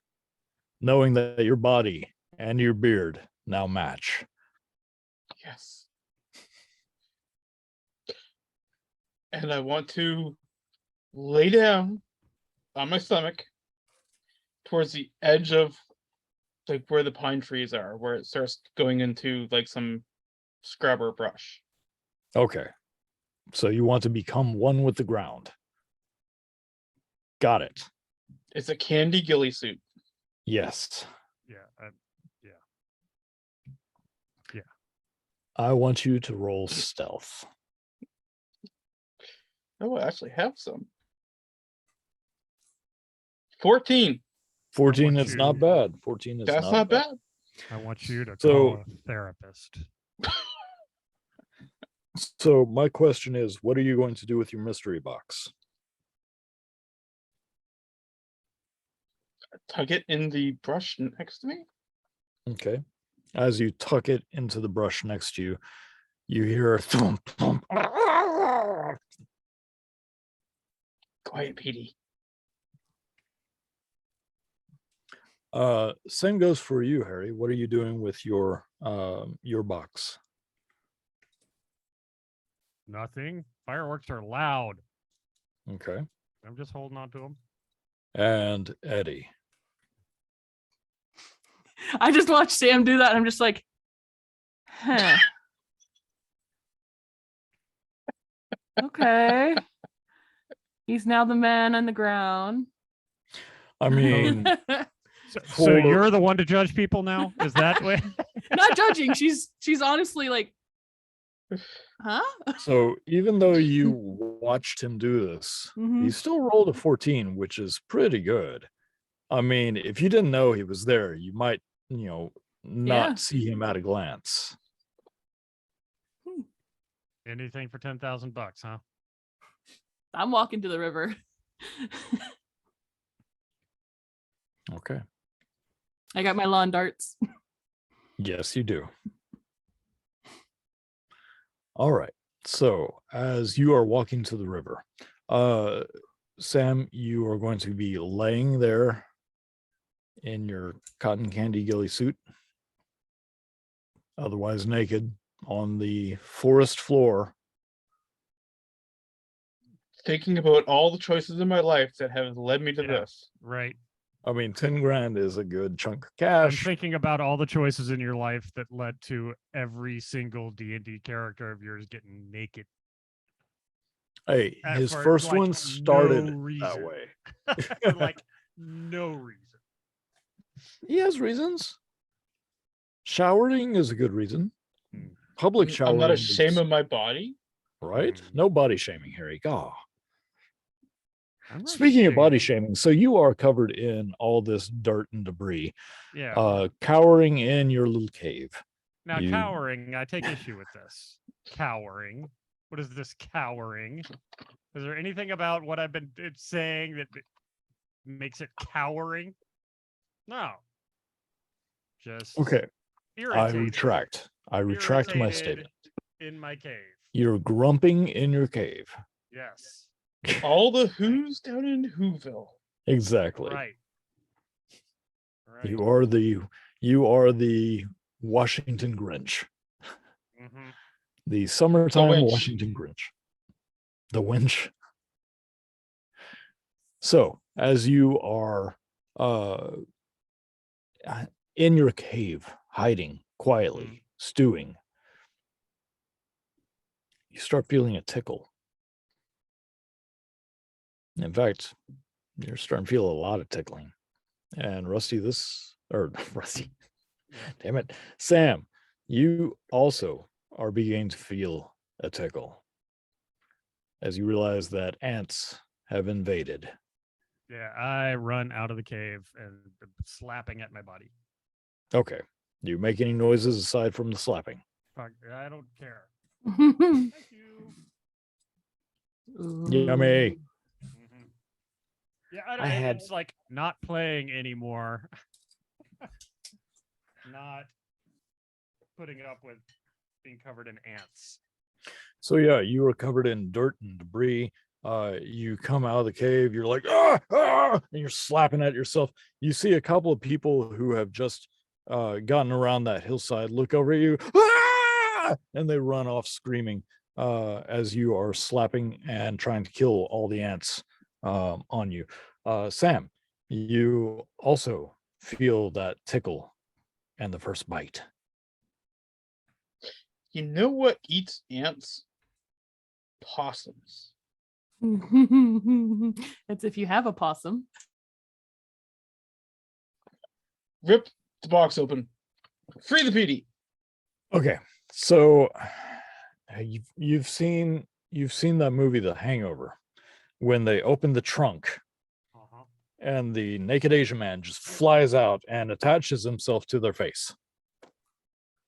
knowing that your body and your beard now match. Yes. And I want to lay down on my stomach towards the edge of like where the pine trees are, where it starts going into like some scrub or brush. Okay. So you want to become one with the ground. Got it. It's a candy ghillie suit. Yes. Yeah. I want you to roll stealth. Oh, I actually have some. 14. 14 want is not you- bad. 14 is That's not bad. I want you to So- call a therapist. So my question is, what are you going to do with your mystery box? Tuck it in the brush next to me. Okay. As you tuck it into the brush next to you, you hear a thump, thump. Quiet, Petey. Same goes for you, Harry. What are you doing with your box? Nothing. Fireworks are loud. Okay. I'm just holding on to them. And Eddie. I just watched Sam do that. And I'm just like, huh. Okay. He's now the man on the ground. I mean, So For- you're the one to judge people now? Is that way? Not judging. She's honestly like, huh? so even though you watched him do this, Mhm. he still rolled a 14, which is pretty good. I mean, if you didn't know he was there, you might, not Yeah. see him at a glance. Anything for $10,000, huh? I'm walking to the river. Okay. I got my lawn darts. Yes, you do. All right. So as you are walking to the river, Sam, you are going to be laying there in your cotton candy ghillie suit, otherwise naked, on the forest floor. Thinking about all the choices in my life that have led me to Yeah. this. Right. I mean, 10 grand is a good chunk of I'm cash. thinking about all the choices in your life that led to every single D&D character of yours getting naked. Hey, his For, first like, one no started that reason. way. For, like no reason. He has reasons. Showering is a good reason. Hmm. Public showering. I'm not is- ashamed of my body. right? Hmm. No body shaming, Harry. God. I'm not Speaking of body ashamed. shaming, so you are covered in all this dirt and debris, Yeah. cowering in your little cave. Now, you- cowering, I take issue with this. Cowering. What is this cowering? Is there anything about what I've been saying that makes it cowering? No. Just Okay, I irritated. retract. I retract my Irritated statement. in my cave. You're grumping in your cave. Yes. All the who's down in Whoville. Exactly. Right. Right. You are the Washington Grinch. Mhm. The summertime winch. Washington Grinch. The winch. So, as you are in your cave, hiding quietly, stewing, you start feeling a tickle. In fact, you're starting to feel a lot of tickling. And Rusty, Rusty, damn it, Sam, you also are beginning to feel a tickle as you realize that ants have invaded. Yeah, I run out of the cave and slapping at my body. Okay. Do you make any noises aside from the slapping? Fuck, I don't care. Thank you. Yummy. Mhm. Yeah, I, I don't, had- it's like not playing anymore. Not putting up with being covered in ants. So yeah, you were covered in dirt and debris. You come out of the cave, you're like, and you're slapping at yourself. You see a couple of people who have just gotten around that hillside, look over at you, and they run off screaming as you are slapping and trying to kill all the ants on you. Sam, you also feel that tickle and the first bite. You know what eats ants? Possums. That's if you have a possum. Rip the box open. Free the PD. Okay, so you've seen that movie The Hangover, when they open the trunk and the naked Asian man just flies out and attaches himself to their face.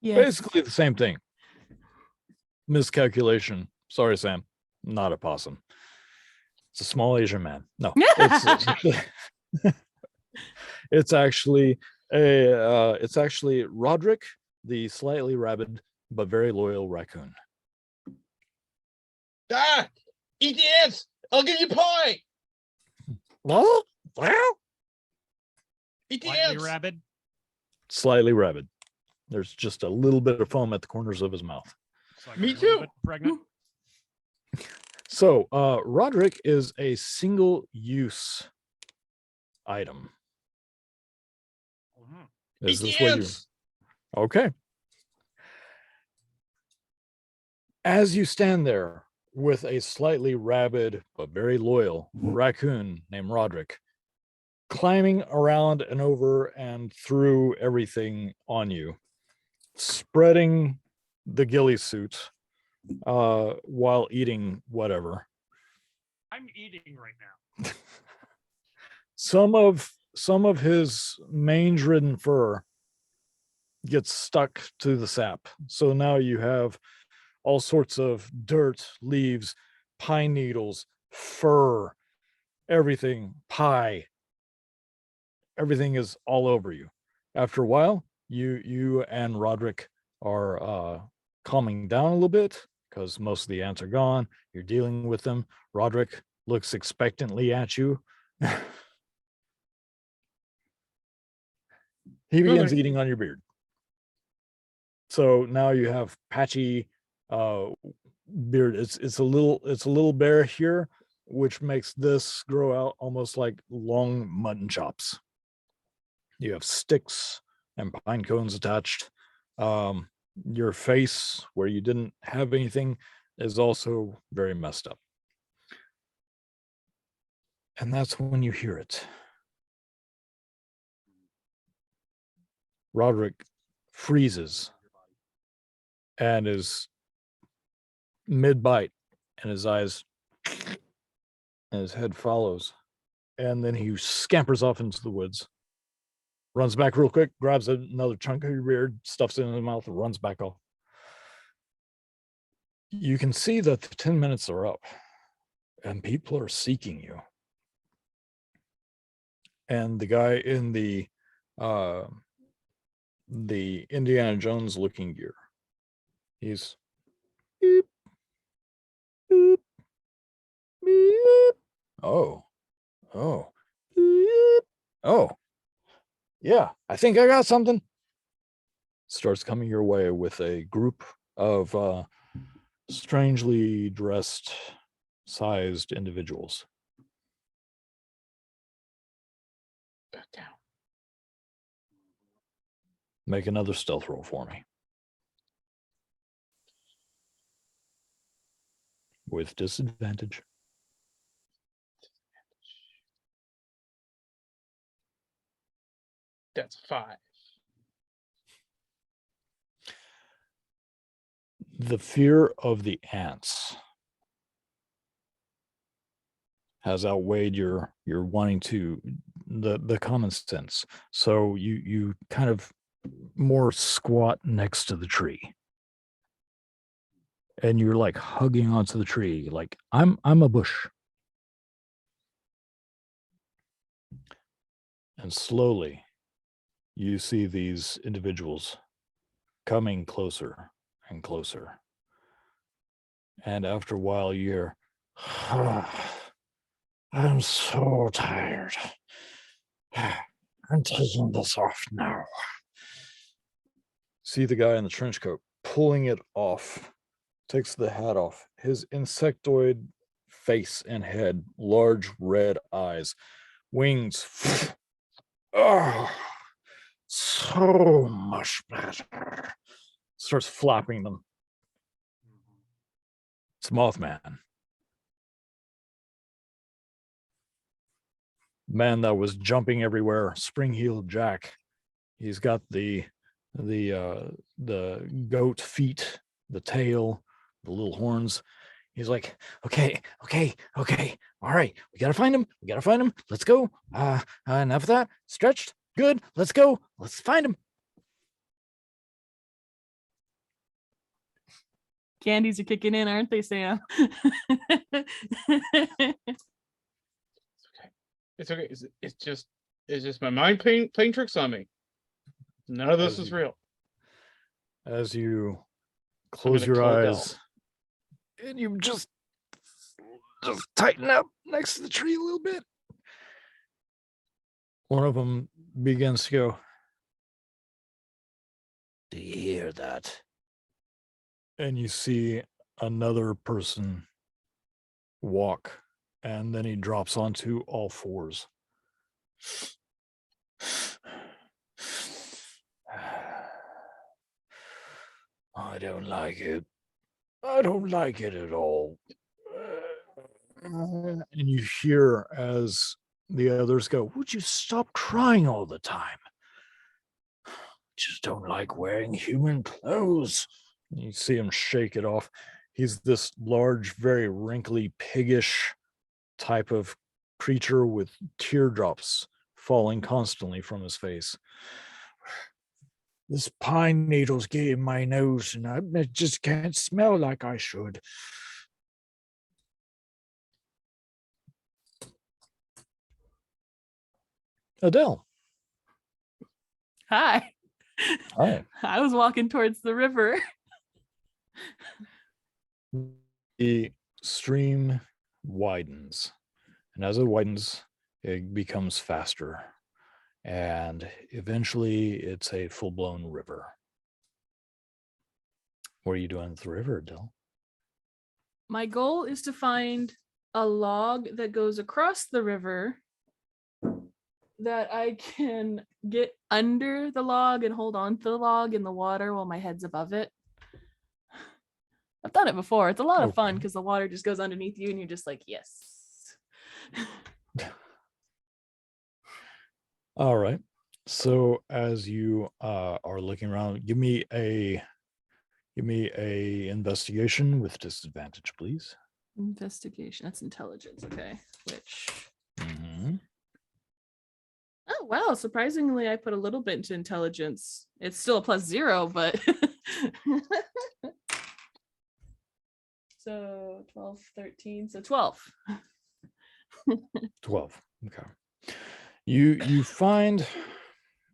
Yes. Basically the same thing. Miscalculation. Sorry, Sam. Not a possum. It's a small Asian man. No, it's actually Roderick, the slightly rabid but very loyal raccoon. Ah! Eat the ants! I'll give you pie! Eat the Slightly ants! rabid. Slightly rabid. There's just a little bit of foam at the corners of his mouth. It's like Me a little too. bit Pregnant. So, Roderick is a single-use item. Mhm. Is Eat this the what you... ants! Okay. As you stand there with a slightly rabid but very loyal raccoon named Roderick, climbing around and over and through everything on you, spreading the ghillie suit while eating whatever. I'm eating right now. Some of his mange-ridden fur gets stuck to the sap. So now you have all sorts of dirt, leaves, pine needles, fur, everything, pie. Everything is all over you. After a while, you and Roderick are calming down a little bit because most of the ants are gone. You're dealing with them. Roderick looks expectantly at you. He begins Okay. eating on your beard. So now you have patchy beard. It's a little bare here, which makes this grow out almost like long mutton chops. You have sticks and pine cones attached. Your face, where you didn't have anything, is also very messed up. And that's when you hear it. Roderick freezes and is mid-bite, and his eyes and his head follows. And then he scampers off into the woods, runs back real quick, grabs another chunk of your beard, stuffs it in his mouth, and runs back off. You can see that the 10 minutes are up and people are seeking you. And the guy in the Indiana Jones looking gear, he's beep, beep, beep. Oh, beep. Oh, yeah, I think I got something. Starts coming your way with a group of strangely dressed, sized individuals. Back down. Make another stealth roll for me. With disadvantage. That's 5. The fear of the ants has outweighed your wanting to the common sense. So you kind of more squat next to the tree. And you're like hugging onto the tree, like I'm a bush. And slowly you see these individuals coming closer and closer. And after a while, you're I'm so tired. I'm taking this off now. See the guy in the trench coat pulling it off, takes the hat off. His insectoid face and head, large red eyes, wings. Oh, so much better. Starts flapping them. It's Mothman. Man that was jumping everywhere, spring-heeled Jack. He's got the goat feet, the tail, the little horns. He's like, okay, all right, we gotta find him, let's go. Enough of that, stretched, good, let's go, let's find him. Candies are kicking in, aren't they, Sam? It's okay. It's just my mind playing tricks on me. None of this is real. As you close your eyes and you just tighten up next to the tree a little bit, one of them begins to go, "Do you hear that?" And you see another person walk, and then he drops onto all fours. I don't like it. I don't like it at all. And you hear as the others go, "Would you stop crying all the time? Just don't like wearing human clothes." And you see him shake it off. He's this large, very wrinkly, piggish type of creature with teardrops falling constantly from his face. "This pine needle's getting my nose, and I just can't smell like I should." Adele. Hi. Hi. I was walking towards the river. The stream widens, and as it widens, it becomes faster, and eventually it's a full-blown river. What are you doing with the river, Adele? My goal is to find a log that goes across the river that I can get under the log and hold on to the log in the water while my head's above it. I've done it before. It's a lot of fun because the water just goes underneath you and you're just like, yes. All right. So as you are looking around, give me a investigation with disadvantage, please. Investigation. That's intelligence. Okay. Which. Mhm. Oh, wow. Surprisingly, I put a little bit into intelligence. It's still a +0, but. So 12, 13, so 12. 12. Okay. You find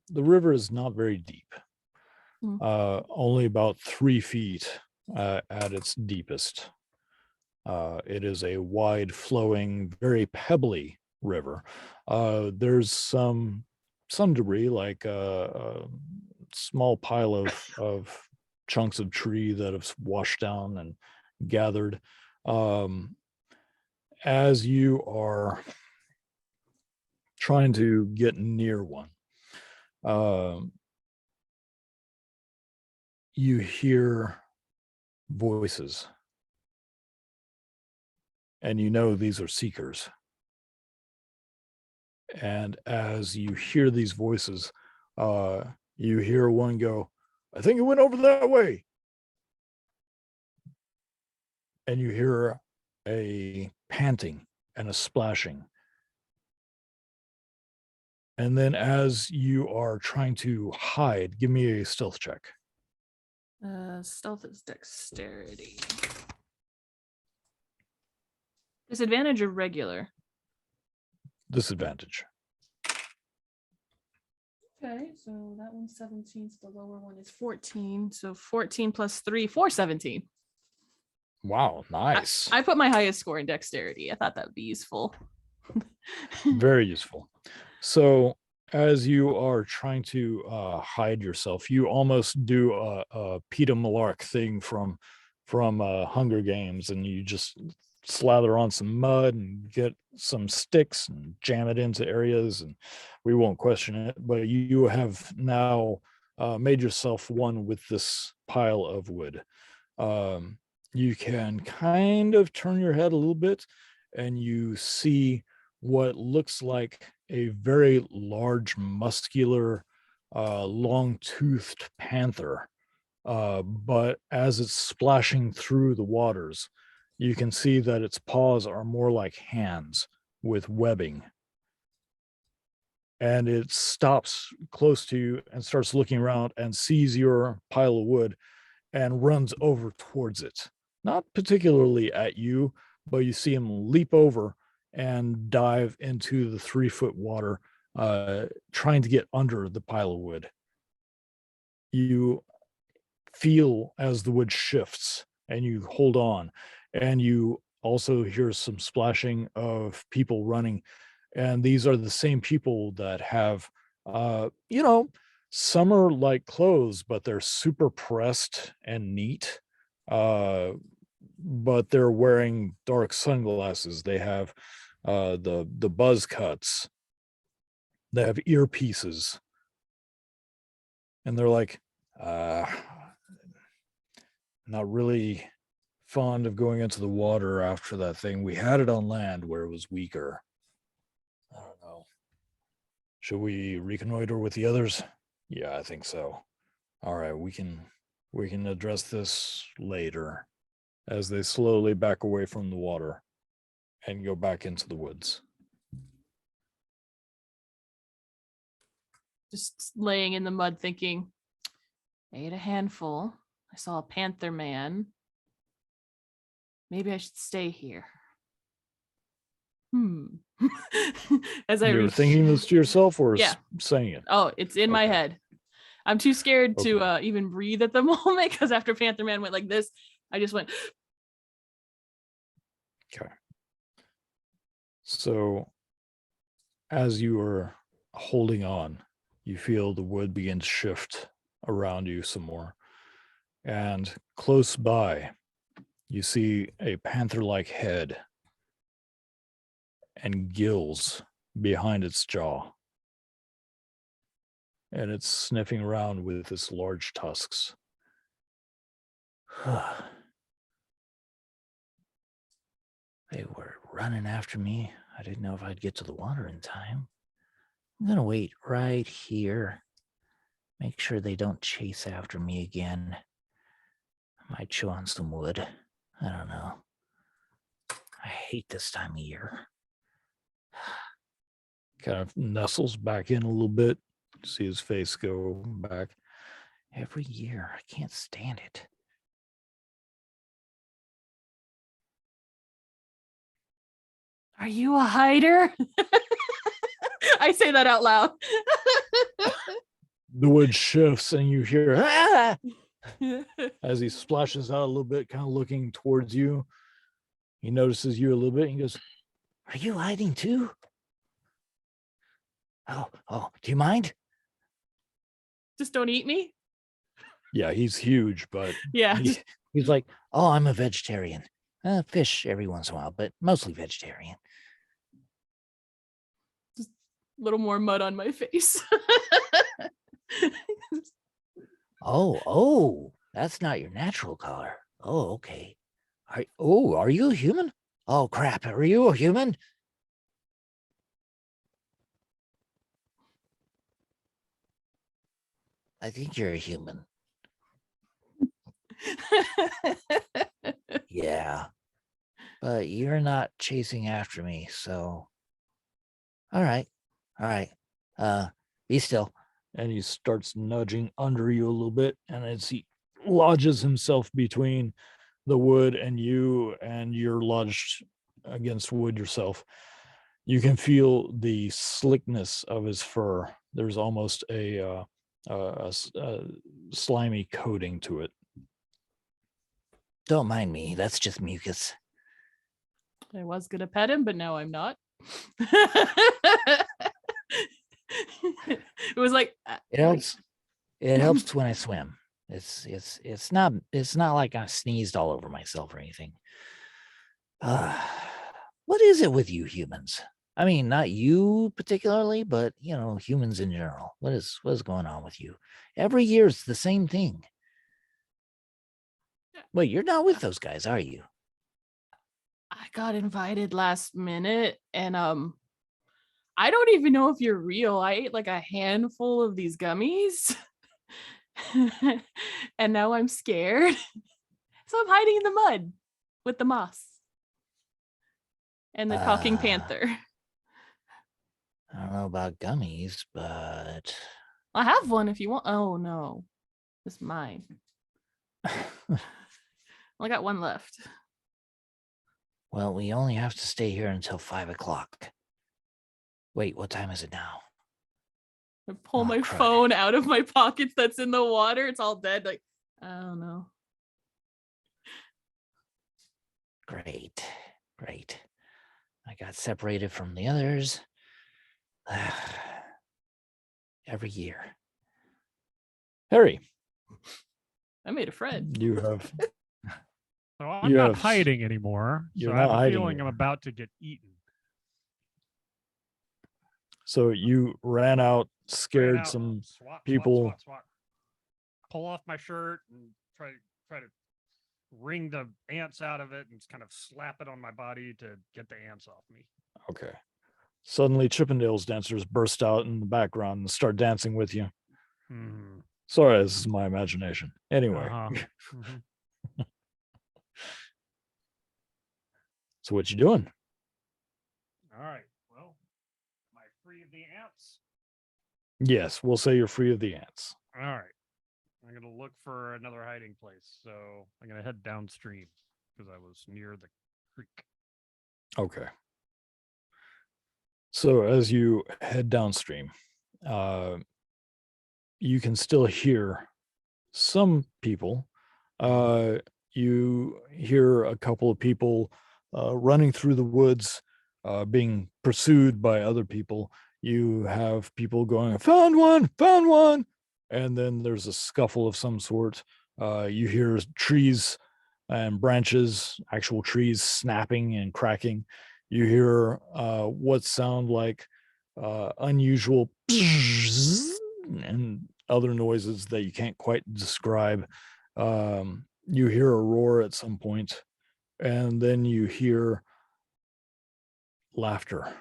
the river is not very deep. Only about 3 feet at its deepest. It is a wide flowing, very pebbly river. There's some debris, like a small pile of chunks of tree that have washed down and gathered. As you are trying to get near one, you hear voices, and you know these are seekers. And as you hear these voices, you hear one go, "I think it went over that way." And you hear a panting and a splashing. And then as you are trying to hide, give me a stealth check. Stealth is dexterity. Disadvantage or regular? Disadvantage. Okay, so that one's 17, so the lower one is 14. So 14 plus 3, 417. Wow, nice. I put my highest score in dexterity. I thought that would be useful. Very useful. So as you are trying to hide yourself, you almost do a Peter Malark thing from Hunger Games, and you just slather on some mud and get some sticks and jam it into areas, and we won't question it. But you have now made yourself one with this pile of wood. You can kind of turn your head a little bit, and you see what looks like a very large, muscular, long-toothed panther. But as it's splashing through the waters, you can see that its paws are more like hands with webbing. And it stops close to you and starts looking around and sees your pile of wood and runs over towards it. Not particularly at you, but you see him leap over and dive into the 3-foot water, trying to get under the pile of wood. You feel as the wood shifts and you hold on, and you also hear some splashing of people running. And these are the same people that have, summer like clothes, but they're super pressed and neat. But they're wearing dark sunglasses. They have the buzz cuts. They have earpieces, and they're like, not really fond of going into the water after that thing. We had it on land where it was weaker. I don't know. Should we reconnoiter with the others? Yeah, I think so. All right, we can address this later, as they slowly back away from the water and go back into the woods. Just laying in the mud thinking, I ate a handful. I saw a panther man. Maybe I should stay here. As I You're thinking this to yourself, or Yeah. saying it? Oh, it's in my Okay. head. I'm too scared Okay. to even breathe at the moment, because after Panther Man went like this, I just went. Okay. So as you are holding on, you feel the wood begin to shift around you some more. And close by, you see a panther-like head and gills behind its jaw. And it's sniffing around with its large tusks. They were running after me. I didn't know if I'd get to the water in time. I'm gonna wait right here. Make sure they don't chase after me again. I might chew on some wood. I don't know. I hate this time of year. Kind of nestles back in a little bit. See his face go back. Every year, I can't stand it. Are you a hider? I say that out loud. The wood shifts and you hear "Ah!" as he splashes out a little bit, kind of looking towards you. He notices you a little bit and he goes, Are you hiding too? Oh, do you mind? Just don't eat me. yeah, he's huge, but Yeah. He's like, oh, I'm a vegetarian. Fish every once in a while, but mostly vegetarian. Just a little more mud on my face. Oh, that's not your natural color. Oh, okay. Are you a human? Oh, crap. Are you a human? I think you're a human. Yeah. But you're not chasing after me, so. All right. Be still. and he starts nudging under you a little bit. And as he lodges himself between the wood and you, and you're lodged against wood yourself, you can feel the slickness of his fur. There's almost a slimy coating to it. Don't mind me. That's just mucus. I was gonna pet him, but now I'm not. It was like It helps. It helps when I swim. It's not like I sneezed all over myself or anything. What is it with you humans? I mean, not you particularly, but humans in general. What is going on with you? Every year it's the same thing. Wait, you're not with those guys, are you? I got invited last minute, and I don't even know if you're real. I ate like a handful of these gummies. And now I'm scared. So I'm hiding in the mud with the moss and the talking panther. I don't know about gummies, but I have one if you want. Oh no, it's mine. I got one left. well, we only have to stay here until 5 o'clock. Wait, what time is it now? I pull Oh, my crud. phone out of my pockets that's in the water. It's all dead. Like, I don't know. Great. I got separated from the others. Every year. Harry, I made a friend. You have So I'm You not have- hiding anymore. you're So I have not a hiding feeling I'm anymore. about to get eaten. so you ran out, Ran scared out, some swat, people. swat. Pull off my shirt and try to wring the ants out of it and just kind of slap it on my body to get the ants off me. Okay. Suddenly, Chippendales dancers burst out in the background and start dancing with you. Mhm. Sorry, this is my imagination. Anyway, Uh-huh. Mhm. so what you doing? All right. Well, am I free of the ants? Yes, we'll say you're free of the ants. All right. I'm going to look for another hiding place. So I'm going to head downstream because I was near the creek. Okay. So as you head downstream, you can still hear some people. You hear a couple of people running through the woods, being pursued by other people. You have people going, found one. And then there's a scuffle of some sort. You hear trees and branches, actual trees snapping and cracking. You hear what sound like unusual and other noises that you can't quite describe. You hear a roar at some point, and then you hear laughter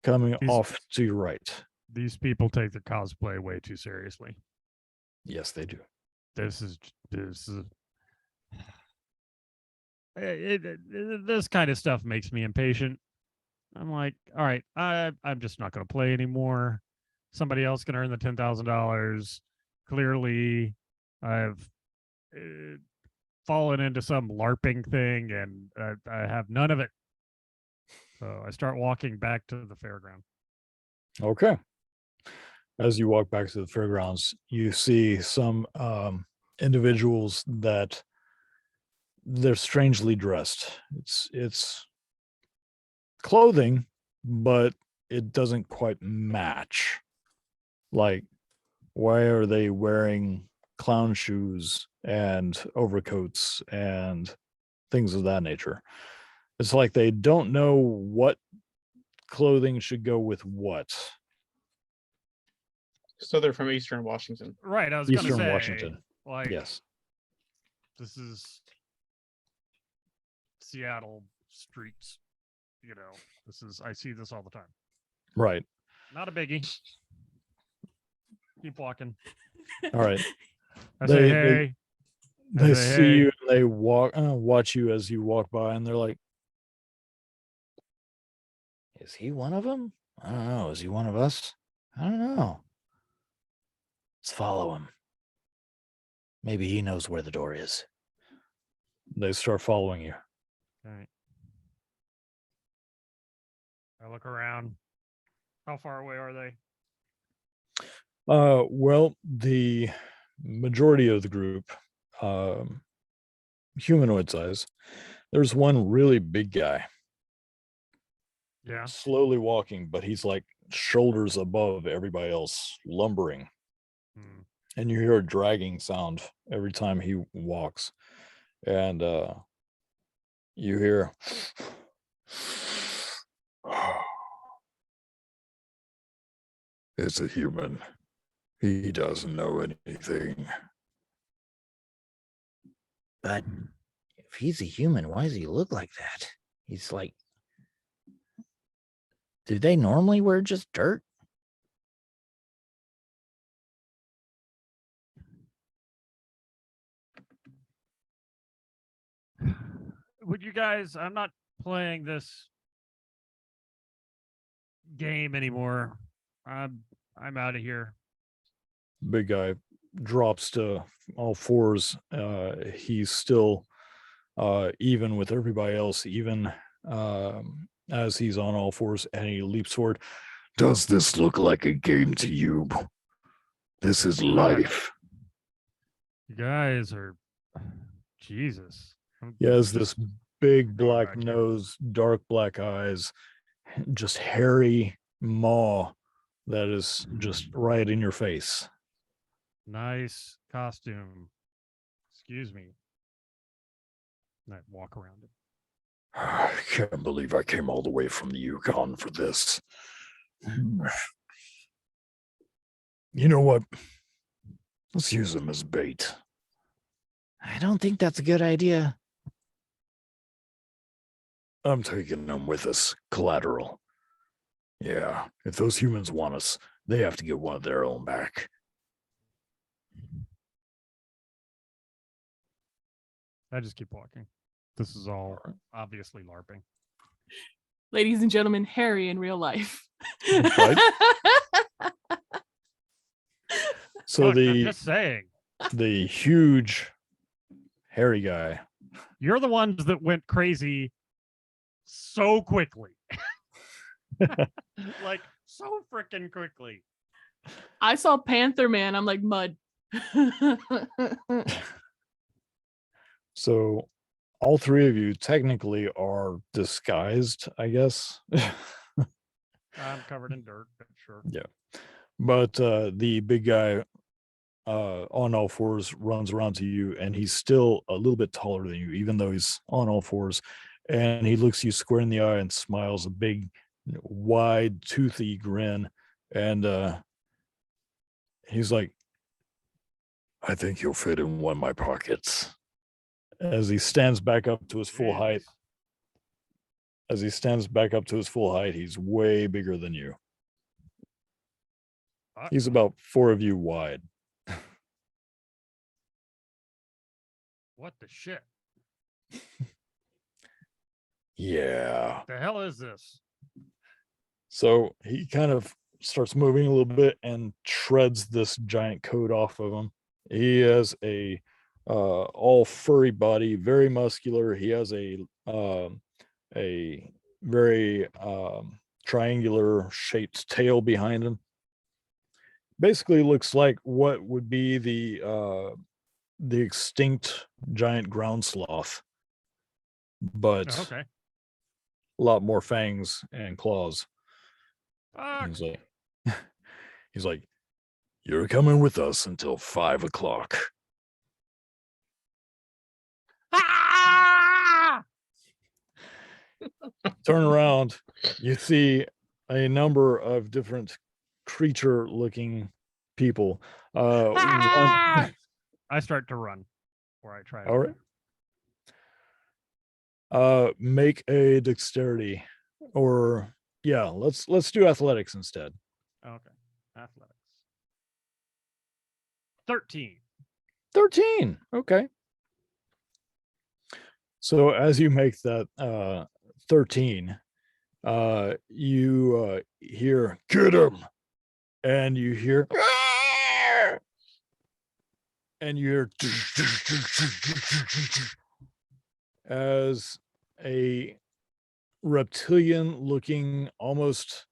coming These- off to your right. These people take the cosplay way too seriously. Yes, they do. This is this kind of stuff makes me impatient. I'm like, all right, I'm just not going to play anymore. Somebody else can earn the $10,000. Clearly, I've fallen into some LARPing thing, and I have none of it. So I start walking back to the fairground. Okay. As you walk back to the fairgrounds, you see some individuals that they're strangely dressed. It's clothing, but it doesn't quite match. Like, why are they wearing clown shoes and overcoats and things of that nature? It's like they don't know what clothing should go with what. So they're from Eastern Washington. Right, I was going to Eastern say, Washington. like, Yes. this is Seattle streets. I see this all the time. Right. Not a biggie. Keep walking. All right. I They- say, they- hey. They say, see "Hey." you and they watch you as you walk by, and they're like, is he one of them? I don't know. Is he one of us? I don't know. Let's follow him. Maybe he knows where the door is. They start following you. All right. I look around. How far away are they? Well, the majority of the group humanoid size. There's one really big guy Yeah. slowly walking, but he's like shoulders above everybody else, lumbering. Hmm. And you hear a dragging sound every time he walks. And you hear it's a human. He doesn't know anything. But if he's a human, why does he look like that? He's like, do they normally wear just dirt? Would you guys? I'm not playing this game anymore. I'm out of here. Big guy drops to all fours. He's still even with everybody else, even as he's on all fours, and he leaps forward. Does this look like a game to you? This is life. You guys are Jesus. He has this big Go black back here. nose, dark black eyes, just hairy maw that is just right in your face. Nice costume. Excuse me. And I walk around it. I can't believe I came all the way from the Yukon for this. You know what? Let's use him as bait. I don't think that's a good idea. I'm taking them with us, collateral. Yeah, if those humans want us, they have to get one of their own back. I just keep walking. This is all obviously LARPing. Ladies and gentlemen, Harry in real life. So Look, I'm the just saying. the huge hairy guy. You're the ones that went crazy so quickly. Like so freaking quickly. I saw Panther Man. I'm like, mud. So all three of you technically are disguised, I guess. I'm covered in dirt, but sure. Yeah. But the big guy on all fours runs around to you, and he's still a little bit taller than you, even though he's on all fours. And he looks you square in the eye and smiles a big, wide, toothy grin. And he's like, I think you'll fit in one of my pockets. As he stands back up to his full height. Jesus. As he stands back up to his full height, he's way bigger than you. Fuck. He's about 4 of you wide. What the shit? Yeah. The hell is this? So he kind of starts moving a little bit and shreds this giant coat off of him. He has a all furry body, very muscular. He has a very triangular shaped tail behind him. Basically looks like what would be the extinct giant ground sloth, but Oh, okay. a lot more fangs and claws. Fuck. He's like, you're coming with us until 5 o'clock. Ah! Turn around, you see a number of different creature looking people. One, I start to run, or I try. all right. Make a dexterity, or yeah, let's do athletics instead. Okay. Athletics. 13. 13. Okay. So as you make that 13, you hear, get him, and you hear, and you hear as a reptilian looking, almost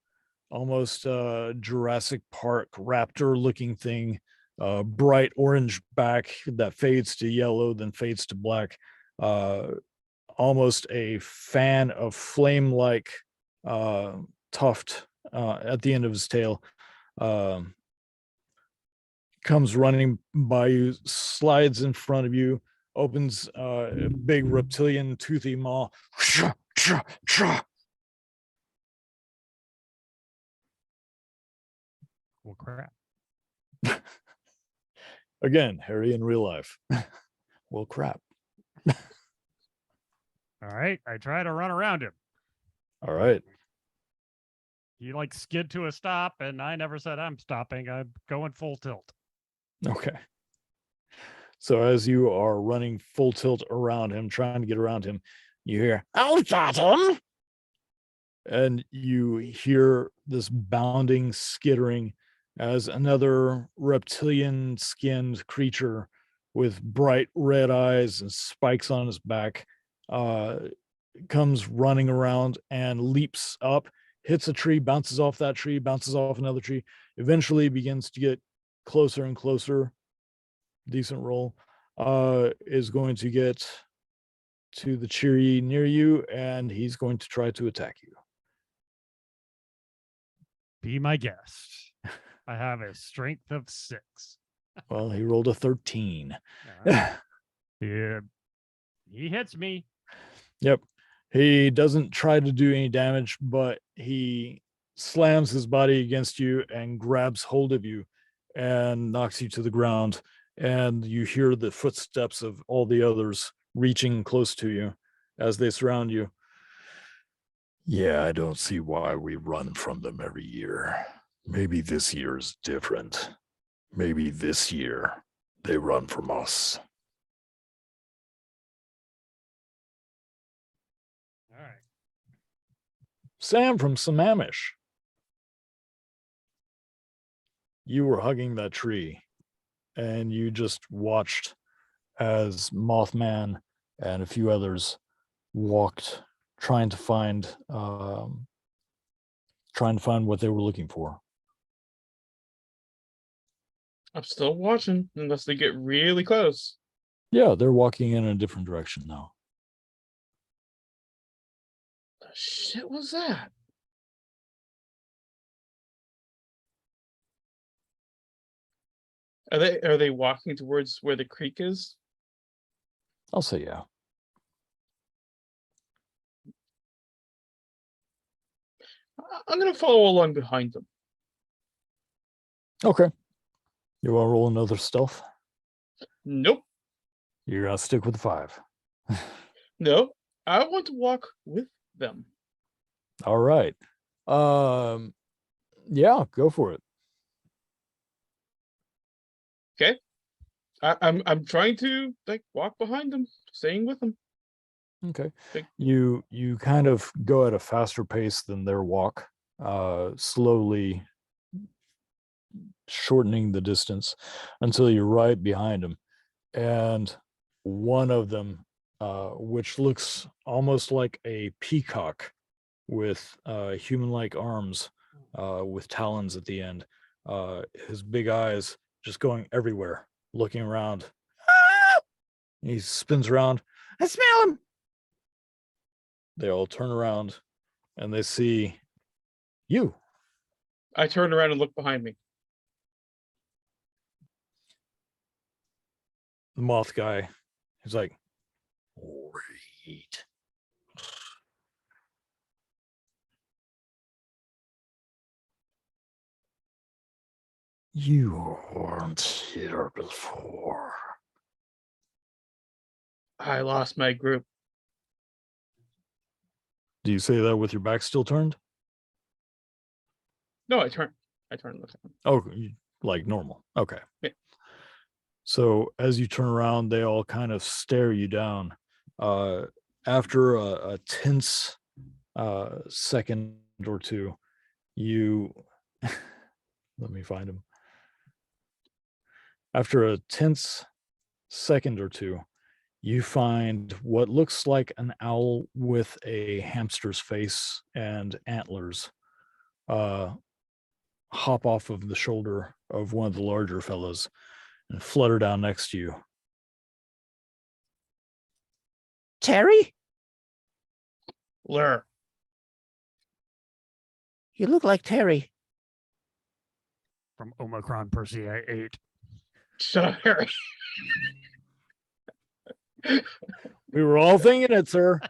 Jurassic Park raptor looking thing, bright orange back that fades to yellow, then fades to black, almost a fan of flame-like tuft at the end of his tail. Comes running by you, slides in front of you, opens a big reptilian toothy maw. Well, crap. Again, Harry in real life. Well, crap. All right. I try to run around him. All right. He like skid to a stop, and I never said I'm stopping. I'm going full tilt. Okay. So as you are running full tilt around him, trying to get around him, you hear, "I'll got him!" And you hear this bounding, skittering as another reptilian skinned creature with bright red eyes and spikes on his back comes running around and leaps up, hits a tree, bounces off that tree, bounces off another tree, eventually begins to get closer and closer. Decent roll. Is going to get to the tree near you, and he's going to try to attack you. Be my guest. I have a strength of 6. Well, he rolled a 13. All right. Yeah. He hits me. Yep. He doesn't try to do any damage, but he slams his body against you and grabs hold of you and knocks you to the ground. And you hear the footsteps of all the others reaching close to you as they surround you. Yeah, I don't see why we run from them every year. Maybe this year is different. Maybe this year they run from us. All right. Sam from Sammamish. You were hugging that tree, and you just watched as Mothman and a few others walked, trying to find what they were looking for. I'm still watching unless they get really close. Yeah, they're walking in a different direction now. The shit was that? Are they walking towards where the creek is? I'll say yeah. I'm gonna follow along behind them. Okay. You want to roll another stealth? Nope. You're gonna stick with 5. No. I want to walk with them. All right. Yeah, go for it. Okay. I'm trying to like walk behind them, staying with them. Okay. Okay. You kind of go at a faster pace than their walk, slowly shortening the distance until you're right behind them. And one of them, which looks almost like a peacock with human-like arms, with talons at the end, his big eyes just going everywhere, looking around. Ah! He spins around. I smell him. They all turn around and they see you. I turn around and look behind me. The moth guy. He's like, wait. You weren't here before. I lost my group. Do you say that with your back still turned? No, I turn and look at them. Oh, like normal. Okay. Yeah. So as you turn around, they all kind of stare you down. After a tense second or two, you let me find him. After a tense second or two, you find what looks like an owl with a hamster's face and antlers hop off of the shoulder of one of the larger fellows and flutter down next to you. Terry? Lur. You look like Terry. From Omicron Persei 8. Shut up, Harry. We were all thinking it, sir.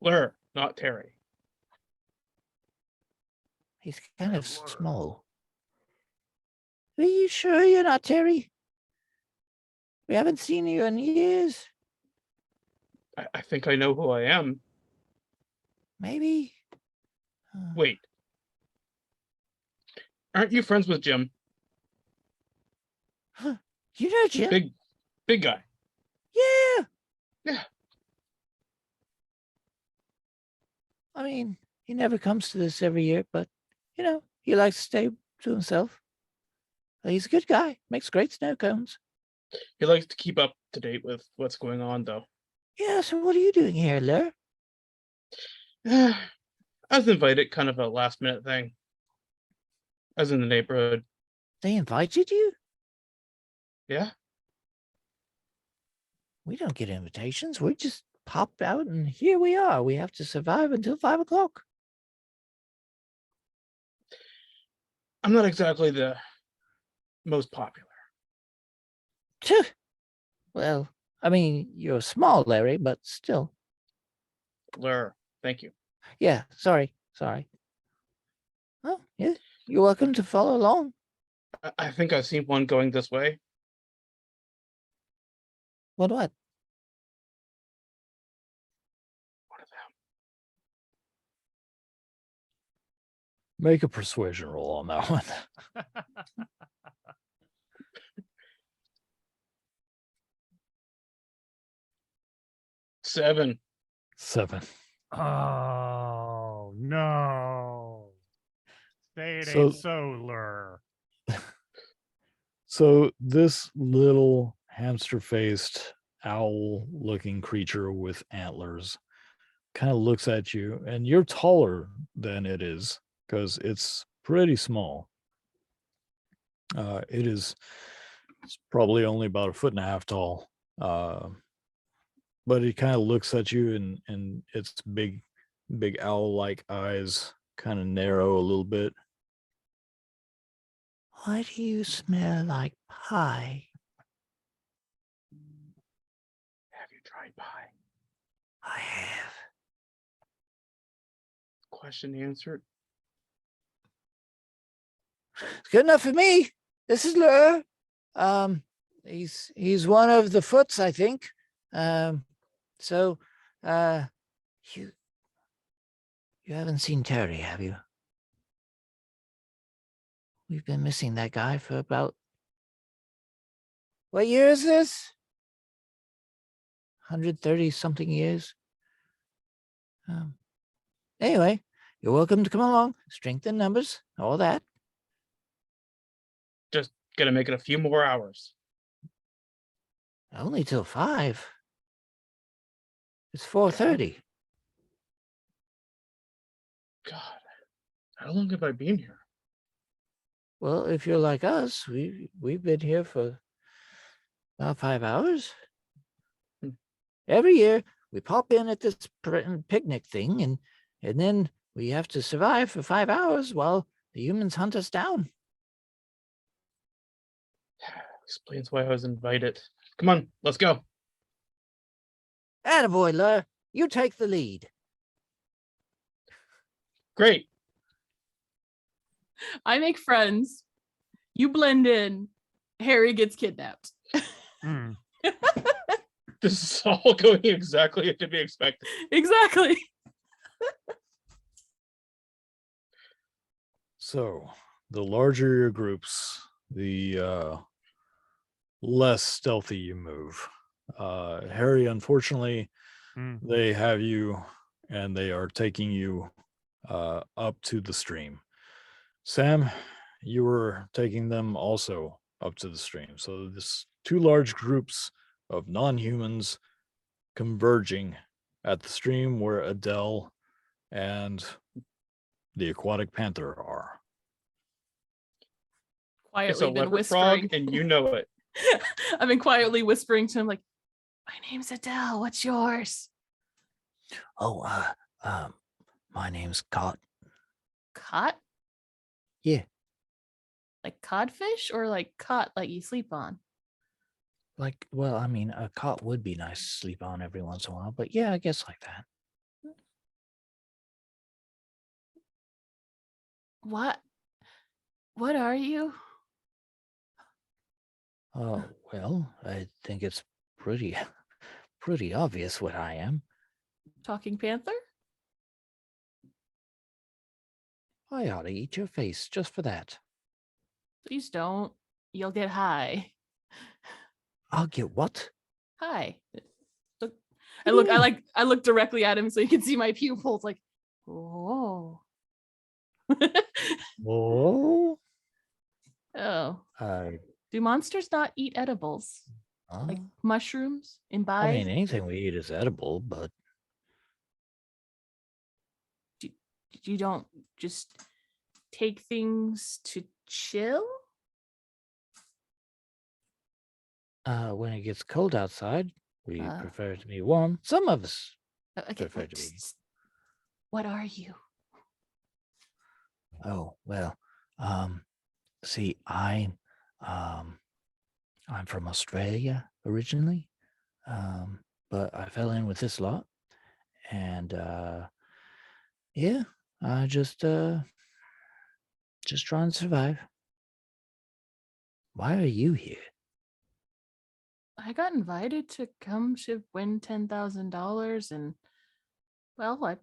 Lur, not Terry. He's kind of small. Are you sure you're not Terry? We haven't seen you in years. I think I know who I am. Maybe. Wait. Aren't you friends with Jim? You know Jim? Big guy. Yeah. Yeah. I mean, he never comes to this every year, but you know, he likes to stay to himself. He's a good guy. Makes great snow cones. He likes to keep up to date with what's going on, though. Yeah. So what are you doing here, Lur? I was invited, kind of a last minute thing. I was in the neighborhood. They invited you? Yeah. We don't get invitations. We just popped out, and here we are. We have to survive until 5 o'clock. I'm not exactly the most popular. Phew. Well, I mean, you're small, Larry, but still. Lur, thank you. Yeah, sorry. Well, yeah, you're welcome to follow along. I think I've seen one going this way. What? One of them. Make a persuasion roll on that one. Seven. 7. Oh no. Say it So- ain't so, Lur. So this little hamster-faced owl-looking creature with antlers kind of looks at you, and you're taller than it is because it's pretty small. It's probably only about 1.5 feet tall. But it kind of looks at you, and its big owl-like eyes kind of narrow a little bit. Why do you smell like pie? Have you tried pie? I have. Question answered. It's good enough for me. This is Lur. He's one of the Foots, I think. So, you haven't seen Terry, have you? We've been missing that guy for about... What year is this? 130-something years. Anyway, you're welcome to come along. Strength in numbers, all that. Just gonna make it a few more hours. Only till 5. It's 4:30. God, how long have I been here? Well, if you're like us, we've been here for about 5 hours. Every year we pop in at this picnic thing, and then we have to survive for 5 hours while the humans hunt us down. Explains why I was invited. Come on, let's go. Attaboy, Lur. You take the lead. Great. I make friends. You blend in. Harry gets kidnapped. Hmm. This is all going exactly as to be expected. Exactly. So the larger your groups, the less stealthy you move. Harry, unfortunately, Hmm. they have you and they are taking you up to the stream. Sam, you were taking them also up to the stream. So this 2 large groups of non-humans converging at the stream where Adele and the aquatic panther are. It's a Quietly been leopard frog, whispering. and you know it. I've been quietly whispering to him, like, my name's Adele. What's yours? Oh, my name's Cot. Cot? Yeah. Like codfish or like cot like you sleep on? Like, well, I mean, a cot would be nice to sleep on every once in a while, but yeah, I guess like that. What are you? Oh, well, I think it's pretty obvious what I am. Talking panther? I ought to eat your face just for that. Please don't. You'll get high. I'll get what? High. Look, What do you mean? I look directly at him so you can see my pupils. Like, oh, Oh, oh. uh, Do monsters not eat edibles like mushrooms? I mean, Imbibe? anything we eat is edible, but You don't just take things to chill? when it gets cold outside, we Uh. prefer it to be warm. Some of us Okay, prefer wait, to be. what are you? Oh, well, see, I'm from Australia originally, but I fell in with this lot, and yeah, I just trying to survive. Why are you here? I got invited to come to win $10,000 and well, I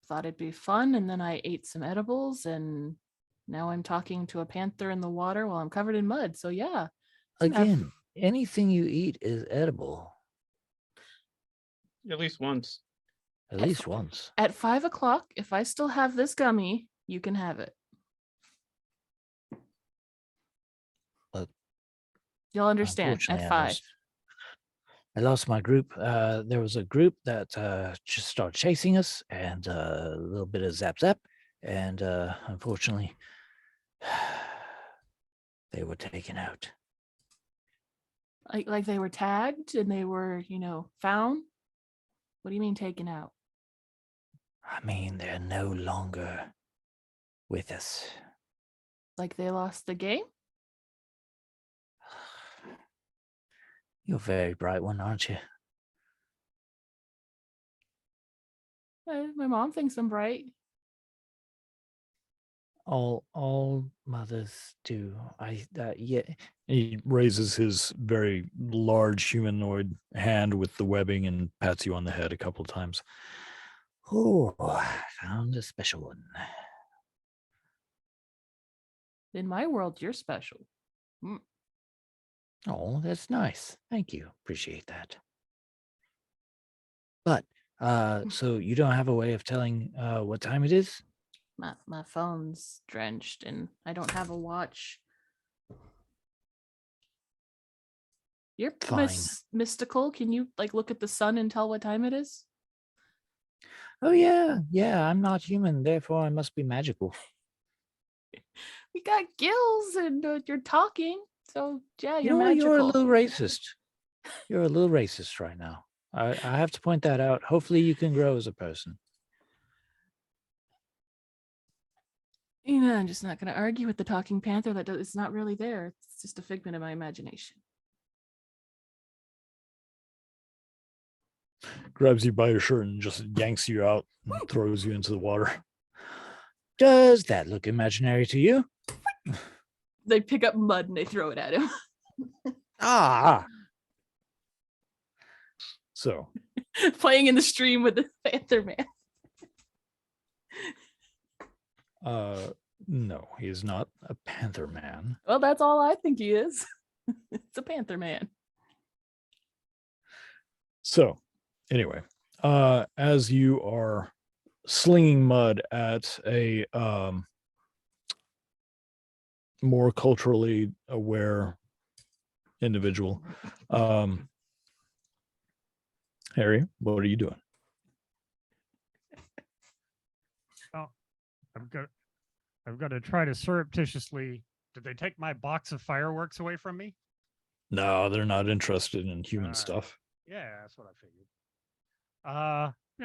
thought it'd be fun and then I ate some edibles and now I'm talking to a panther in the water while I'm covered in mud. So yeah. Doesn't have- Again, anything you eat is edible, At least once. at least once. At 5:00, if I still have this gummy, you can have it. But You'll understand at unfortunately, 5. I lost my group. There was a group that just started chasing us, and a little bit of zap zap, and unfortunately, they were taken out. Like they were tagged and they were, found. What do you mean taken out? I mean, they're no longer with us. Like they lost the game? You're a very bright one, aren't you? My mom thinks I'm bright. All mothers do. Yeah. He raises his very large humanoid hand with the webbing and pats you on the head a couple times. Oh, I found a special one. In my world, you're special. Oh, that's nice. Thank you. Appreciate that. But so you don't have a way of telling what time it is? My phone's drenched and I don't have a watch. You're Fine. mystical. Can you look at the sun and tell what time it is? Oh yeah, I'm not human, therefore I must be magical. We got gills and you're talking. So yeah, You you're know what? magical. You're a little racist. You're a little racist right now. I have to point that out. Hopefully you can grow as a person. I'm just not going to argue with the talking panther. It's not really there. It's just a figment of my imagination. Grabs you by your shirt and just yanks you out and throws you into the water. Does that look imaginary to you? They pick up mud and they throw it at him. Ah, So Playing in the stream with the panther man. no, he is not a panther man. Well, that's all I think he is. It's a panther man. So anyway, as you are slinging mud at a more culturally aware individual, Harry, what are you doing? I'm gonna try to surreptitiously. Did they take my box of fireworks away from me? No, they're not interested in human Alright. stuff. Yeah, that's what I figured.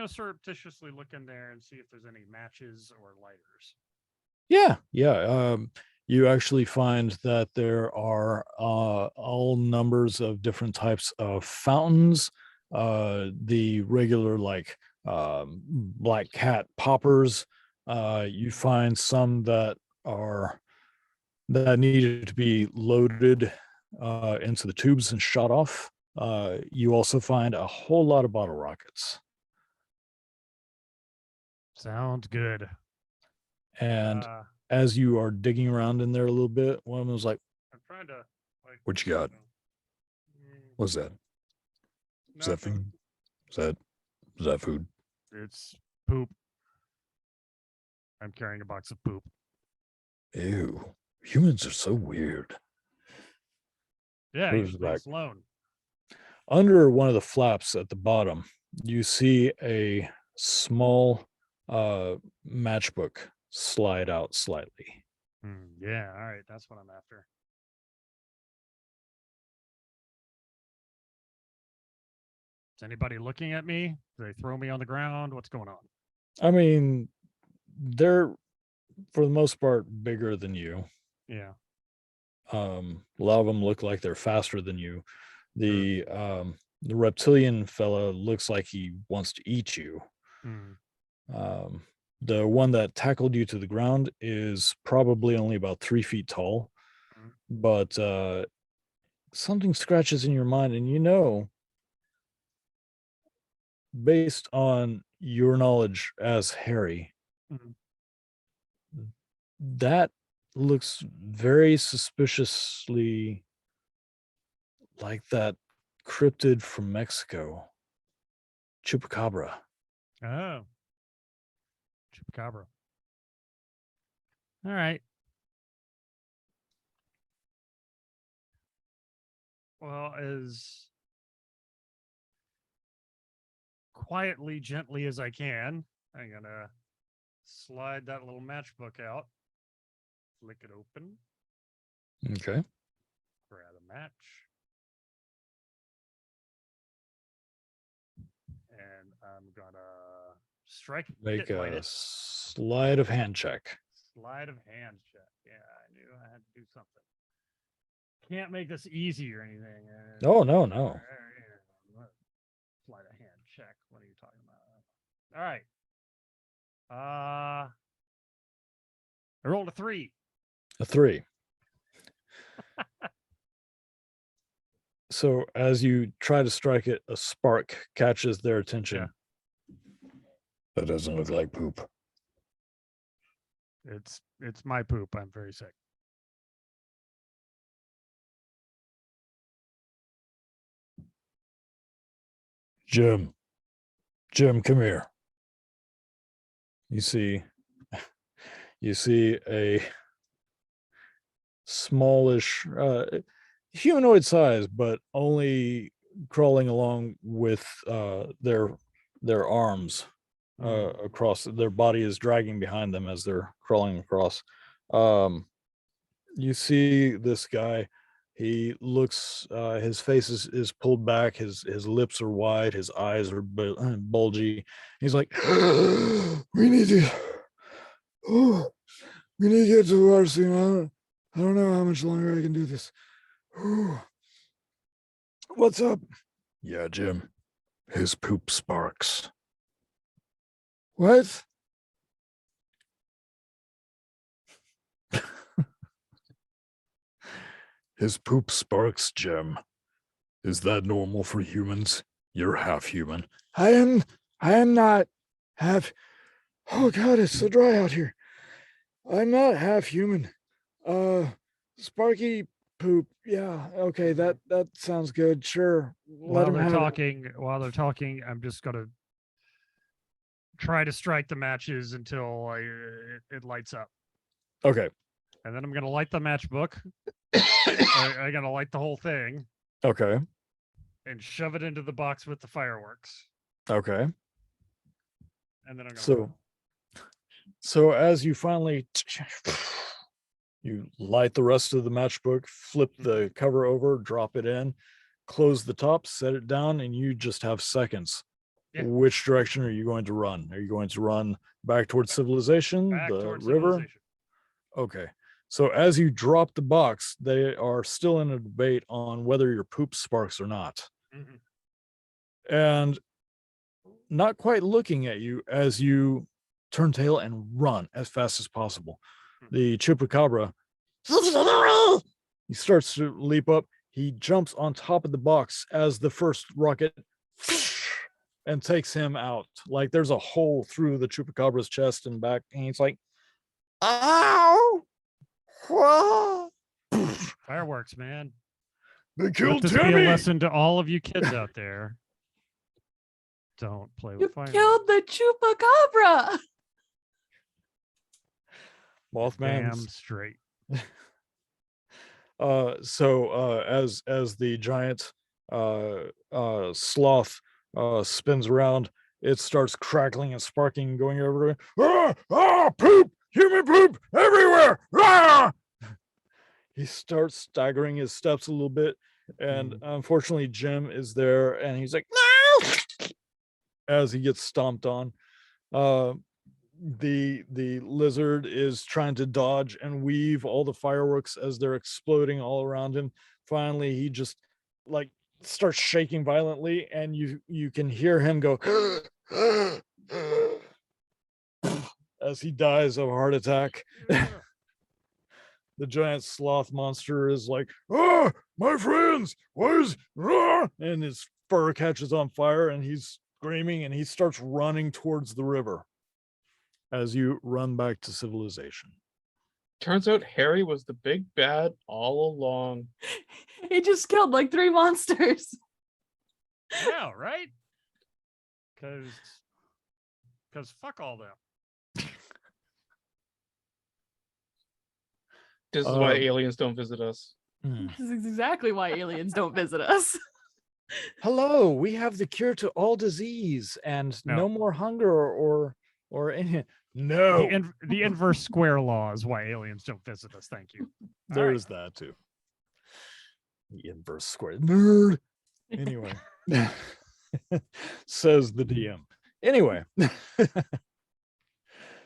Surreptitiously look in there and see if there's any matches or lighters. Yeah, yeah. You actually find that there are all numbers of different types of fountains. The regular like black cat poppers. You find some that needed to be loaded into the tubes and shot off. You also find a whole lot of bottle rockets. Sounds good. And Uh, as you are digging around in there a little bit, one of them was like, I'm trying to like. "What you got? Mm, What's that? Is that nothing. food? Is that food?" It's poop. I'm carrying a box of poop. Ew. Humans are so weird. Yeah, Who's he's back? alone. Under one of the flaps at the bottom, you see a small matchbook slide out slightly. Yeah, all right, that's what I'm after. Is anybody looking at me? Do they throw me on the ground? What's going on? I mean, they're for the most part bigger than you. Yeah. A lot of them look like they're faster than you. The reptilian fella looks like he wants to eat you. The one that tackled you to the ground is probably only about 3 feet tall, but something scratches in your mind, and you know, based on your knowledge as Harry, that looks very suspiciously like that cryptid from Mexico, Chupacabra. Oh. Chupacabra. All right. Well, as quietly, gently as I can, I'm gonna slide that little matchbook out, flick it open, Okay. grab a match, and I'm gonna strike Make it, light a it. sleight of hand check. Sleight of hand check. Yeah, I knew I had to do something. Can't make this easy or anything. Oh, no. Sleight of hand check. What are you talking about? All right. I rolled a 3. A 3. So as you try to strike it, a spark catches their attention. Yeah. That doesn't look like poop. It's my poop. I'm very sick. Jim, come here. You see a smallish humanoid size, but only crawling along with their arms across. Their body is dragging behind them as they're crawling across. You see this guy. He looks, his face is pulled back, his lips are wide, his eyes are bulgy. He's like, we need to get to our scene. I don't know how much longer I can do this. What's up? Yeah, Jim. His poop sparks. What? His poop sparks, Jim. Is that normal for humans? You're half human. I am not half. Oh God, it's so dry out here. I'm not half human. Sparky poop. Yeah, okay, that sounds good. Sure. While they're talking, I'm just gonna try to strike the matches until it lights up. Okay. And then I'm gonna light the matchbook. I'm gonna light the whole thing. Okay. And shove it into the box with the fireworks. Okay. And then I'm gonna So as you finally You light the rest of the matchbook, flip the cover over, drop it in, close the top, set it down, and you just have seconds. Yeah. Which direction are you going to run? Are you going to run back towards civilization, Back the towards river? civilization. Okay. So as you drop the box, they are still in a debate on whether your poop sparks or not. Mhm. And not quite looking at you as you turn tail and run as fast as possible. The chupacabra, he starts to leap up. He jumps on top of the box as the first rocket and takes him out. Like there's a hole through the chupacabra's chest and back, and he's like, ow! Whoa! Fireworks, man. They Let killed this be a Timmy! lesson to all of you kids out there. Don't play You with fire. killed the chupacabra. Mothman. Damn straight. As the giant sloth spins around, it starts crackling and sparking, going over to poop! Human poop everywhere! Ah! He starts staggering his steps a little bit, and unfortunately Jim is there, and he's like, no! As he gets stomped on. The lizard is trying to dodge and weave all the fireworks as they're exploding all around him. Finally, he just like starts shaking violently, and you can hear him go as he dies of a heart attack. The giant sloth monster is like, ah, my friends, and his fur catches on fire, and he's screaming, and he starts running towards the river as you run back to civilization. Turns out Harry was the big bad all along. He just killed like 3 monsters. Yeah, right? Because fuck all them. This is why Um, aliens don't visit us. This is exactly why aliens don't visit us. Hello, we have the cure to all disease and No. no more hunger or any. No, The inverse square law is why aliens don't visit us. Thank you. All right. there's that too. The inverse square nerd. Anyway, says the DM. Anyway, All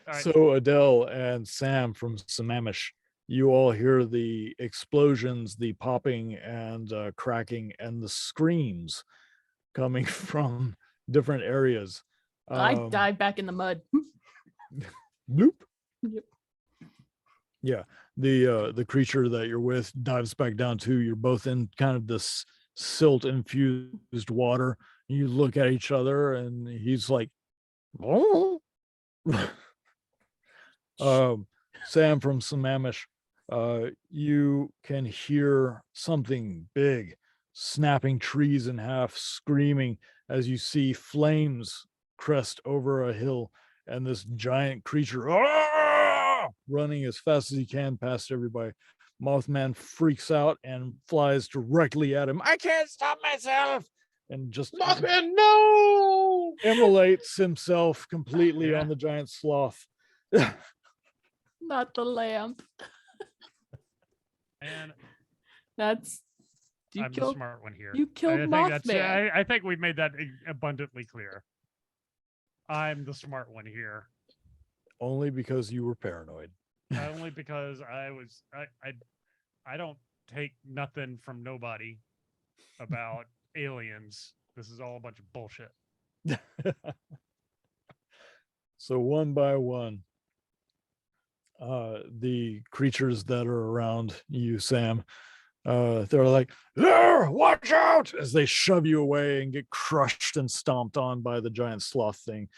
right. so Adele and Sam from Sammamish, you all hear the explosions, the popping and cracking, and the screams coming from different areas. I dive back in the mud. Bloop. Yep. Yeah, the creature that you're with dives back down too. You're both in kind of this silt infused water. You look at each other, and he's like, oh. Sam from Sammamish, you can hear something big snapping trees in half, screaming as you see flames crest over a hill, and this giant creature running as fast as he can past everybody. Mothman freaks out and flies directly at him. I can't stop myself, and just Mothman, no! immolates himself completely Yeah. on the giant sloth. Not the lamp. And That's you I'm the killed. smart one here. You killed I think that's- Mothman. I think we made that abundantly clear. I'm the smart one here. Only because you were paranoid. Only because I don't take nothing from nobody about aliens. This is all a bunch of bullshit. So one by one, the creatures that are around you, Sam, they're like, there, watch out, as they shove you away and get crushed and stomped on by the giant sloth thing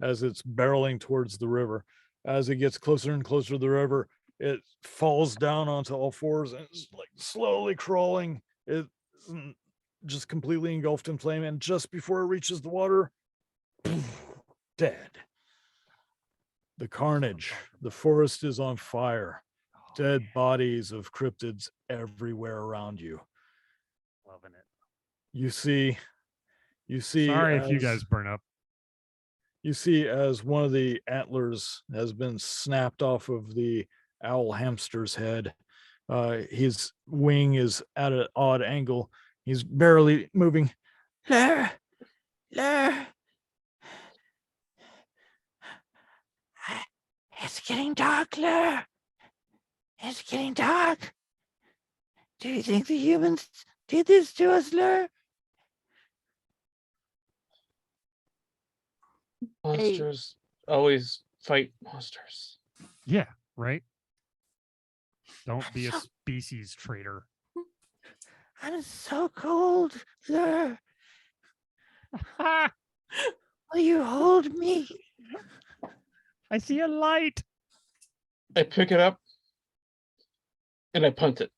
as it's barreling towards the river. As it gets closer and closer to the river, it falls down onto all fours and it's like slowly crawling. It's just completely engulfed in flame, and just before it reaches the water, dead. The carnage, the forest is on fire. Dead bodies of cryptids everywhere around you. Loving it. You see Sorry if you as- guys burn up. You see as one of the antlers has been snapped off of the owl hamster's head. His wing is at an odd angle. He's barely moving. Lur, Lur. It's getting dark, Lur. It's getting dark. Do you think the humans did this to us, Lur? Monsters always fight monsters. Yeah, right. Don't be a species traitor. I'm so cold, Lur. Will you hold me? I see a light. I pick it up and I punt it.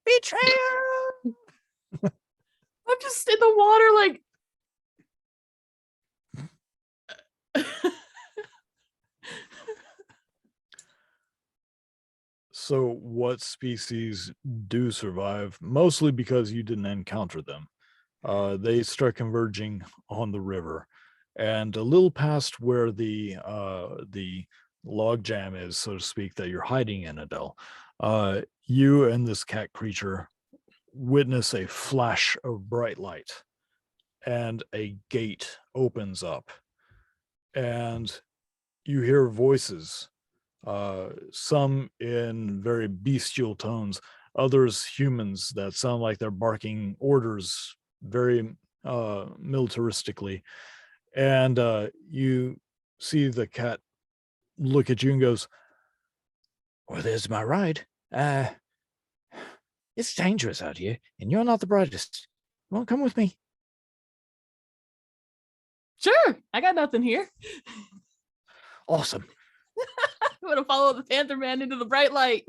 Betrayer! I'm just in the water like So, what species do survive? Mostly because you didn't encounter them. They start converging on the river, and a little past where the log jam is, so to speak, that you're hiding in, Adele. You and this cat creature witness a flash of bright light, and a gate opens up, and you hear voices, some in very bestial tones, others humans that sound like they're barking orders very militaristically. And you see the cat look at you and goes, "Well, there's my ride. It's dangerous out here, and you're not the brightest. You want to come with me?" sure, I got nothing here. Awesome. I'm gonna follow the Panther Man into the bright light.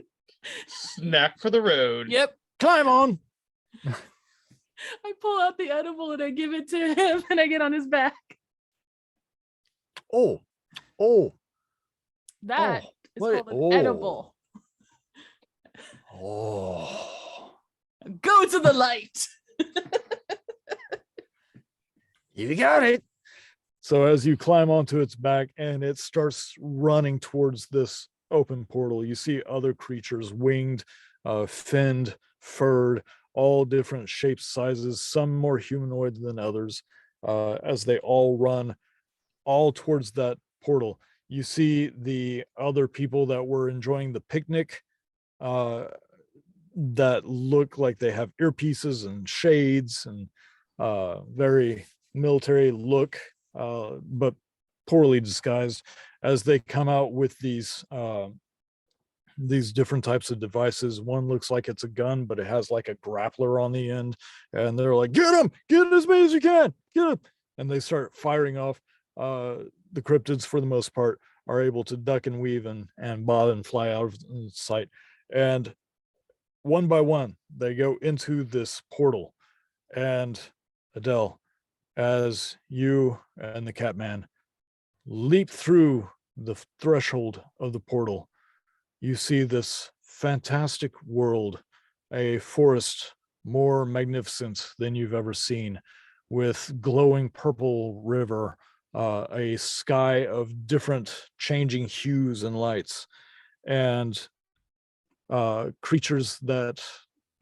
Snack for the road. Yep. Climb on. I pull out the edible and I give it to him and I get on his back. Oh, That Oh, is what- called an edible. oh. Go to the light. You got it. So as you climb onto its back and it starts running towards this open portal, you see other creatures, winged, finned, furred, all different shapes, sizes, some more humanoid than others, as they all run all towards that portal. You see the other people that were enjoying the picnic, that look like they have earpieces and shades and very military look, but poorly disguised, as they come out with these different types of devices. One looks like it's a gun, but it has like a grappler on the end, and they're like, "Get him! Get as many as you can! Get him!" And they start firing off. The cryptids, for the most part, are able to duck and weave and bob and fly out of sight. And one by one, they go into this portal. And Adele, as you and the Catman leap through the threshold of the portal, you see this fantastic world, a forest more magnificent than you've ever seen, with glowing purple river, a sky of different changing hues and lights, and creatures that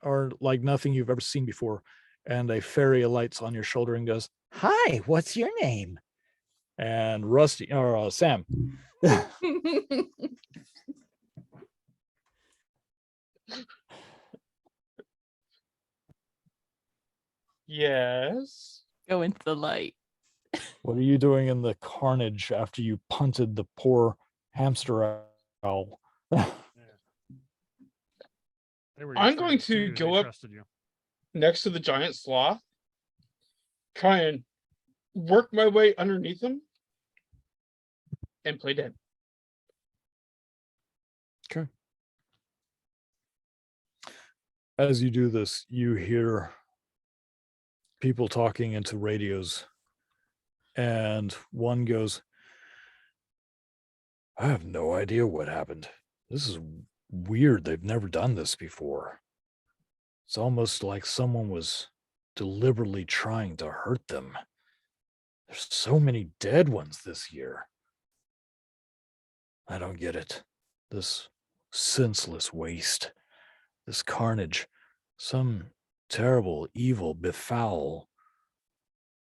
are like nothing you've ever seen before. And a fairy alights on your shoulder and goes, "Hi, what's your name?" And Rusty or Sam. Yes. Go into the light. What are you doing in the carnage after you punted the poor hamster owl? They were your I'm going friends, to too. go They up- trusted you. Next to the giant sloth, try and work my way underneath him and play dead. Okay. As you do this, you hear people talking into radios, and one goes, "I have no idea what happened. This is weird. They've never done this before. It's almost like someone was deliberately trying to hurt them. There's so many dead ones this year." I don't get it. This senseless waste, this carnage, some terrible evil befoul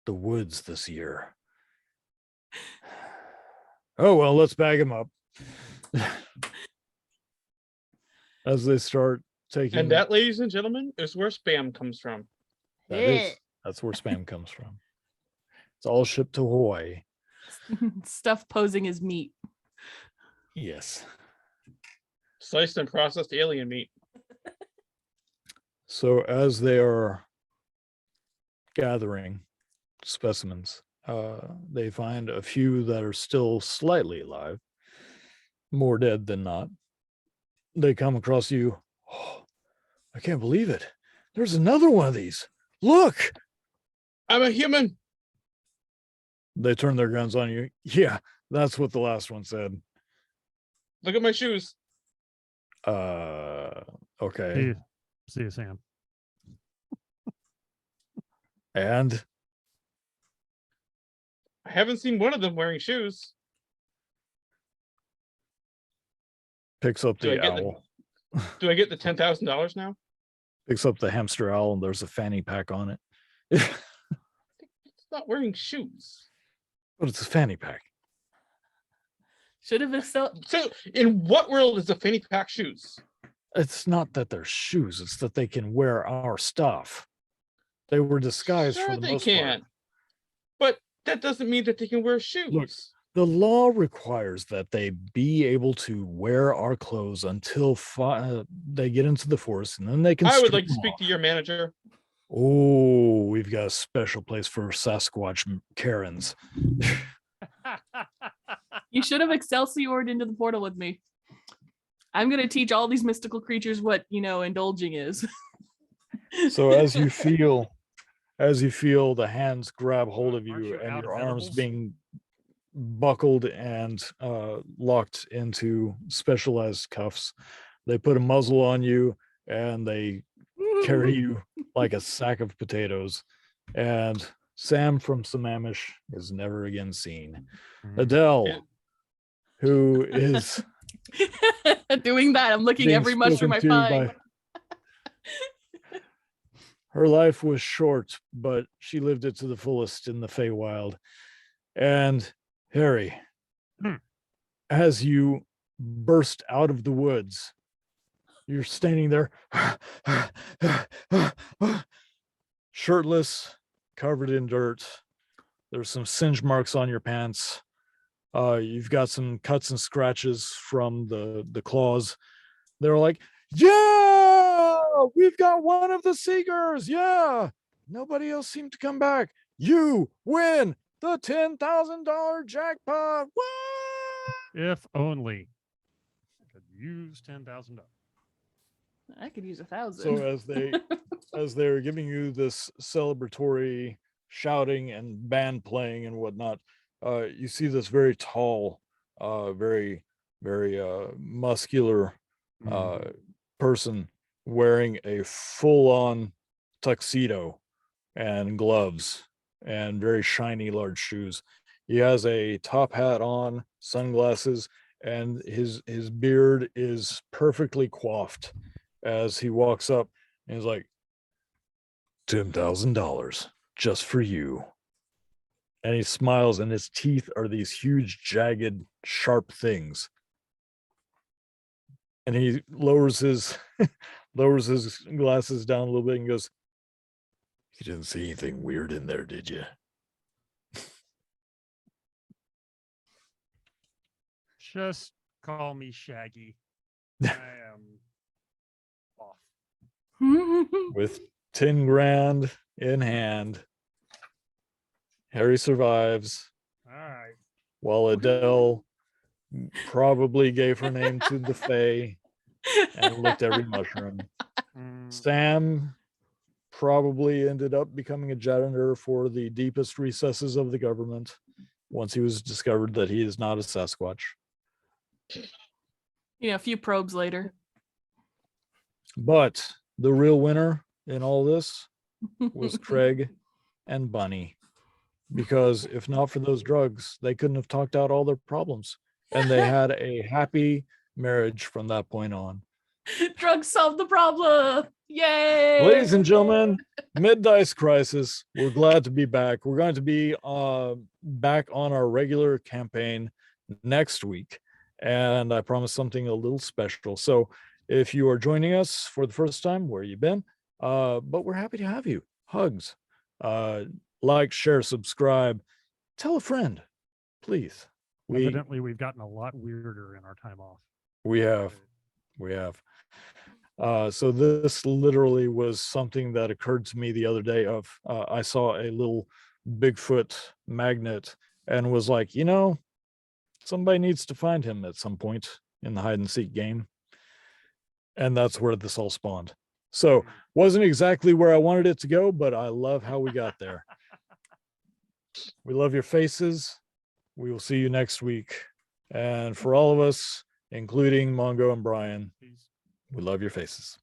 the woods this year. Oh, well, let's bag him up. As they start taking. And that, ladies and gentlemen, is where spam comes from. That's where spam comes from. It's all shipped to Hawaii. Stuff posing as meat. Yes. Sliced and processed alien meat. So as they are gathering specimens, they find a few that are still slightly alive, more dead than not. They come across you. Oh, I can't believe it. There's another one of these. Look. I'm a human. They turn their guns on you. Yeah, that's what the last one said. Look at my shoes. Okay. See you, Sam. And I haven't seen one of them wearing shoes. picks up Do I the get owl. Do I get the $10,000 now? Picks up the hamster owl, and there's a fanny pack on it. It's not wearing shoes. But it's a fanny pack. Should have So, in what world is a fanny pack shoes? It's not that they're shoes, it's that they can wear our stuff. They were disguised Sure for the they most can. part. But that doesn't mean that they can wear shoes. Look, the law requires that they be able to wear our clothes until they get into the forest, and then they can. I would strip like to them speak off. to your manager. Oh, we've got a special place for Sasquatch Karens. You should have Excelsiored into the portal with me. I'm gonna teach all these mystical creatures what indulging is. So as you feel the hands grab hold of Aren't you you and out your of arms edibles? being buckled and locked into specialized cuffs, they put a muzzle on you and they carry you like a sack of potatoes. And Sam from Sammamish is never again seen. Adele, Yeah. who is Doing that, I'm looking being every mushroom I spoken to find. her life was short, but she lived it to the fullest in the Feywild. And Harry, as you burst out of the woods, you're standing there, shirtless, covered in dirt. There's some singe marks on your pants. You've got some cuts and scratches from the claws. They're like, yeah, we've got one of the Seekers. Yeah. Nobody else seemed to come back. You win the $10,000 jackpot. What? If only I could use $10,000. I could use 1,000. So as they're giving you this celebratory shouting and band playing and whatnot, you see this very tall, very muscular person wearing a full-on tuxedo and gloves and very shiny large shoes. He has a top hat on, sunglasses, and his beard is perfectly coiffed as he walks up and he's like, $10,000 just for you. And he smiles, and his teeth are these huge, jagged, sharp things. And he lowers his glasses down a little bit and goes, "You didn't see anything weird in there, did you?" Just call me Shaggy. I am off. With 10 grand in hand, Harry survives, All right. while Adele probably gave her name to the Fae and licked every mushroom. Sam probably ended up becoming a janitor for the deepest recesses of the government once he was discovered that he is not a Sasquatch. A few probes later. But the real winner in all this was Craig and Bunny, because if not for those drugs, they couldn't have talked out all their problems. and they had a happy marriage from that point on. Drugs solve the problem. Yay! Ladies and gentlemen, Mid-Dice Crisis, we're glad to be back. We're going to be back on our regular campaign next week, and I promise something a little special. So if you are joining us for the first time, where you been? But we're happy to have you. Hugs. Like, share, subscribe. Tell a friend, please. Evidently, we've gotten a lot weirder in our time off. We have. So this literally was something that occurred to me the other day of I saw a little Bigfoot magnet and was like, somebody needs to find him at some point in the hide and seek game. And that's where this all spawned. So wasn't exactly where I wanted it to go, but I love how we got there. We love your faces. We will see you next week. And for all of us, including Mongo and Brian, we love your faces.